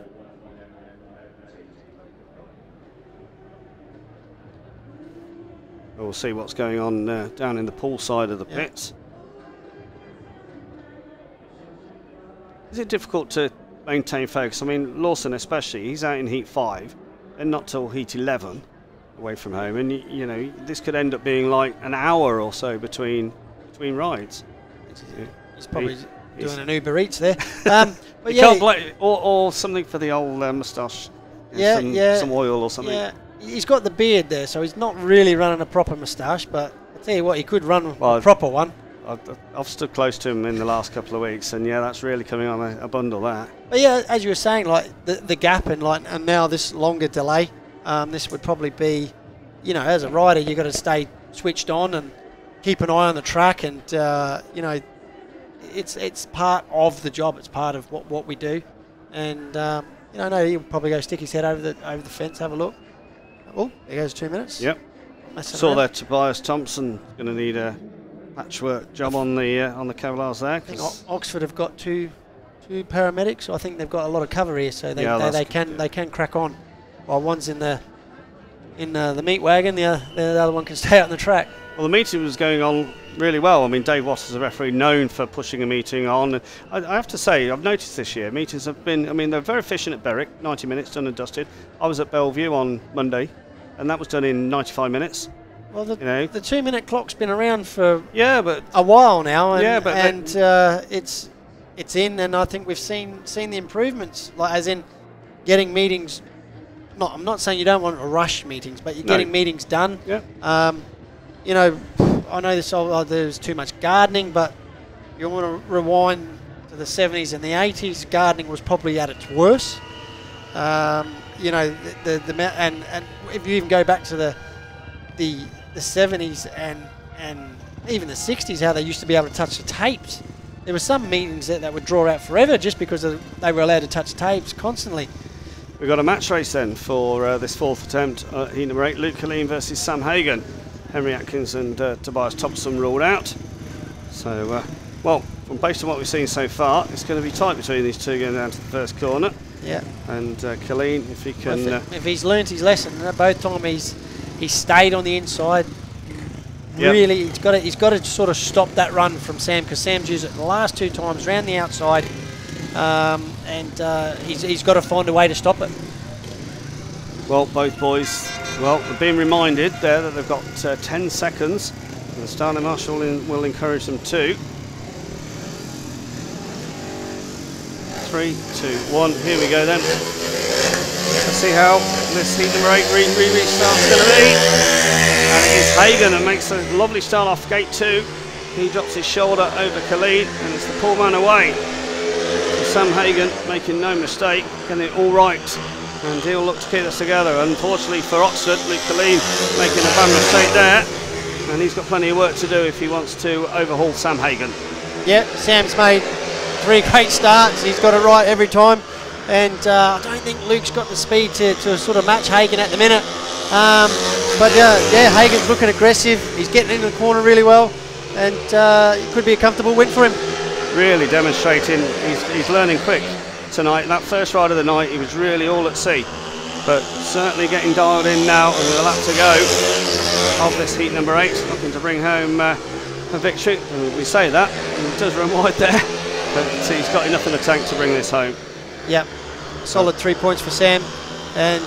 We'll see what's going on down in the pool side of the pits. Is it difficult to maintain focus? I mean, Lawson especially, he's out in heat 5 and not till heat 11 away from home, and this could end up being like an hour or so between rides. He's probably doing an Uber Eats there. But you can't blame, or something for the old moustache. Some oil or something. Yeah, he's got the beard there, so he's not really running a proper moustache. But I tell you what, he could run a proper one. I've stood close to him in the last couple of weeks, and that's really coming on a bundle. That. But yeah, as you were saying, like the gap and now this longer delay, this would probably be, as a rider, you've got to stay switched on and keep an eye on the track, and it's part of the job. It's part of what we do, and I know he'll probably go stick his head over the fence, have a look. Oh, there goes 2 minutes. Yep. Saw that Tobias THOMSEN going to need a patchwork job on the Cavaliers there. I think Oxford have got two paramedics, so I think they've got a lot of cover here, so they can crack on. While one's in the meat wagon, the other one can stay out on the track. Well, the meeting was going on really well. I mean, Dave Watts is a referee known for pushing a meeting on. I have to say, I've noticed this year, meetings have been, they're very efficient at Berwick, 90 minutes done and dusted. I was at Bellevue on Monday, and that was done in 95 minutes. Well, the 2-minute clock's been around for but a while now, and, it's in, and I think we've seen the improvements, like as in getting meetings. I'm not saying you don't want to rush meetings, but you're getting meetings done. Yeah. I know there's too much gardening, but you want to rewind to the 70s and the 80s. Gardening was probably at its worst. And if you even go back to the 70s and even the 60s, how they used to be able to touch the tapes. There were some meetings that would draw out forever just because they were allowed to touch tapes constantly. We've got a match race then for this 4th attempt at heat number 8. Luke Killeen versus Sam Hagen. Henry Atkins and Tobias THOMSEN ruled out. So, based on what we've seen so far, it's going to be tight between these two going down to the first corner. Yeah. And Killeen, if he can... if he's learnt his lesson, both times he's stayed on the inside. Really, he's got to sort of stop that run from Sam, because Sam's used it the last 2 times round the outside, and he's got to find a way to stop it. Well, both boys, they're being reminded there that they've got 10 seconds. And the starting marshal will encourage them too. 3, 2, 1, here we go then. Let's see how this heat number 8 restart's going to be. And it is Hagen that makes a lovely start off gate 2. He drops his shoulder over Killeen, and it's the pull man away. So Sam Hagen making no mistake, getting it all right and he'll look to keep this together. Unfortunately for Oxford, Luke Killeen making a bad mistake there, and he's got plenty of work to do if he wants to overhaul Sam Hagon. Yeah, Sam's made 3 great starts. He's got it right every time, and I don't think Luke's got the speed to sort of match Hagon at the minute. But yeah, Hagon's looking aggressive. He's getting into the corner really well, and it could be a comfortable win for him. Really demonstrating he's learning quick tonight. That first ride of the night, he was really all at sea, but certainly getting dialed in now, and with a lap to go of this heat number 8, looking to bring home a victory. And we say that, and he does run wide there, but he's got enough in the tank to bring this home. Yep, solid 3 points for Sam, and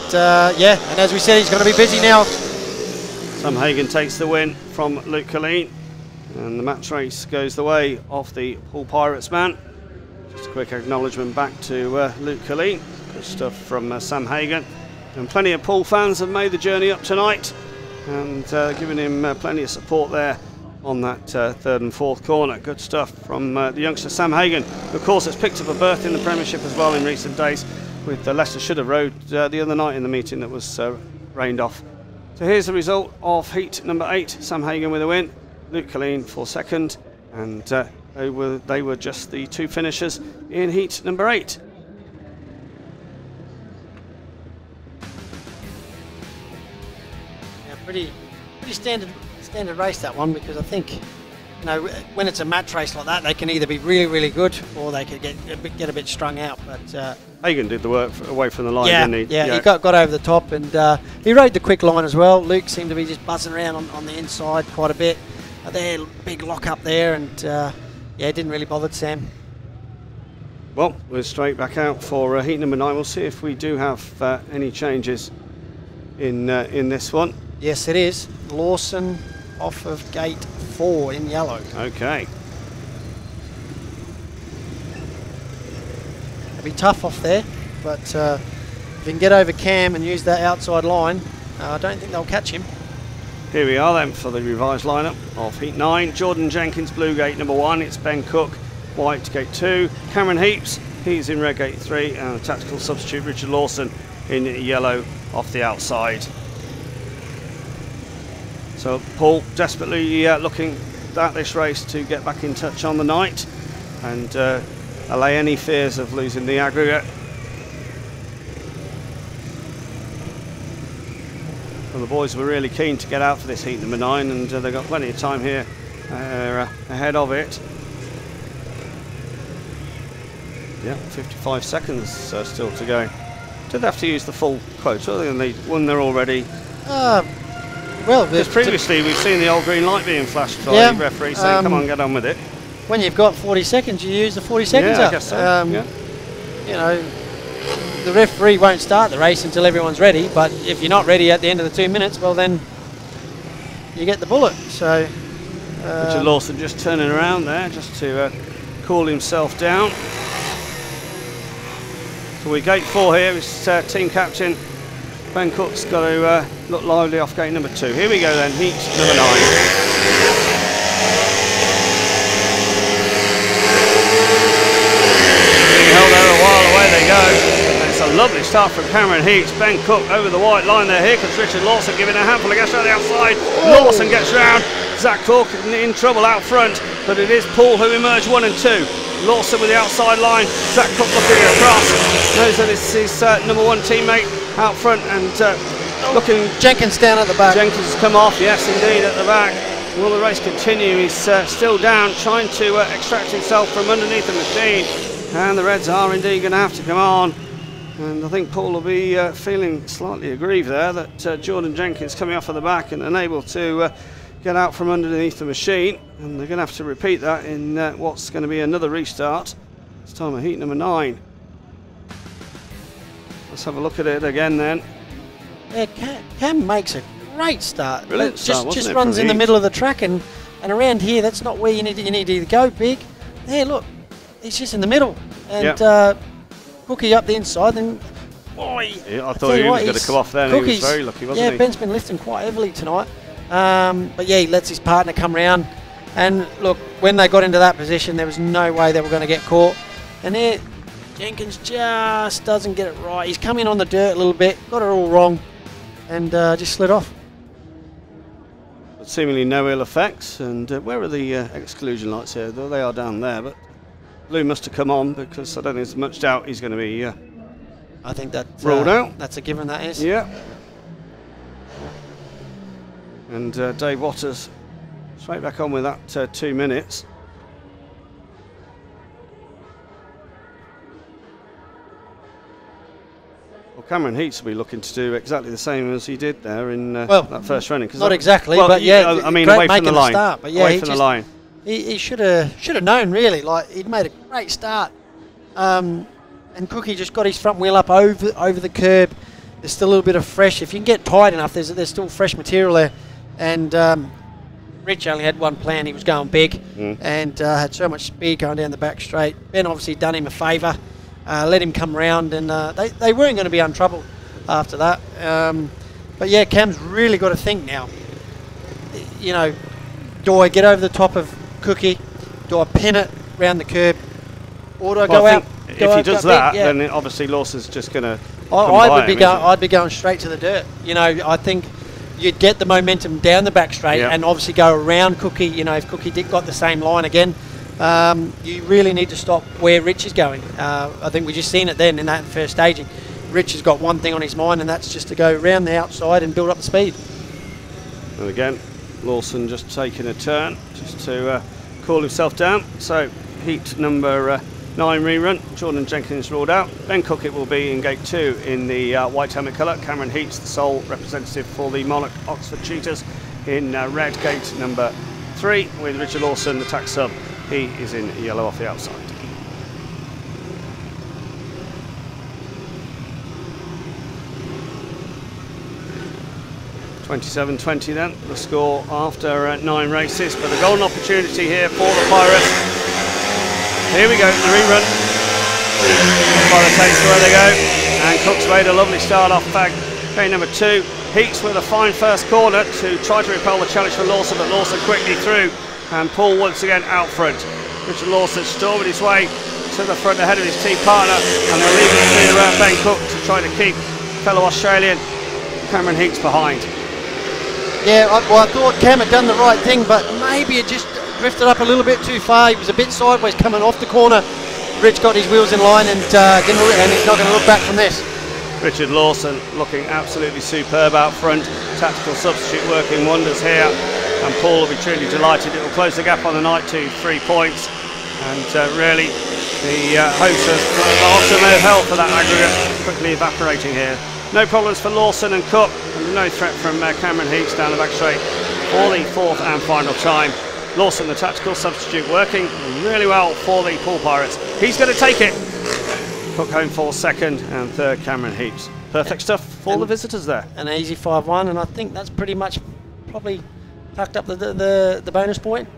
yeah, and as we said, he's going to be busy now. Sam Hagon takes the win from Luke Killeen, and the match race goes the way of the POOLE Pirates man. Just a quick acknowledgement back to Luke Killeen. Good stuff from Sam Hagon, and plenty of POOLE fans have made the journey up tonight, and giving him plenty of support there on that 3rd and 4th corner. Good stuff from the youngster Sam Hagon. Of course, has picked up a berth in the Premiership as well in recent days, with the Leicestershire Road the other night in the meeting that was rained off. So here's the result of heat number 8. Sam Hagon with a win, Luke Killeen for 2nd, and they were just the 2 finishers in heat number 8. Yeah, pretty standard race, that one, because I think, you know, when it's a match race like that, they can either be really good, or they could get a bit strung out. But Hagon did the work away from the line, didn't he? Yeah, he got over the top, and he rode the quick line as well. Luke seemed to be just buzzing around on the inside quite a bit. There, big lock up there, and yeah, it didn't really bother Sam. Well, we're straight back out for heat number 9. We'll see if we do have any changes in this one. Yes, it is. Lawson off of gate 4 in yellow. Okay. It'll be tough off there, but if you can get over Cam and use that outside line, I don't think they'll catch him. Here we are then for the revised lineup of heat 9. Jordan Jenkins, blue gate number 1. It's Ben Cook, white gate 2. Cameron Heeps, he's in red gate 3, and a tactical substitute Richard Lawson in yellow off the outside. So Paul desperately looking at this race to get back in touch on the night and allay any fears of losing the aggregate. Well, the boys were really keen to get out for this heat number 9, and they've got plenty of time here ahead of it. Yeah, 55 seconds still to go. Did they have to use the full quota, and they won there already? Well, because previously we've seen the old green light being flashed by the referee saying, come on, get on with it. When you've got 40 seconds, you use the 40 seconds up. I guess so. Yeah. You know, the referee won't start the race until everyone's ready, but if you're not ready at the end of the 2 minutes, well then you get the bullet. So Richard Lawson just turning around there just to cool himself down. So we're gate 4 here. His team captain Ben Cook's got to look lively off gate number 2. Here we go then, heat number 9. Being held there a while, away they go. And it's a lovely start from Cameron Heeps. Ben Cook over the white line there. Here comes Richard Lawson giving a handful of gas around the outside. Lawson gets round. Zach Cook in trouble out front, but it is Paul who emerged 1 and 2. Lawson with the outside line. Zach Cook looking across. Knows that it's his number 1 teammate out front, and looking. Jenkins down at the back. Jenkins has come off, yes indeed, at the back. Will the race continue? He's still down, trying to extract himself from underneath the machine, and the Reds are indeed going to have to come on. And I think Paul will be feeling slightly aggrieved there that Jordan Jenkins coming off at the back and unable to get out from underneath the machine, and they're going to have to repeat that in what's going to be another restart. This time of heat number 9. Let's have a look at it again then. Yeah, Cam makes a great start. Brilliant start, just runs in the middle of the track, and around here that's not where you need to either go big. There, look, he's just in the middle, and Cookie up the inside. And boy, yeah, I thought he was going to come off there. And he was very lucky, wasn't he? Yeah, Ben's been lifting quite heavily tonight. But yeah, he lets his partner come round, and look, when they got into that position, there was no way they were going to get caught. And there, Jenkins just doesn't get it right. He's come in on the dirt a little bit, got it all wrong, and just slid off. But seemingly no ill effects. And where are the exclusion lights here? Though they are down there, but blue must have come on because I don't think there's much doubt he's going to be I think that ruled out. That's a given, that is. Yeah. And Dave Waters straight back on with that 2 minutes. Well, Cameron Heeps will be looking to do exactly the same as he did there in that first running. Not exactly, but yeah, I mean, away from the line. Start, but yeah, away from the line. He should have known, really. Like, he'd made a great start, and Cookie just got his front wheel up over the curb. There's still a little bit of fresh. If you can get tight enough, there's still fresh material there. And Rich only had one plan. He was going big, and had so much speed going down the back straight. Ben obviously done him a favour, let him come round, and they weren't going to be untroubled after that. But yeah, Cam's really got to think now. You know, do I get over the top of Cookie? Do I pin it round the curb? Or do I go out? If he does that, then obviously Lawson's just going to. I'd be going straight to the dirt. You know, I think you'd get the momentum down the back straight and obviously go around Cookie. You know, if Cookie got the same line again, you really need to stop where Rich is going. I think we just seen it then in that first staging. Rich has got one thing on his mind, and that's just to go around the outside and build up the speed. And again, Lawson just taking a turn just to cool himself down. So heat number 9 rerun. Jordan Jenkins ruled out. Ben Cookett will be in gate 2 in the white helmet colour. Cameron Heeps, the sole representative for the Monarch Oxford Cheetahs, in red gate number 3, with Richard Lawson, the tax sub. He is in yellow off the outside. 27-20 then, the score after 9 races, but a golden opportunity here for the Pirates. Here we go, the rerun. By the takes where they go, and Cook's made a lovely start off back. Okay, number 2, Heeps with a fine first corner to try to repel the challenge for Lawson, but Lawson quickly through, and Paul once again out front. Richard Lawson storming his way to the front ahead of his team partner, and they're leaving it to Ben Cook to try to keep fellow Australian Cameron Heeps behind. Yeah, I thought Cam had done the right thing, but maybe it just drifted up a little bit too far. He was a bit sideways coming off the corner. Rich got his wheels in line and he's not going to look back from this. Richard Lawson looking absolutely superb out front. Tactical substitute working wonders here, and Paul will be truly delighted. It will close the gap on the night to 3 points, and really the hopes of Lawson may have held for that aggregate quickly evaporating here. No problems for Lawson and Cook, and no threat from Cameron Heeps down the back straight for the 4th and final time. Lawson, the tactical substitute, working really well for the POOLE Pirates. He's going to take it. Cook home for 2nd, and 3rd Cameron Heeps. Perfect stuff for the visitors there. An easy 5-1, and I think that's pretty much probably tucked up the bonus point.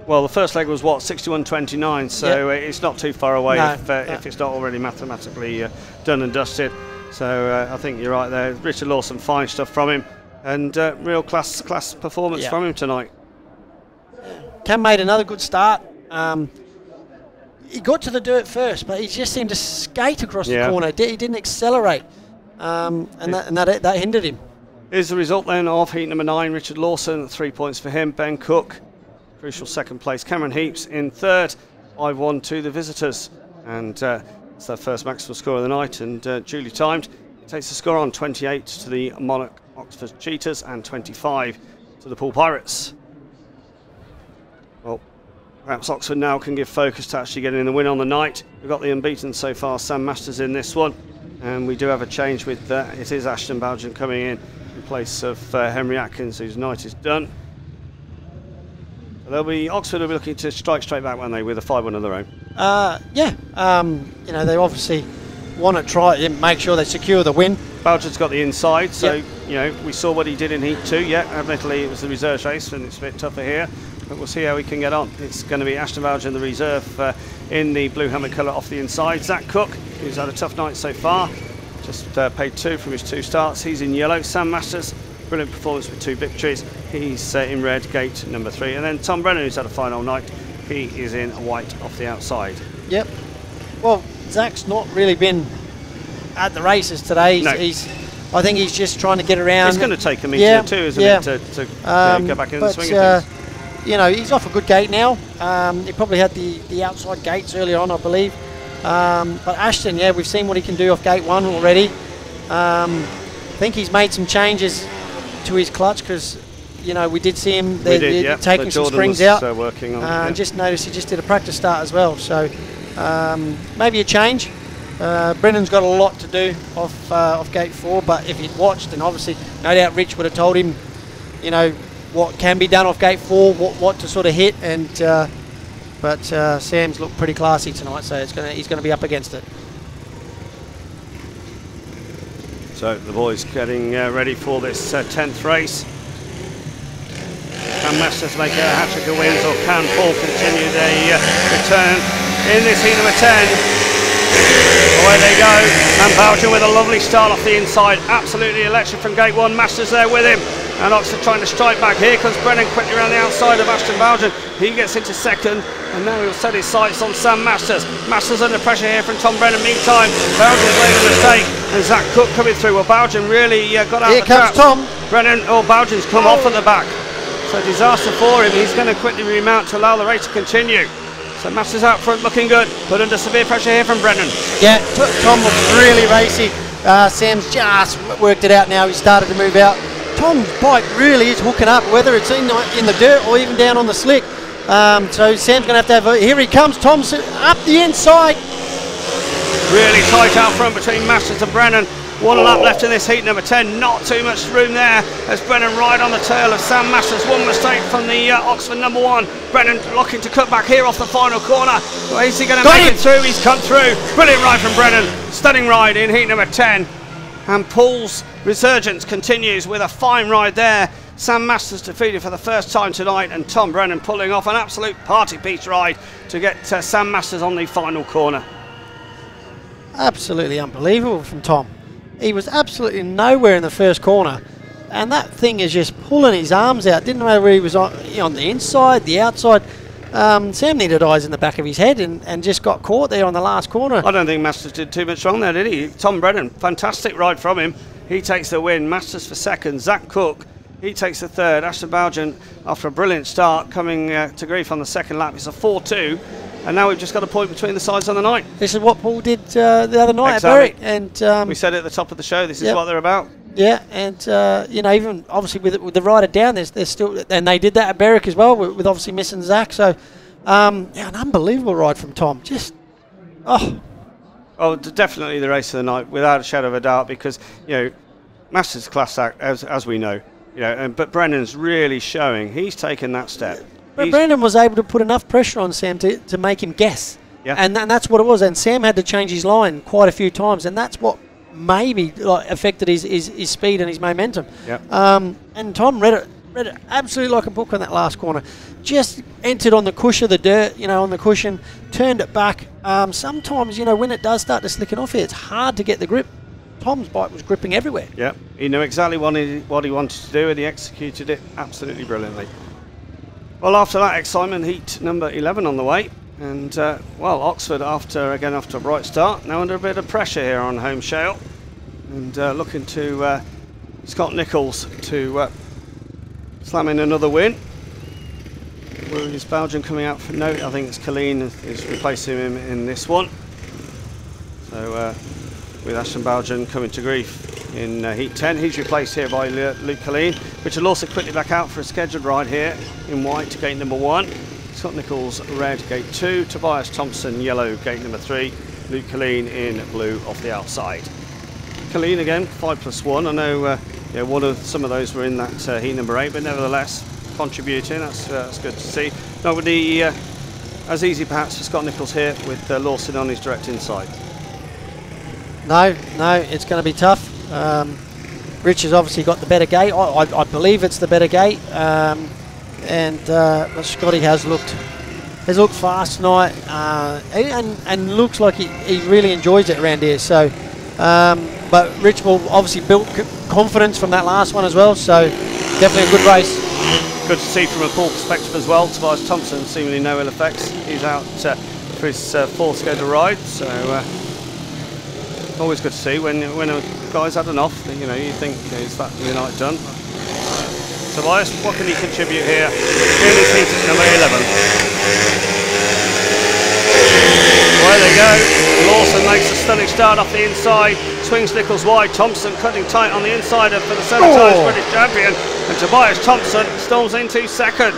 Well, the first leg was what, 61-29, so it's not too far away if it's not already mathematically done and dusted. So I think you're right there. Richard Lawson, fine stuff from him, and real class performance from him tonight. Cam made another good start. He got to the dirt first, but he just seemed to skate across the corner. He didn't accelerate, and that hindered him. Here's the result then of heat number 9. Richard Lawson, 3 points for him. Ben Cook, crucial 2nd place. Cameron Heeps in 3rd, 5-1 to the visitors, and it's their first maximum score of the night, and duly timed. It takes the score on 28 to the Monarch Oxford Cheetahs and 25 to the POOLE Pirates. Well, perhaps Oxford now can give focus to actually getting the win on the night. We've got the unbeaten so far, Sam Masters, in this one, and we do have a change with it is Ashton BOUGHEN coming in place of Henry Atkins, whose night is done. Oxford will be looking to strike straight back, won't they, with a 5-1 of their own? You know, they obviously want to try and make sure they secure the win. BOUGHEN's got the inside, so you know, we saw what he did in Heat 2. Admittedly it was the reserve race, and it's a bit tougher here, but we'll see how he can get on. It's going to be Ashton BOUGHEN, the reserve, in the blue helmet colour off the inside. Zach Cook, who's had a tough night so far, just paid 2 from his 2 starts. He's in yellow. Sam Masters, brilliant performance with 2 victories. He's in red, gate number 3. And then Tom Brennan, who's had a fine old night, he is in white off the outside. Yep. Well, Zach's not really been at the races today. No. I think he's just trying to get around. It's going to take him into two, isn't it, to go back in the swing of things. You know, he's off a good gate now. He probably had the outside gates earlier on, I believe. But Ashton, yeah, we've seen what he can do off gate 1 already. I think he's made some changes to his clutch because, you know, we did see him taking some springs out. Working on, and just noticed he just did a practice start as well. So maybe a change. Brennan's got a lot to do off gate 4, but if he'd watched, then obviously no doubt Rich would have told him, you know, what can be done off gate 4, what to sort of hit, and but Sam's looked pretty classy tonight, so he's going to be up against it. So the boys getting ready for this 10th race. Can Masters make a hat-trick of wins, or can Paul continue the return in this heat number 10? Away they go, and Ballinger with a lovely start off the inside, absolutely electric from gate 1. Masters there with him, and Oxford trying to strike back. Here comes Brennan quickly around the outside of Ashton BOUGHEN. He gets into second, and now he'll set his sights on Sam Masters. Masters under pressure here from Tom Brennan. Meantime, BOUGHEN's made a mistake, and Zach Cook coming through. Well, BOUGHEN really got out of the trap. Here comes Tom. BOUGHEN's come off at the back. So disaster for him. He's going to quickly remount to allow the race to continue. So Masters out front looking good, but under severe pressure here from Brennan. Yeah, Tom looks really racy. Sam's just worked it out now. He started to move out. Tom's bike really is hooking up, whether it's in the dirt or even down on the slick. So Sam's going to have here he comes. Tom's up the inside. Really tight out front between Masters and Brennan. 1 lap left in this heat number 10. Not too much room there as Brennan right on the tail of Sam Masters. One mistake from the Oxford number 1. Brennan looking to cut back here off the final corner. Well, is he going to make it through? He's come through. Brilliant ride from Brennan. Stunning ride in heat number 10. And Paul's resurgence continues with a fine ride there. Sam Masters defeated for the first time tonight, and Tom Brennan pulling off an absolute party piece ride to get Sam Masters on the final corner. Absolutely unbelievable from Tom. He was absolutely nowhere in the first corner, and that thing is just pulling his arms out. Didn't know whether he was on the inside, the outside. Sam needed eyes in the back of his head and just got caught there on the last corner. I don't think Masters did too much wrong there, did he? Tom Brennan, fantastic ride from him. He takes the win. Masters for second. Zach Cook, he takes the third. Ashton BOUGHEN, after a brilliant start, coming to grief on the second lap. It's a 4-2. And now we've just got a point between the sides on the night. This is what Paul did the other night at Berwick. And we said at the top of the show, this is what they're about. Yeah, and you know, even obviously with the rider down, there's still, and they did that at Berwick as well, with obviously missing Zach. So, an unbelievable ride from Tom. Just, oh, definitely the race of the night, without a shadow of a doubt, because you know, Masters class act as we know, you know, but Brennan's really showing he's taken that step. But Brennan was able to put enough pressure on Sam to make him guess. Yeah. And that's what it was. And Sam had to change his line quite a few times, and that's what maybe affected his speed and his momentum. Yeah. And Tom read it absolutely like a book on that last corner. Just entered on the cushion of the dirt, you know, on the cushion, turned it back. Sometimes, you know, when it does start to slicking off here, it's hard to get the grip. Tom's bike was gripping everywhere. Yeah, he knew exactly what he wanted to do, and he executed it absolutely brilliantly. Well, after that excitement, heat number 11 on the way, and well, Oxford after a bright start, now under a bit of pressure here on home shale, and looking to Scott Nicholls to slam in another win. Well, is Belgium coming out for note? I think it's Killeen is replacing him in this one. So with Ashton BOUGHEN coming to grief in heat 10, he's replaced here by Luke Killeen, which will also quickly back out for a scheduled ride here in white to gate number 1. Scott Nicholls red gate 2, Tobias THOMSEN yellow gate number 3, Luke Killeen in blue off the outside. Killeen again 5+1. I know yeah, some of those were in that heat number 8, but nevertheless contributing. That's good to see. Not would be as easy perhaps for Scott Nicholls here with Lawson on his direct inside. No, it's going to be tough. Rich has obviously got the better gate. I believe it's the better gate, and Scotty has looked fast tonight, and looks like he really enjoys it around here. So, but Rich will obviously build confidence from that last one as well. So, definitely a good race. Good to see from a Poole perspective as well. Tobias THOMSEN seemingly no ill effects. He's out for his fourth scheduled ride. So. always good to see when a guy's had enough. You know, you think, is that the night done? Tobias, what can he contribute here? In his heat at number 11. Away they go. Lawson makes a stunning start off the inside, swings Nicholls wide. Thompson cutting tight on the inside for the 7 times British champion, and Tobias Thompson storms into second.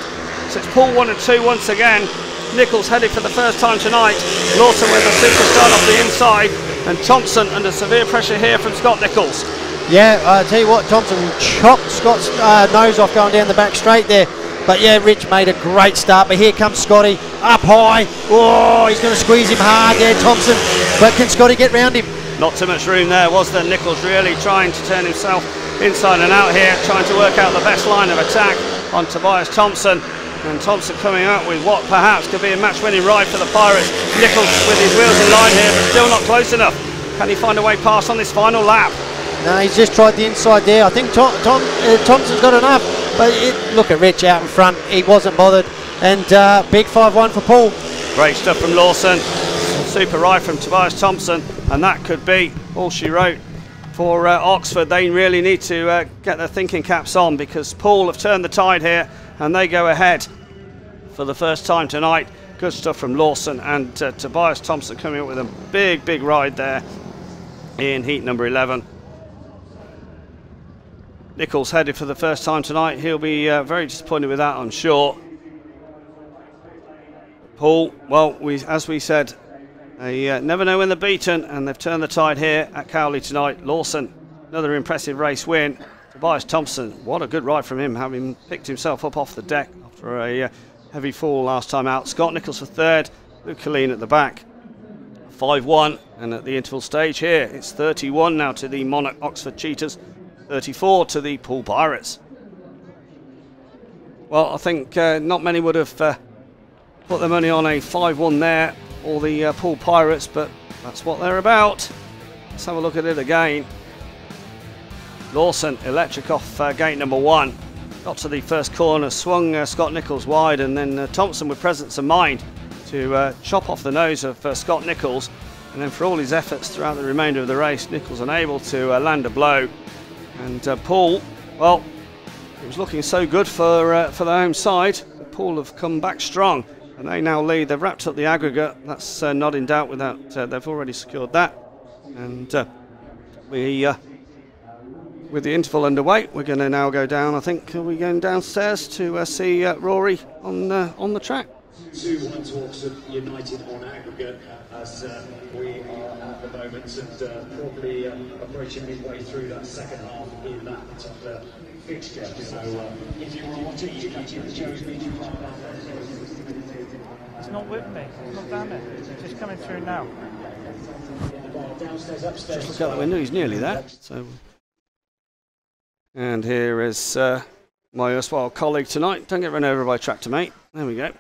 So it's Poole 1 and 2 once again. Nicholls headed for the first time tonight. Lawson with a super start off the inside, and Thompson under severe pressure here from Scott Nicholls. Yeah, I tell you what, Thompson chopped Scott's nose off going down the back straight there. But yeah, Rich made a great start, but here comes Scotty, up high. Oh, he's going to squeeze him hard there, Thompson. But can Scotty get round him? Not too much room there, was there? Nicholls really trying to turn himself inside and out here, trying to work out the best line of attack on Tobias Thompson. And Thompson coming out with what perhaps could be a match-winning ride for the Pirates. Nicholls with his wheels in line here, but still not close enough. Can he find a way past on this final lap? No, he's just tried the inside there. I think Thompson's got enough. But look at Rich out in front. He wasn't bothered. And big 5-1 for Poole. Great stuff from Lawson. Super ride from Tobias Thompson. And that could be all she wrote for Oxford. They really need to get their thinking caps on, because Poole have turned the tide here and they go ahead for the first time tonight. Good stuff from Lawson, and Tobias Thompson coming up with a big ride there in heat number 11. Nicholls headed for the first time tonight. He'll be very disappointed with that, I'm sure. Poole, well, as we said, they never know when they're beaten, and they've turned the tide here at Cowley tonight. Lawson, another impressive race win. Tobias Thompson, what a good ride from him, having picked himself up off the deck after a heavy fall last time out. Scott Nicholls for third, Killeen at the back. 5-1, and at the interval stage here, it's 31 now to the Monarch Oxford Cheetahs, 34 to the POOLE Pirates. Well, I think not many would have put their money on a 5-1 there, or the POOLE Pirates, but that's what they're about. Let's have a look at it again. Lawson, electric off gate number 1. Got to the first corner, swung Scott Nicholls wide, and then Thompson with presence of mind to chop off the nose of Scott Nicholls. And then for all his efforts throughout the remainder of the race, Nicholls unable to land a blow. And Poole, well, it was looking so good for the home side. Poole have come back strong, and they now lead. They've wrapped up the aggregate. That's not in doubt without they've already secured that. And with the interval underway, we're going to now go down. I think we're going downstairs to see Rory on the track. 2-1 to Oxford United on aggregate, as we are at the moment, and probably approaching midway through that second half in that particular fixture. So if you were watching, you chose me to. It's not with me. It's not down there. It's just coming through now. Downstairs, upstairs. Just look out the window. He's nearly there. So. And here is my erstwhile colleague tonight. Don't get run over by Tractor Mate. There we go.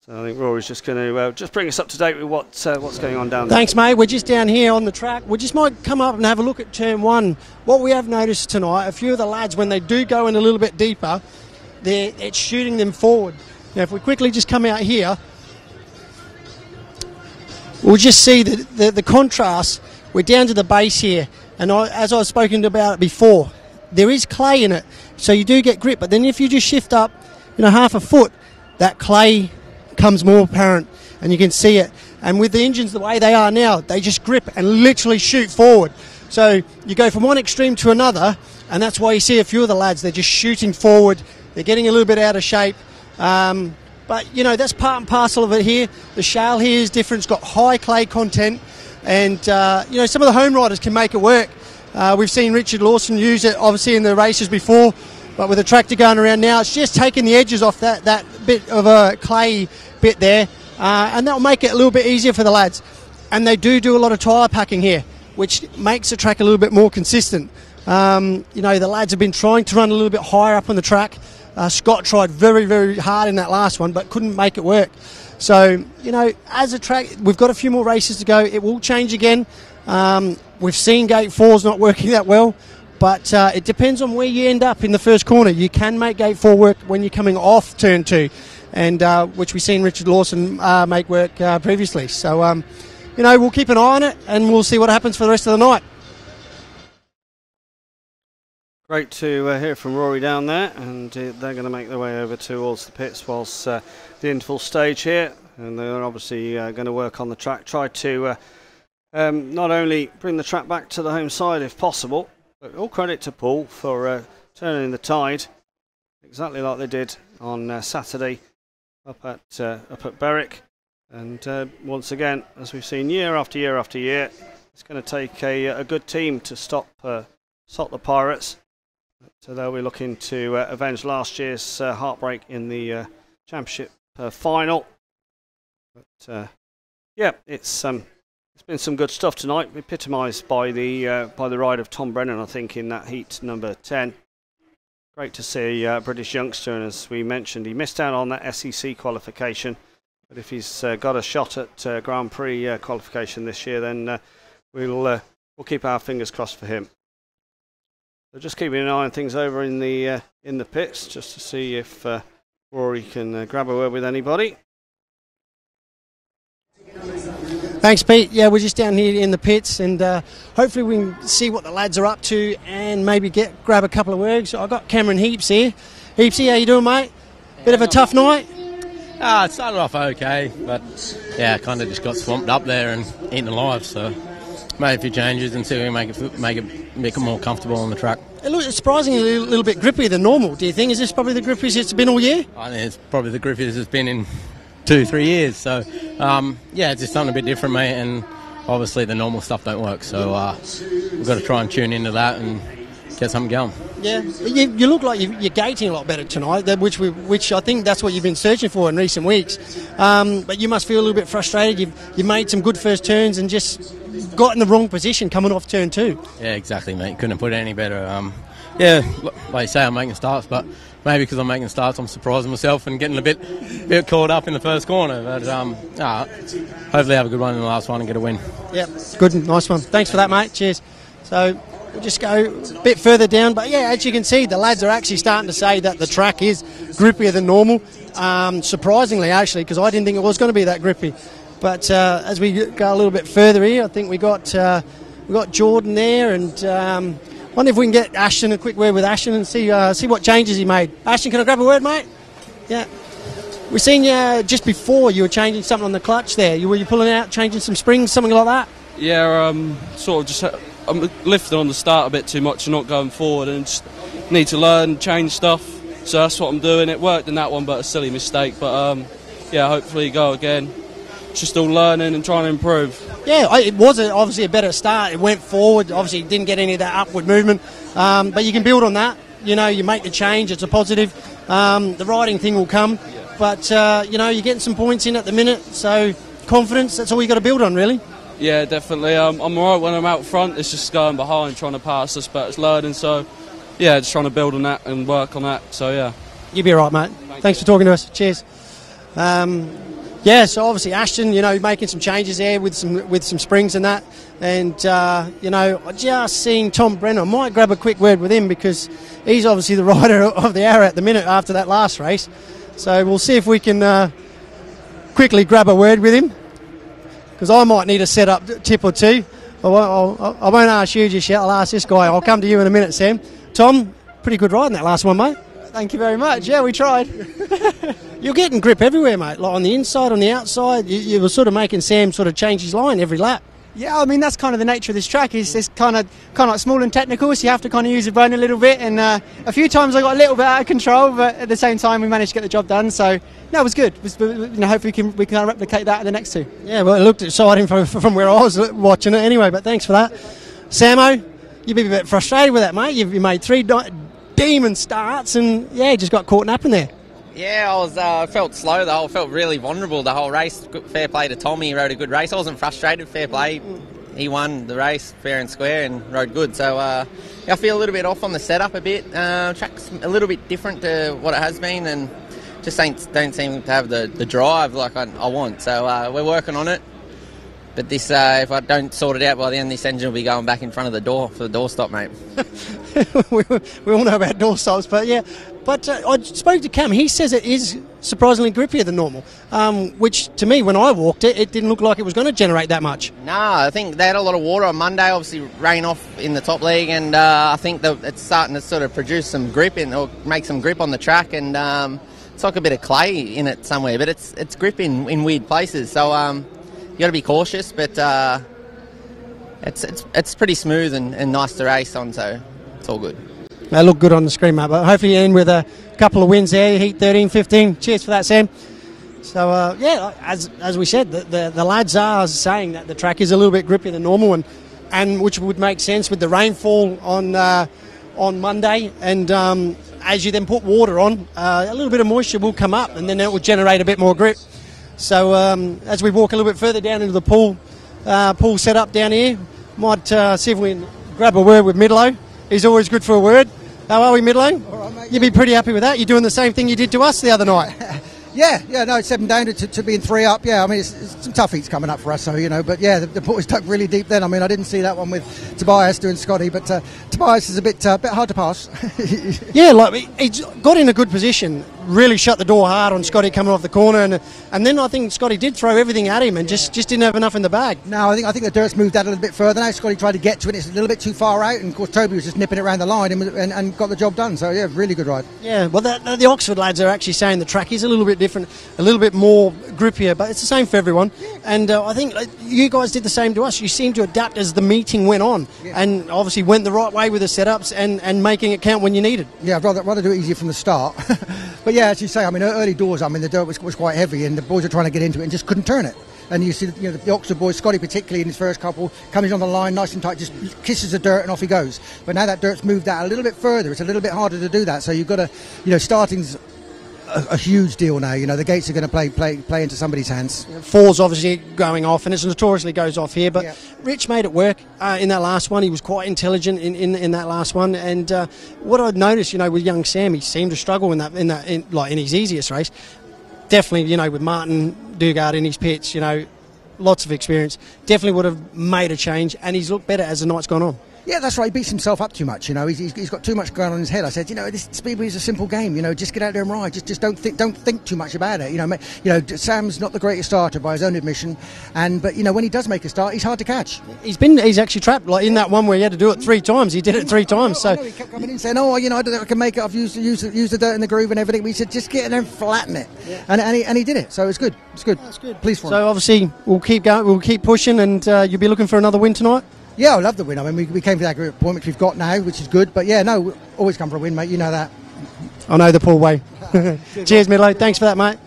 So I think Rory's just going to just bring us up to date with what's going on down there. Thanks, mate. We're just down here on the track. We just might come up and have a look at turn 1. What we have noticed tonight, a few of the lads, when they do go in a little bit deeper, it's shooting them forward. Now, if we quickly just come out here, we'll just see the contrast. We're down to the base here. And as I've spoken about it before, there is clay in it, so you do get grip. But then if you just shift up, half a foot, that clay comes more apparent, and you can see it. And with the engines the way they are now, they just grip and literally shoot forward. So you go from one extreme to another, and that's why you see a few of the lads, they're just shooting forward. They're getting a little bit out of shape. But, that's part and parcel of it here. The shale here is different. It's got high clay content. And, some of the home riders can make it work. We've seen Richard Lawson use it, obviously, in the races before. But with the tractor going around now, it's just taking the edges off that bit of a clay bit there. And that'll make it a little bit easier for the lads. And they do a lot of tyre packing here, which makes the track a little bit more consistent. The lads have been trying to run a little bit higher up on the track. Scott tried very, very hard in that last one, but couldn't make it work. So, as a track, we've got a few more races to go. It will change again. We've seen Gate 4's not working that well, but it depends on where you end up in the first corner. You can make Gate 4 work when you're coming off turn 2, and which we've seen Richard Lawson make work previously. So, we'll keep an eye on it and we'll see what happens for the rest of the night. Great to hear from Rory down there, and they're going to make their way over towards the pits whilst the interval stage here, and they're obviously going to work on the track, try to not only bring the track back to the home side if possible, but all credit to Poole for turning the tide, exactly like they did on Saturday up at Berwick, and once again, as we've seen year after year after year, it's going to take a good team to stop the Pirates. So they'll be looking to avenge last year's heartbreak in the championship final. But yeah, it's been some good stuff tonight, epitomised by the ride of Tom Brennan, I think, in that heat number 10. Great to see British youngster, and as we mentioned, he missed out on that SEC qualification. But if he's got a shot at Grand Prix qualification this year, then we'll keep our fingers crossed for him. So just keeping an eye on things over in the pits, just to see if Rory can grab a word with anybody. Thanks, Pete. Yeah, we're just down here in the pits, and hopefully we can see what the lads are up to and maybe grab a couple of words. I've got Cameron Heeps here. Heepsy, how you doing, mate? Bit of a tough night? It started off okay, but yeah, kind of just got swamped up there and eaten alive, so made a few changes and see if we can make it more comfortable on the track. It looks surprisingly a little bit grippier than normal, do you think? Is this probably the grippiest it's been all year? I think it's probably the grippiest it's been in 2-3 years, so yeah, it's just something a bit different, mate, and obviously the normal stuff don't work, so we've got to try and tune into that and get something going. Yeah, you look like you're gating a lot better tonight, which I think that's what you've been searching for in recent weeks. But you must feel a little bit frustrated. You've made some good first turns and just got in the wrong position coming off turn 2. Yeah, exactly, mate. Couldn't have put it any better. Yeah, like you say, I'm making starts, but maybe because I'm making starts, I'm surprising myself and getting a bit caught up in the first corner. But hopefully have a good one in the last one and get a win. Yeah, good, nice one. Thanks for that, mate. Cheers. So we'll just go a bit further down, but yeah, as you can see, the lads are actually starting to say that the track is grippier than normal. Surprisingly, actually, because I didn't think it was going to be that grippy. But as we go a little bit further here, I think we got Jordan there, and wonder if we can get Ashton a quick word with Ashton and see what changes he made. Ashton, can I grab a word, mate? Yeah. We've seen you just before you were changing something on the clutch there. Were you pulling out, changing some springs, something like that? Yeah, sort of just I'm lifting on the start a bit too much and not going forward, and just need to learn, change stuff. So that's what I'm doing. It worked in that one, but a silly mistake. But yeah, hopefully go again. Just all learning and trying to improve. Yeah, it was obviously a better start. It went forward. Obviously, didn't get any of that upward movement. But you can build on that. You make the change. It's a positive. The riding thing will come. But, you're getting some points in at the minute. So confidence, that's all you got to build on, really. Yeah, definitely. I'm all right when I'm out front. It's just going behind, trying to pass us, but it's learning. So, yeah, just trying to build on that and work on that. So, yeah. You'll be all right, mate. Thanks for talking to us. Cheers. Yeah, so obviously Ashton, making some changes there with some springs and that, and just seeing Tom Brennan. I might grab a quick word with him because he's obviously the rider of the hour at the minute after that last race. So we'll see if we can quickly grab a word with him, because I might need a set-up tip or two. I won't ask you just yet. I'll ask this guy. I'll come to you in a minute, Sam. Tom, pretty good ride in that last one, mate. Thank you very much. Yeah, we tried. You're getting grip everywhere, mate. Like on the inside, on the outside. You were sort of making Sam sort of change his line every lap. Yeah, I mean, that's kind of the nature of this track. It's kind of like small and technical, so you have to kind of use the brain a little bit. And a few times I got a little bit out of control, but at the same time we managed to get the job done. So no, it was good. Hopefully we can replicate that at the next two. Yeah, well, it looked exciting from where I was watching it anyway. But thanks for that, Samo. You've been a bit frustrated with that, mate. You made 3 demon starts, and yeah, just got caught napping there. Yeah, I felt slow though. I felt really vulnerable the whole race. Fair play to Tommy, he rode a good race. I wasn't frustrated, fair play. He won the race fair and square and rode good. So I feel a little bit off on the setup a bit. Track's a little bit different to what it has been, and just don't seem to have the drive like I want. So we're working on it. But this, if I don't sort it out by the end, this engine will be going back in front of the door for the doorstop, mate. we all know about doorstops, but yeah, But I spoke to Cam. He says it is surprisingly grippier than normal, which to me, when I walked it, it didn't look like it was going to generate that much. No, I think they had a lot of water on Monday, obviously rain off in the top league, and I think that it's starting to sort of produce some grip or make some grip on the track, and it's like a bit of clay in it somewhere, but it's grip in weird places, so you got to be cautious, but it's pretty smooth and nice to race on, so it's all good. They look good on the screen, mate, but hopefully you end with a couple of wins there, heat 13, 15. Cheers for that, Sam. So, yeah, as we said, the lads are saying that the track is a little bit grippier than normal, and which would make sense with the rainfall on Monday, and as you then put water on, a little bit of moisture will come up, and then it will generate a bit more grip. So as we walk a little bit further down into the pool set up down here, might see if we can grab a word with Midlo. He's always good for a word. How are we, Midlo? All right, mate. You'd be pretty happy with that. You're doing the same thing you did to us the other night. Yeah, no, 7 down to being 3 up. Yeah, I mean, it's some tough heats coming up for us, so, you know, but yeah, the boys dug really deep then. I mean, I didn't see that one with Tobias doing Scotty, but Tobias is a bit hard to pass. Yeah, like, he got in a good position, really shut the door hard on Scotty coming off the corner, and then I think Scotty did throw everything at him and just didn't have enough in the bag. No, I think the dirt's moved out a little bit further now. Scotty tried to get to it, it's a little bit too far out, and of course Toby was just nipping it around the line and got the job done, so yeah, really good ride. Yeah, well, the Oxford lads are actually saying the track is a little bit different, a little bit more grippier, but it's the same for everyone. And I think you guys did the same to us. You seemed to adapt as the meeting went on, and obviously went the right way with the setups and making it count when you needed. Yeah, I'd rather do it easier from the start. But yeah, as you say, I mean, early doors, I mean, the dirt was quite heavy, and the boys were trying to get into it and just couldn't turn it. And you see, you know, the Oxford boys, Scotty particularly in his first couple, coming on the line nice and tight, just kisses the dirt and off he goes. But now that dirt's moved out a little bit further, it's a little bit harder to do that. So you've got to, you know, starting's a huge deal now. You know, the gates are going to play into somebody's hands. Four's obviously going off, and it notoriously goes off here, but Rich made it work in that last one. He was quite intelligent in that last one, and what I'd noticed, you know, with young Sam, he seemed to struggle in his easiest race. Definitely, you know, with Martin Dugard in his pits, you know, lots of experience, definitely would have made a change, and he's looked better as the night's gone on. Yeah, that's right. He beats himself up too much. You know, he's got too much going on in his head. I said, you know, this Speedway is a simple game. You know, just get out there and ride. Just don't think too much about it. You know, Sam's not the greatest starter by his own admission, but you know, when he does make a start, he's hard to catch. He's actually trapped. Like in that one where he had to do it 3 times, he did it 3 times. So he kept coming in saying, "Oh, you know, I don't think I can make it. I've used the dirt in the groove and everything." We said, "Just get in there and flatten it," and he did it. So it's good. It's good. That's good. Pleased for him. So obviously we'll keep going. We'll keep pushing, and you'll be looking for another win tonight. Yeah, I love the win. I mean, we came to that group point which we've got now, which is good. But yeah, no, we always come for a win, mate. You know that. I know the Poole way. Cheers, Midlo. Thanks for that, mate.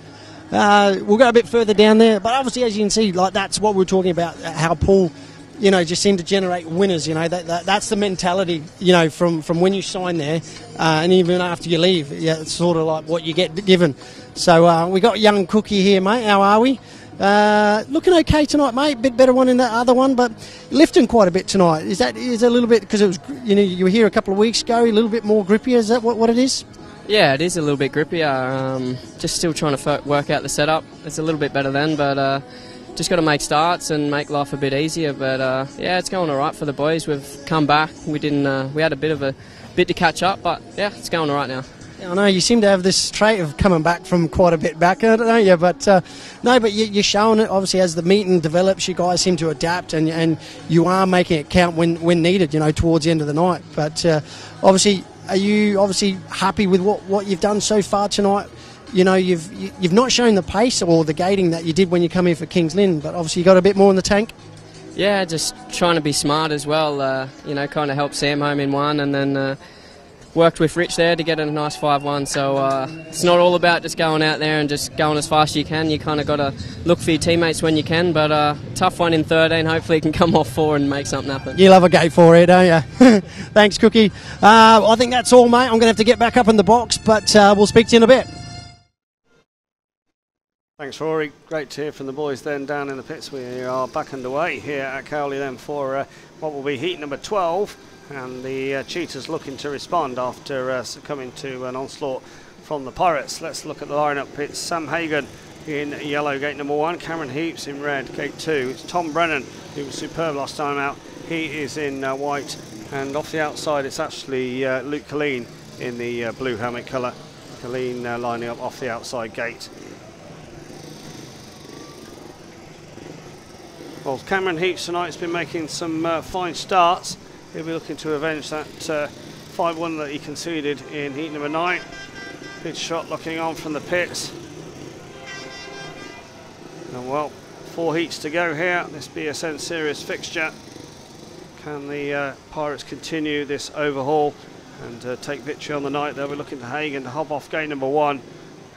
We'll go a bit further down there, but obviously, as you can see, like that's what we're talking about. How Poole, you know, just seem to generate winners. You know, that's the mentality. You know, from when you sign there, and even after you leave, yeah, it's sort of like what you get given. So we got young Cookie here, mate. How are we? Looking okay tonight, mate. Bit better one in that other one, but lifting quite a bit tonight. Is a little bit because it was, you know, you were here a couple of weeks ago, a little bit more grippier. Is that what it is? Yeah, it is a little bit grippier. Just still trying to work out the setup. It's a little bit better then, but just got to make starts and make life a bit easier. But yeah, it's going all right for the boys. We've come back. We had a bit to catch up, but yeah, it's going all right now. I know you seem to have this trait of coming back from quite a bit back, don't you? But no, but you're showing it. Obviously, as the meeting develops, you guys seem to adapt, and you are making it count when needed. You know, towards the end of the night. But obviously, are you happy with what you've done so far tonight? You know, you've not shown the pace or the gating that you did when you come in for Kings Lynn, but obviously you got a bit more in the tank. Yeah, just trying to be smart as well. You know, kind of help Sam home in one, and then. Worked with Rich there to get a nice 5-1, so it's not all about just going out there and just going as fast as you can. You kind of got to look for your teammates when you can, but tough one in 13. Hopefully you can come off 4 and make something happen. You love a gate 4 here, don't you? Thanks, Cookie. I think that's all, mate. I'm going to have to get back up in the box, but we'll speak to you in a bit. Thanks, Rory. Great to hear from the boys then down in the pits. We are back underway here at Cowley then for what will be heat number 12. And the Cheetahs looking to respond after succumbing to an onslaught from the Pirates. Let's look at the lineup. It's Sam Hagon in yellow, gate number 1. Cameron Heeps in red, gate 2. It's Tom Brennan, who was superb last time out. He is in white. And off the outside, it's actually Luke Killeen in the blue helmet colour. Killeen now lining up off the outside gate. Well, Cameron Heeps tonight's been making some fine starts. He'll be looking to avenge that 5-1 that he conceded in heat number 9. Pitch shot looking on from the pits. And well, 4 heats to go here, this BSN series fixture. Can the Pirates continue this overhaul and take victory on the night? They'll be looking to Hagen to hop off gate number 1.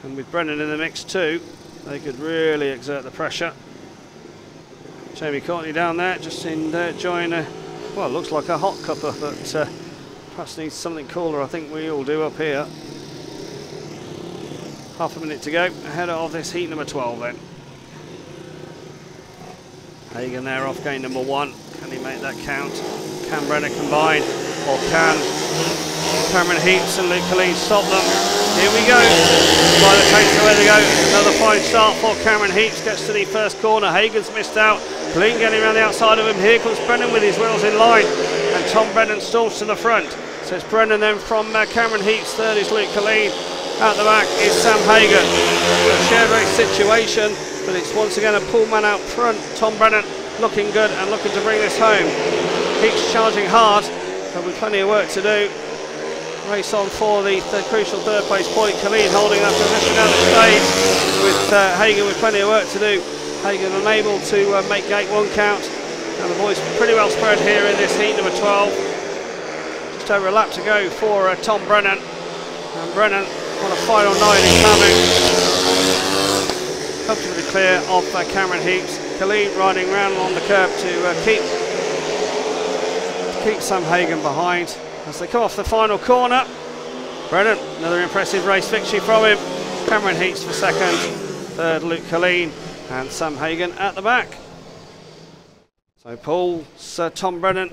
And with Brennan in the mix too, they could really exert the pressure. Jamie Courtney down there, just enjoying a, well, looks like a hot cuppa, but perhaps needs something cooler. I think we all do up here. Half a minute to go ahead of this heat number 12 then. Hagen there off gate number 1. Can he make that count? Can Brennan combine? Or can Cameron Heeps and Luke Killeen stop them? Here we go. By the takes away they go. Another fine start for Cameron Heeps. Gets to the first corner. Hagen's missed out. Killeen getting around the outside of him. Here comes Brennan with his wheels in line. And Tom Brennan stalls to the front. So it's Brennan then from Cameron Heeps. Third is Luke Killeen. Out the back is Sam Hagan. A shared race situation, but it's once again a pool man out front. Tom Brennan looking good and looking to bring this home. Heeps charging hard, but with plenty of work to do. Race on for the crucial third place point. Killeen holding that position down the stage with Hagan with plenty of work to do. Hagan unable to make gate 1 count, and the boys pretty well spread here in this heat number 12. Just over a lap to go for Tom Brennan, and Brennan on a final 9 is coming. Comfortably clear of Cameron Heeps. Killeen riding round along the curb to keep Sam Hagan behind as they come off the final corner. Brennan, another impressive race victory from him. Cameron Heeps for second, third Luke Killeen, and Sam Hagan at the back. So Paul's Tom Brennan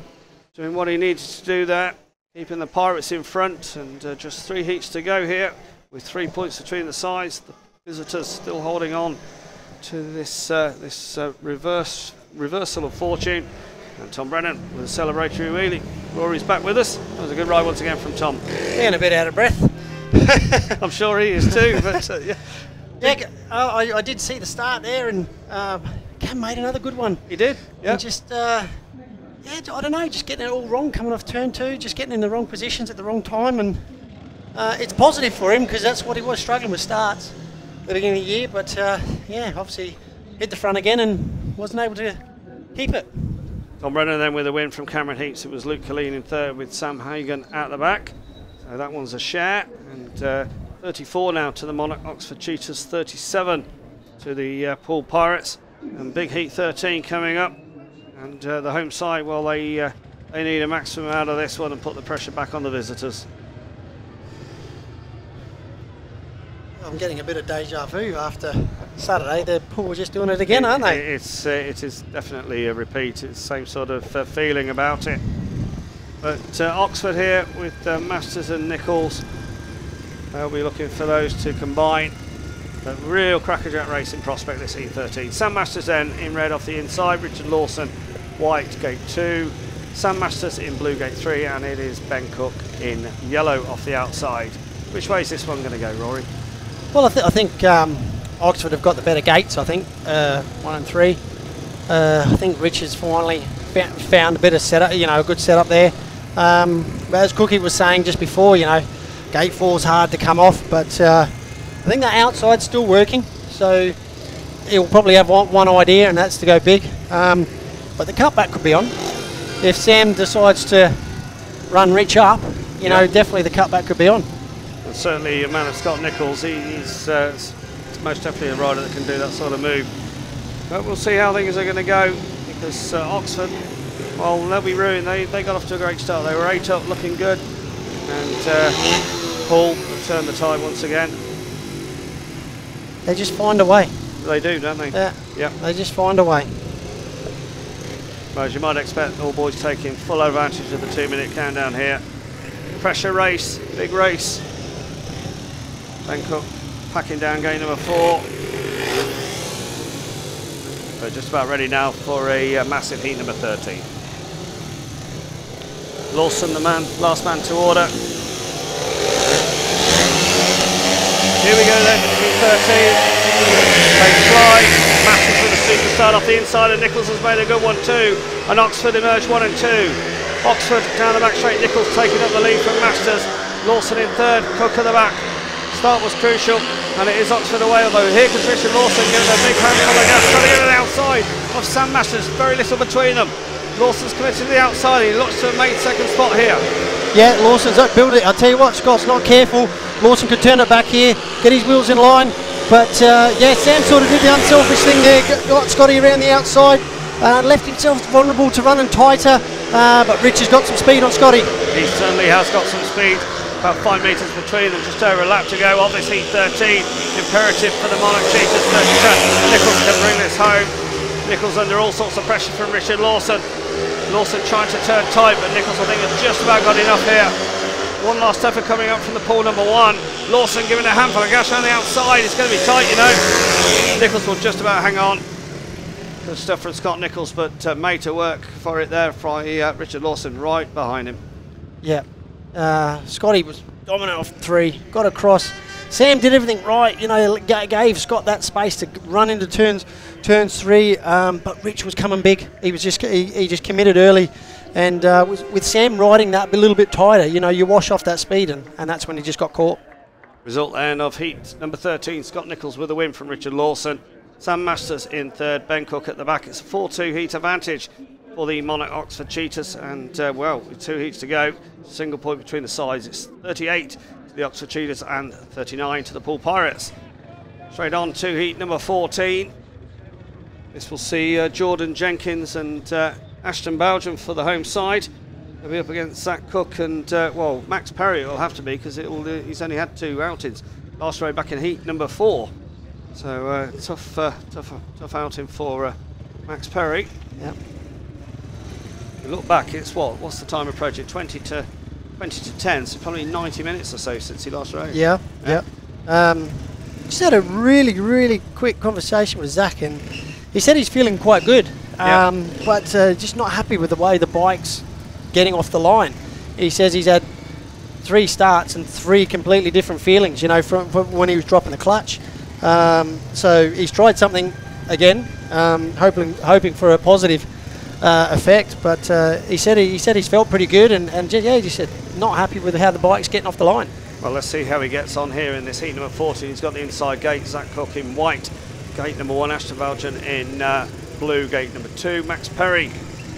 doing what he needs to do there, keeping the Pirates in front, and just 3 heats to go here with 3 points between the sides. The visitors still holding on to this reversal of fortune. And Tom Brennan with a celebratory wheelie. Rory's back with us. That was a good ride once again from Tom. Being a bit out of breath. I'm sure he is too. But yeah. Yeah, I did see the start there, and Cam made another good one. He did. Yeah. And just yeah, I don't know, just getting it all wrong, coming off turn 2, just getting in the wrong positions at the wrong time, and it's positive for him because that's what he was struggling with starts at the beginning of the year. But yeah, obviously hit the front again and wasn't able to keep it. Tom Brennan then with a win from Cameron Heeps. It was Luke Killeen in third with Sam Hagan at the back. So that one's a share. And 34 now to the Monarch Oxford Cheetahs, 37 to the POOLE Pirates. And big heat 13 coming up. And the home side, well, they need a maximum out of this one and put the pressure back on the visitors. I'm getting a bit of deja vu after Saturday. The Pool were just doing it again, aren't they? It is definitely a repeat. It's the same sort of feeling about it. But Oxford here with Masters and Nicholls. They'll be looking for those to combine. But real crackerjack racing prospect this heat 13. Sam Masters then in red off the inside. Richard Lawson, white gate 2. Sam Masters in blue gate 3. And it is Ben Cook in yellow off the outside. Which way is this one going to go, Rory? Well, I think Oxford have got the better gates, I think, 1 and 3. I think Richard's finally found a bit of setup, you know, a good setup there. But as Cookie was saying just before, you know, gate 4's hard to come off, but I think the outside's still working, so he'll probably have one idea, and that's to go big. But the cutback could be on. If Sam decides to run Rich up, you know, definitely the cutback could be on. And certainly a man of Scott Nicholls, he's most definitely a rider that can do that sort of move. But we'll see how things are going to go, because Oxford, well, they'll be ruined. They got off to a great start. They were 8 up, looking good, and Paul turned the tide once again. They just find a way. They do, don't they? Yeah. Yep. They just find a way. Well, as you might expect, all boys taking full advantage of the 2-minute countdown here. Pressure race, big race. Ben Cook packing down gate number 4. So just about ready now for a massive heat number 13. Lawson, the man, last man to order. Here we go then, P13. They fly. Masters with a super start off the inside, and Nicholls has made a good one too. And Oxford emerged 1 and 2. Oxford down the back straight, Nicholls taking up the lead from Masters. Lawson in third, Cook at the back. Start was crucial, and it is Oxford away, although here comes Richard Lawson giving a big handful of gas, trying to get to the outside of Sam Masters. Very little between them. Lawson's committed to the outside. He looks to have made second spot here. Yeah, Lawson's upbuilt it. I'll tell you what, Scott's not careful. Lawson could turn it back here, get his wheels in line. But yeah, Sam sort of did the unselfish thing there, got Scotty around the outside, left himself vulnerable to running tighter. But Rich has got some speed on Scotty. He certainly has got some speed. About 5 metres between them, just over a lap to go. Obviously 13, imperative for the Monarch Cheetahs that Nicholls can bring this home. Nicholls under all sorts of pressure from Richard Lawson. Lawson trying to turn tight, but Nicholls I think has just about got enough here. One last effort coming up from the pool number 1. Lawson giving a handful of gas around the outside. It's going to be tight, you know. Nicholls will just about hang on. Good stuff from Scott Nicholls, but made to work for it there from Richard Lawson right behind him. Yeah. Scotty was dominant off 3, got across. Sam did everything right, you know, gave Scott that space to run into turns 3, but Rich was coming big. He was just he just committed early, and with Sam riding that a little bit tighter, you know, you wash off that speed, and that's when he just got caught. Result then of heat number 13, Scott Nicholls with a win from Richard Lawson. Sam Masters in third, Ben Cook at the back. It's a 4-2 heat advantage for the Monarch Oxford Cheetahs, and well, with 2 heats to go, single point between the sides. It's 38 to the Oxford Cheetahs and 39 to the POOLE Pirates. Straight on to heat number 14. This will see Jordan Jenkins and Ashton BOUGHEN for the home side. They'll be up against Zach Cook and well, Max Perry it will have to be, because he's only had 2 outings. Last row back in heat number 4. So tough outing for Max Perry. Yeah. You look back, it's what's the time approaching? 20 to 10, so probably 90 minutes or so since he last rode. Yeah. Just had a really quick conversation with Zach, and he said he's feeling quite good, but just not happy with the way the bike's getting off the line. He says he's had 3 starts and 3 completely different feelings, you know, from when he was dropping the clutch. So he's tried something again, hoping for a positive effect, but he said he's felt pretty good, and yeah, he just said not happy with how the bike's getting off the line. Well, let's see how he gets on here in this heat number 14. He's got the inside gate, Zach Cook in white, gate number 1, Ashton BOUGHEN in blue, gate number 2, Max Perry,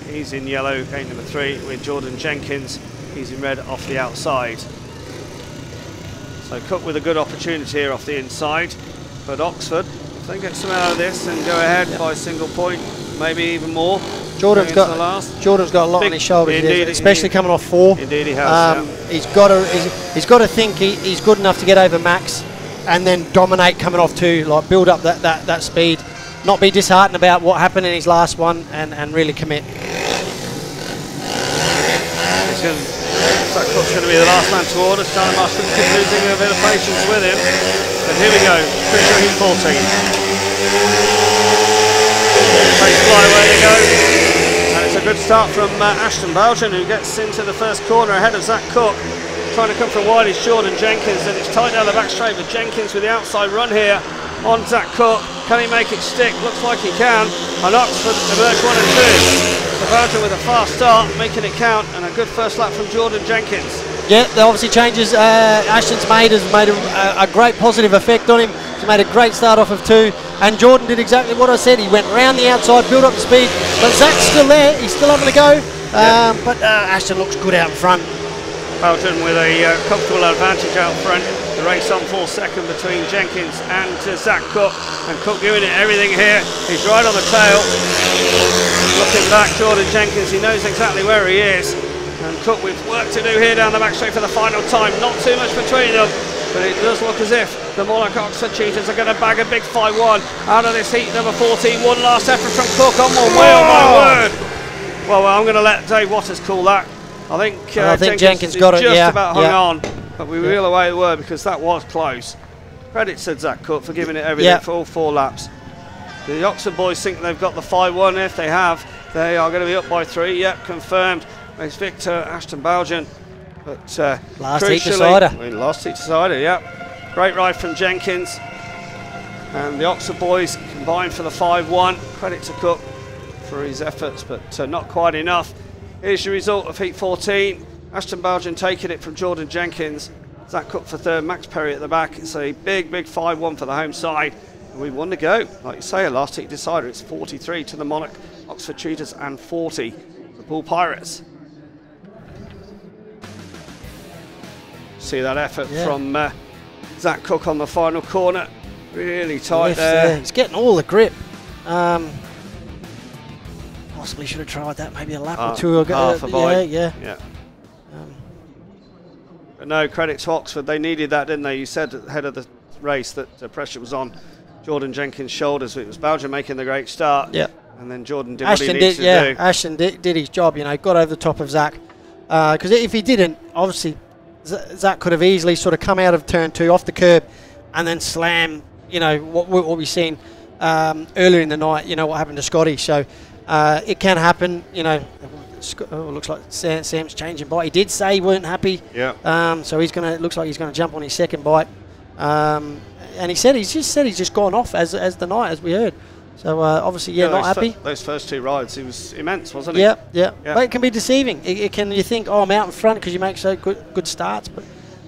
he's in yellow, gate number 3, with Jordan Jenkins, he's in red off the outside. So Cook with a good opportunity here off the inside, but Oxford, if they get some out of this and go ahead by a single point, maybe even more. Jordan's got a lot on his shoulders, indeed, especially coming off 4. Indeed, he has. He's got to think he's good enough to get over Max, and then dominate coming off 2, like build up that speed, not be disheartened about what happened in his last one, and really commit. Zach Cook's going to be the last man to order. Charlie Marshall keep losing a bit of patience with him. But here we go, crucial heat 14. Face fly away they go, and it's a good start from Ashton BOUGHEN, who gets into the first corner ahead of Zach Cook. Trying to come from wide is Jordan Jenkins, and it's tight down the back straight, but Jenkins with the outside run here on Zach Cook. Can he make it stick? Looks like he can, and Oxford emerge 1 and 2. So BOUGHEN with a fast start, making it count, and a good first lap from Jordan Jenkins. Yeah, the obviously changes Ashton's made has made a great positive effect on him. He's made a great start off of 2, and Jordan did exactly what I said. He went round the outside, built up the speed, but Zach's still there. He's still having a go, but Ashton looks good out in front. BOUGHEN with a comfortable advantage out front. The race on for second between Jenkins and Zach Cook, and Cook giving it everything here. He's right on the tail. Looking back, Jordan Jenkins, he knows exactly where he is. And Cook with work to do here down the back straight for the final time. Not too much between them, but it does look as if the Monarch Oxford Cheetahs are going to bag a big 5-1 out of this heat number 14. One last effort from Cook on one wheel, my word. Well, I'm going to let Dave Waters call that. I think Jenkins got it, just about hung on, but we wheel away the word because that was close. Credit to Zach Cook for giving it everything for all 4 laps. The Oxford boys think they've got the 5-1. If they have, they are going to be up by 3. Yep, confirmed. It's Victor Ashton BOUGHEN, but last heat decider. Last heat decider, yep. Great ride from Jenkins. And the Oxford boys combined for the 5-1. Credit to Cook for his efforts, but not quite enough. Here's your result of Heat 14. Ashton BOUGHEN taking it from Jordan Jenkins. Zach Cook for third, Max Perry at the back. It's a big 5-1 for the home side. And we won to go. Like you say, a last heat decider. It's 43 to the Monarch Oxford Cheetahs and 40 the POOLE Pirates. See that effort from Zach Cook on the final corner. Really tight there. He's getting all the grip. Possibly should have tried that maybe a lap or two ago. Half a bite. Yeah. But no, credit to Oxford. They needed that, didn't they? You said ahead of the race that the pressure was on Jordan Jenkins' shoulders. It was BOUGHEN making the great start. Yeah. And then Jordan did what he needed to do. Ashton did his job, got over the top of Zach. Because if he didn't, obviously, Zach could have easily sort of come out of turn 2 off the curb and then slam, what we've seen earlier in the night, what happened to Scotty. So it can happen, looks like Sam's changing bite. He did say he weren't happy. Yeah. So looks like he's going to jump on his second bite. And he's just gone off as the night, as we heard. So obviously, not happy. Those first 2 rides, he was immense, wasn't he? Yeah. But it can be deceiving. You think, I'm out in front because you make so good starts. But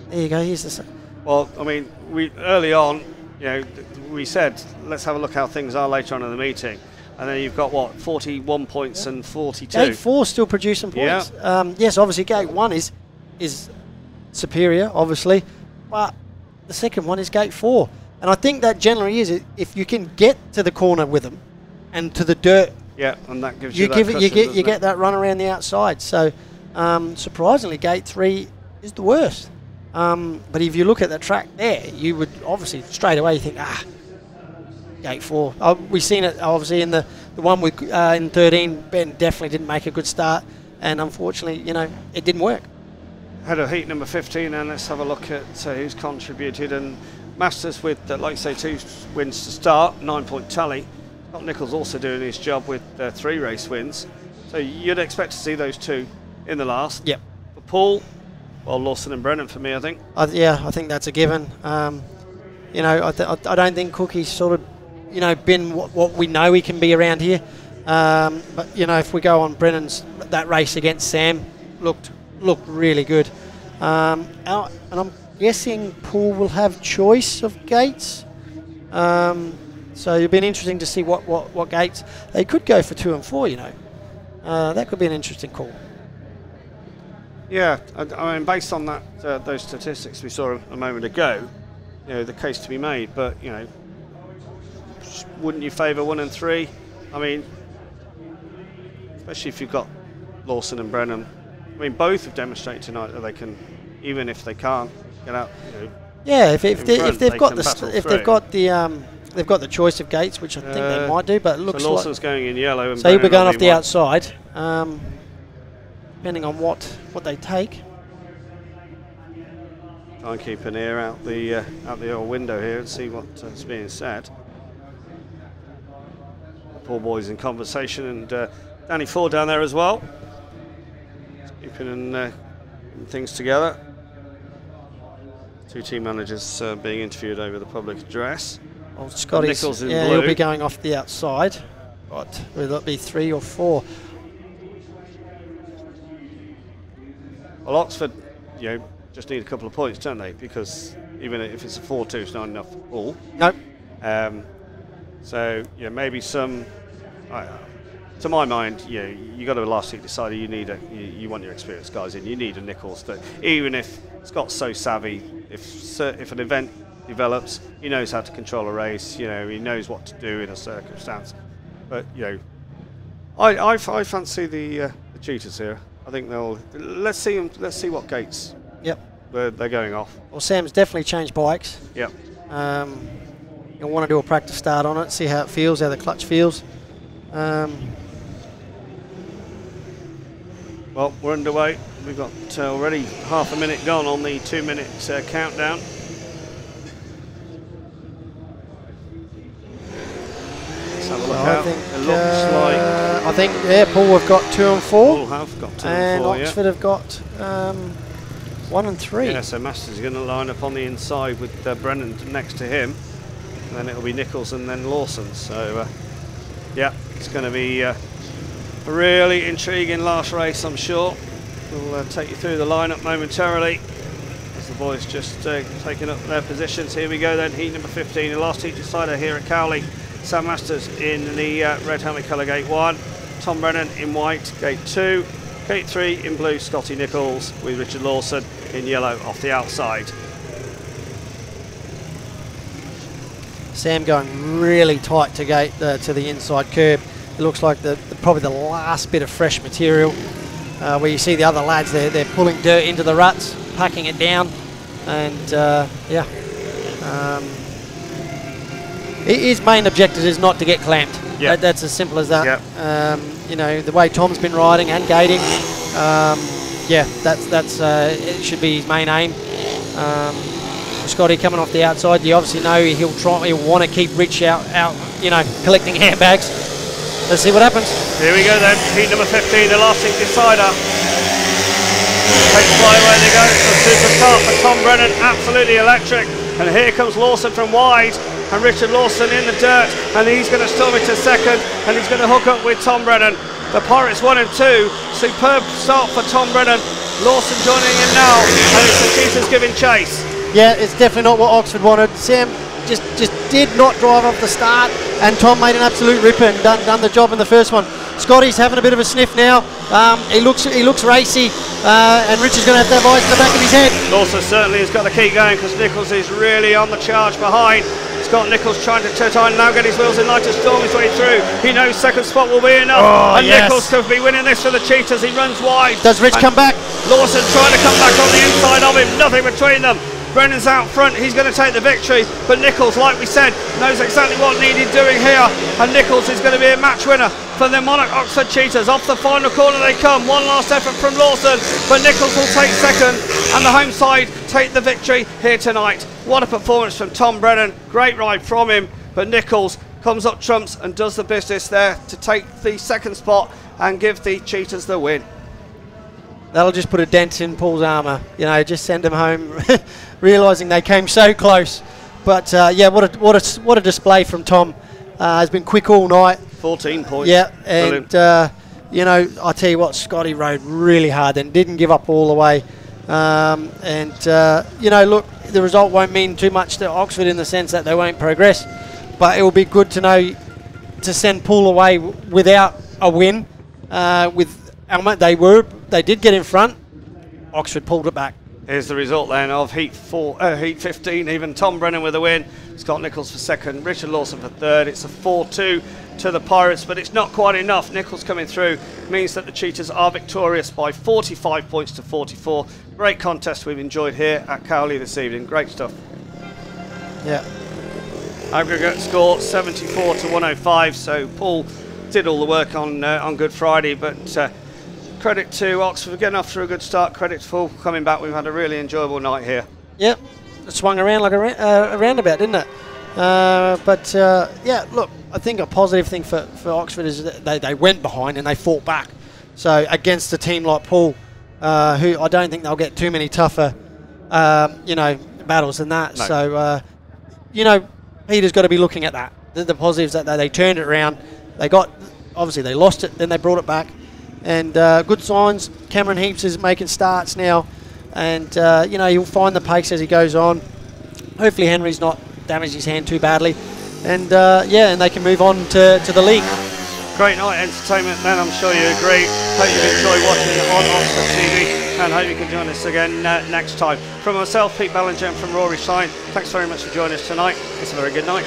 there you go. Here's the. Well, I mean, we early on, we said let's have a look how things are later on in the meeting, and then you've got 41 points and 42. Gate 4 still producing points. Yeah. Yes, obviously Gate 1 is superior, obviously, but the second one is Gate 4. And I think that generally is it. If you can get to the corner with them and to the dirt, and that gives you get that run around the outside. So surprisingly, Gate 3 is the worst. But if you look at the track there, you would obviously straight away think, Gate 4. We've seen it obviously in the one with in 13. Ben definitely didn't make a good start, and unfortunately, it didn't work. Head of heat number 15, and let's have a look at who's contributed. And Masters with, like you say, 2 wins to start, 9-point tally. Got Nicholls also doing his job with 3 race wins. So you'd expect to see those 2 in the last. Yep. For Paul, well, Lawson and Brennan for me, I think. I think that's a given. I don't think Cookie's sort of, been what we know he can be around here. But if we go on Brennan's, that race against Sam looked really good. And I'm guessing Poole will have choice of gates. So it'll be interesting to see what gates they could go for 2 and 4. That could be an interesting call. Yeah, I mean, based on that, those statistics we saw a moment ago, the case to be made. But wouldn't you favour 1 and 3? I mean, especially if you've got Lawson and Brennan. I mean, both have demonstrated tonight that they can, even if they can't get out. Yeah, if they've got the choice of gates, which I think they might do, but it looks so Lawson's like going in yellow. And so he'll be going off the white. outside, depending on what they take. Try and keep an ear out the old window here and see what's being said. The poor boys in conversation, and Danny Ford down there as well, keeping things together. 2 team managers being interviewed over the public address. Well, Scotty's, Nicholls in blue. he'll be going off the outside. Right, will it be 3 or 4? Well, Oxford, just need a couple of points, don't they? Because even if it's a 4-2, it's not enough for Poole. Nope. So maybe some. To my mind, you got a last seat decider. You need you want your experienced guys in. You need a Nicholls that, even if Scott's so savvy, if an event develops, he knows how to control a race. He knows what to do in a circumstance. But I fancy the Cheetahs here. I think they'll. Let's see them. Let's see what gates. Yep. They're going off. Well, Sam's definitely changed bikes. Yep. You'll want to do a practice start on it, see how it feels, how the clutch feels. Well, we're underway. We've got already half a minute gone on the 2-minute countdown. Let's have a look out. It looks like... I think, Poole have got 2 and 4. Poole have got 2 and 4, Oxford have got 1 and 3. Yeah, so Masters is going to line up on the inside with Brennan next to him. And then it'll be Nicholls and then Lawson. So, yeah, it's going to be a really intriguing last race, I'm sure. We'll take you through the lineup momentarily as the boys just taking up their positions. Here we go then, heat number 15, the last heat decider here at Cowley. Sam Masters in the red helmet colour, gate 1. Tom Brennan in white, gate 2. Gate 3 in blue, Scotty Nicholls with Richard Lawson in yellow off the outside. Sam going really tight to gate to the inside curb. It looks like probably the last bit of fresh material. Where you see the other lads, they're pulling dirt into the ruts, packing it down, and yeah. His main objective is not to get clamped. Yep. That's as simple as that. Yep. You know, the way Tom's been riding and gating, yeah, that's it should be his main aim. Scotty coming off the outside, you obviously know he'll want to keep Rich out, you know, collecting airbags. Let's see what happens. Here we go then, heat number 15, the last heat decider. Takes fly where they go. It's a super start for Tom Brennan, absolutely electric. And here comes Lawson from wide, and Richard Lawson in the dirt, and he's going to storm it to second, and he's going to hook up with Tom Brennan. The Pirates 1 and 2, superb start for Tom Brennan. Lawson joining in now, and it's the Cheetahs giving chase. Yeah, it's definitely not what Oxford wanted. Sam just did not drive off the start, and Tom made an absolute ripper and done the job in the first one. Scotty's having a bit of a sniff now. He looks racy, and Richard's going to have eyes in the back of his head. Lawson certainly has got to keep going because Nicholls is really on the charge behind. Scott Nicholls trying to now get his wheels in line to storm his way through. He knows second spot will be enough. Oh, and yes. Nicholls could be winning this for the Cheetahs. He runs wide. Does Rich come back? Lawson trying to come back on the inside of him. Nothing between them. Brennan's out front, he's going to take the victory, but Nicholls, like we said, knows exactly what needed doing here, and Nicholls is going to be a match winner for the Monarch Oxford Cheetahs. Off the final corner they come, one last effort from Lawson, but Nicholls will take second, and the home side take the victory here tonight. What a performance from Tom Brennan, great ride from him, but Nicholls comes up trumps and does the business there to take the second spot and give the Cheetahs the win. That'll just put a dent in Paul's armour, you know, just send him home, realising they came so close. But yeah, what a display from Tom. Has been quick all night. 14 points. Yeah, and you know, I tell you what, Scotty rode really hard and didn't give up all the way. You know, look, the result won't mean too much to Oxford in the sense that they won't progress, but it will be good to know to send Poole away without a win. With Alma, they did get in front. Oxford pulled it back. Here's the result then of Heat 15, even Tom Brennan with a win. Scott Nicholls for second, Richard Lawson for third. It's a 4-2 to the Pirates, but it's not quite enough. Nicholls coming through means that the Cheetahs are victorious by 45 points to 44. Great contest we've enjoyed here at Cowley this evening. Great stuff. Yeah. Aggregate score 74 to 105. So Paul did all the work on Good Friday, but credit to Oxford for getting off to a good start. Credit to Paul for coming back. We've had a really enjoyable night here. Yep, it swung around like a roundabout, didn't it? Yeah, look, I think a positive thing for Oxford is that they went behind and they fought back. So against a team like Poole, who I don't think they'll get too many tougher, you know, battles than that. No. So, you know, Peter's got to be looking at that. The positives that they turned it around. Obviously they lost it, then they brought it back. And good signs. Cameron Heeps is making starts now, and you know, he'll find the pace as he goes on. Hopefully Henry's not damaged his hand too badly, and yeah, and they can move on to the league. Great night entertainment then, I'm sure you agree. Hope you enjoy watching it on Oxford TV, and hope you can join us again next time. From myself, Pete Ballinger, and from Rory Schlein, thanks very much for joining us tonight. It's a very good night.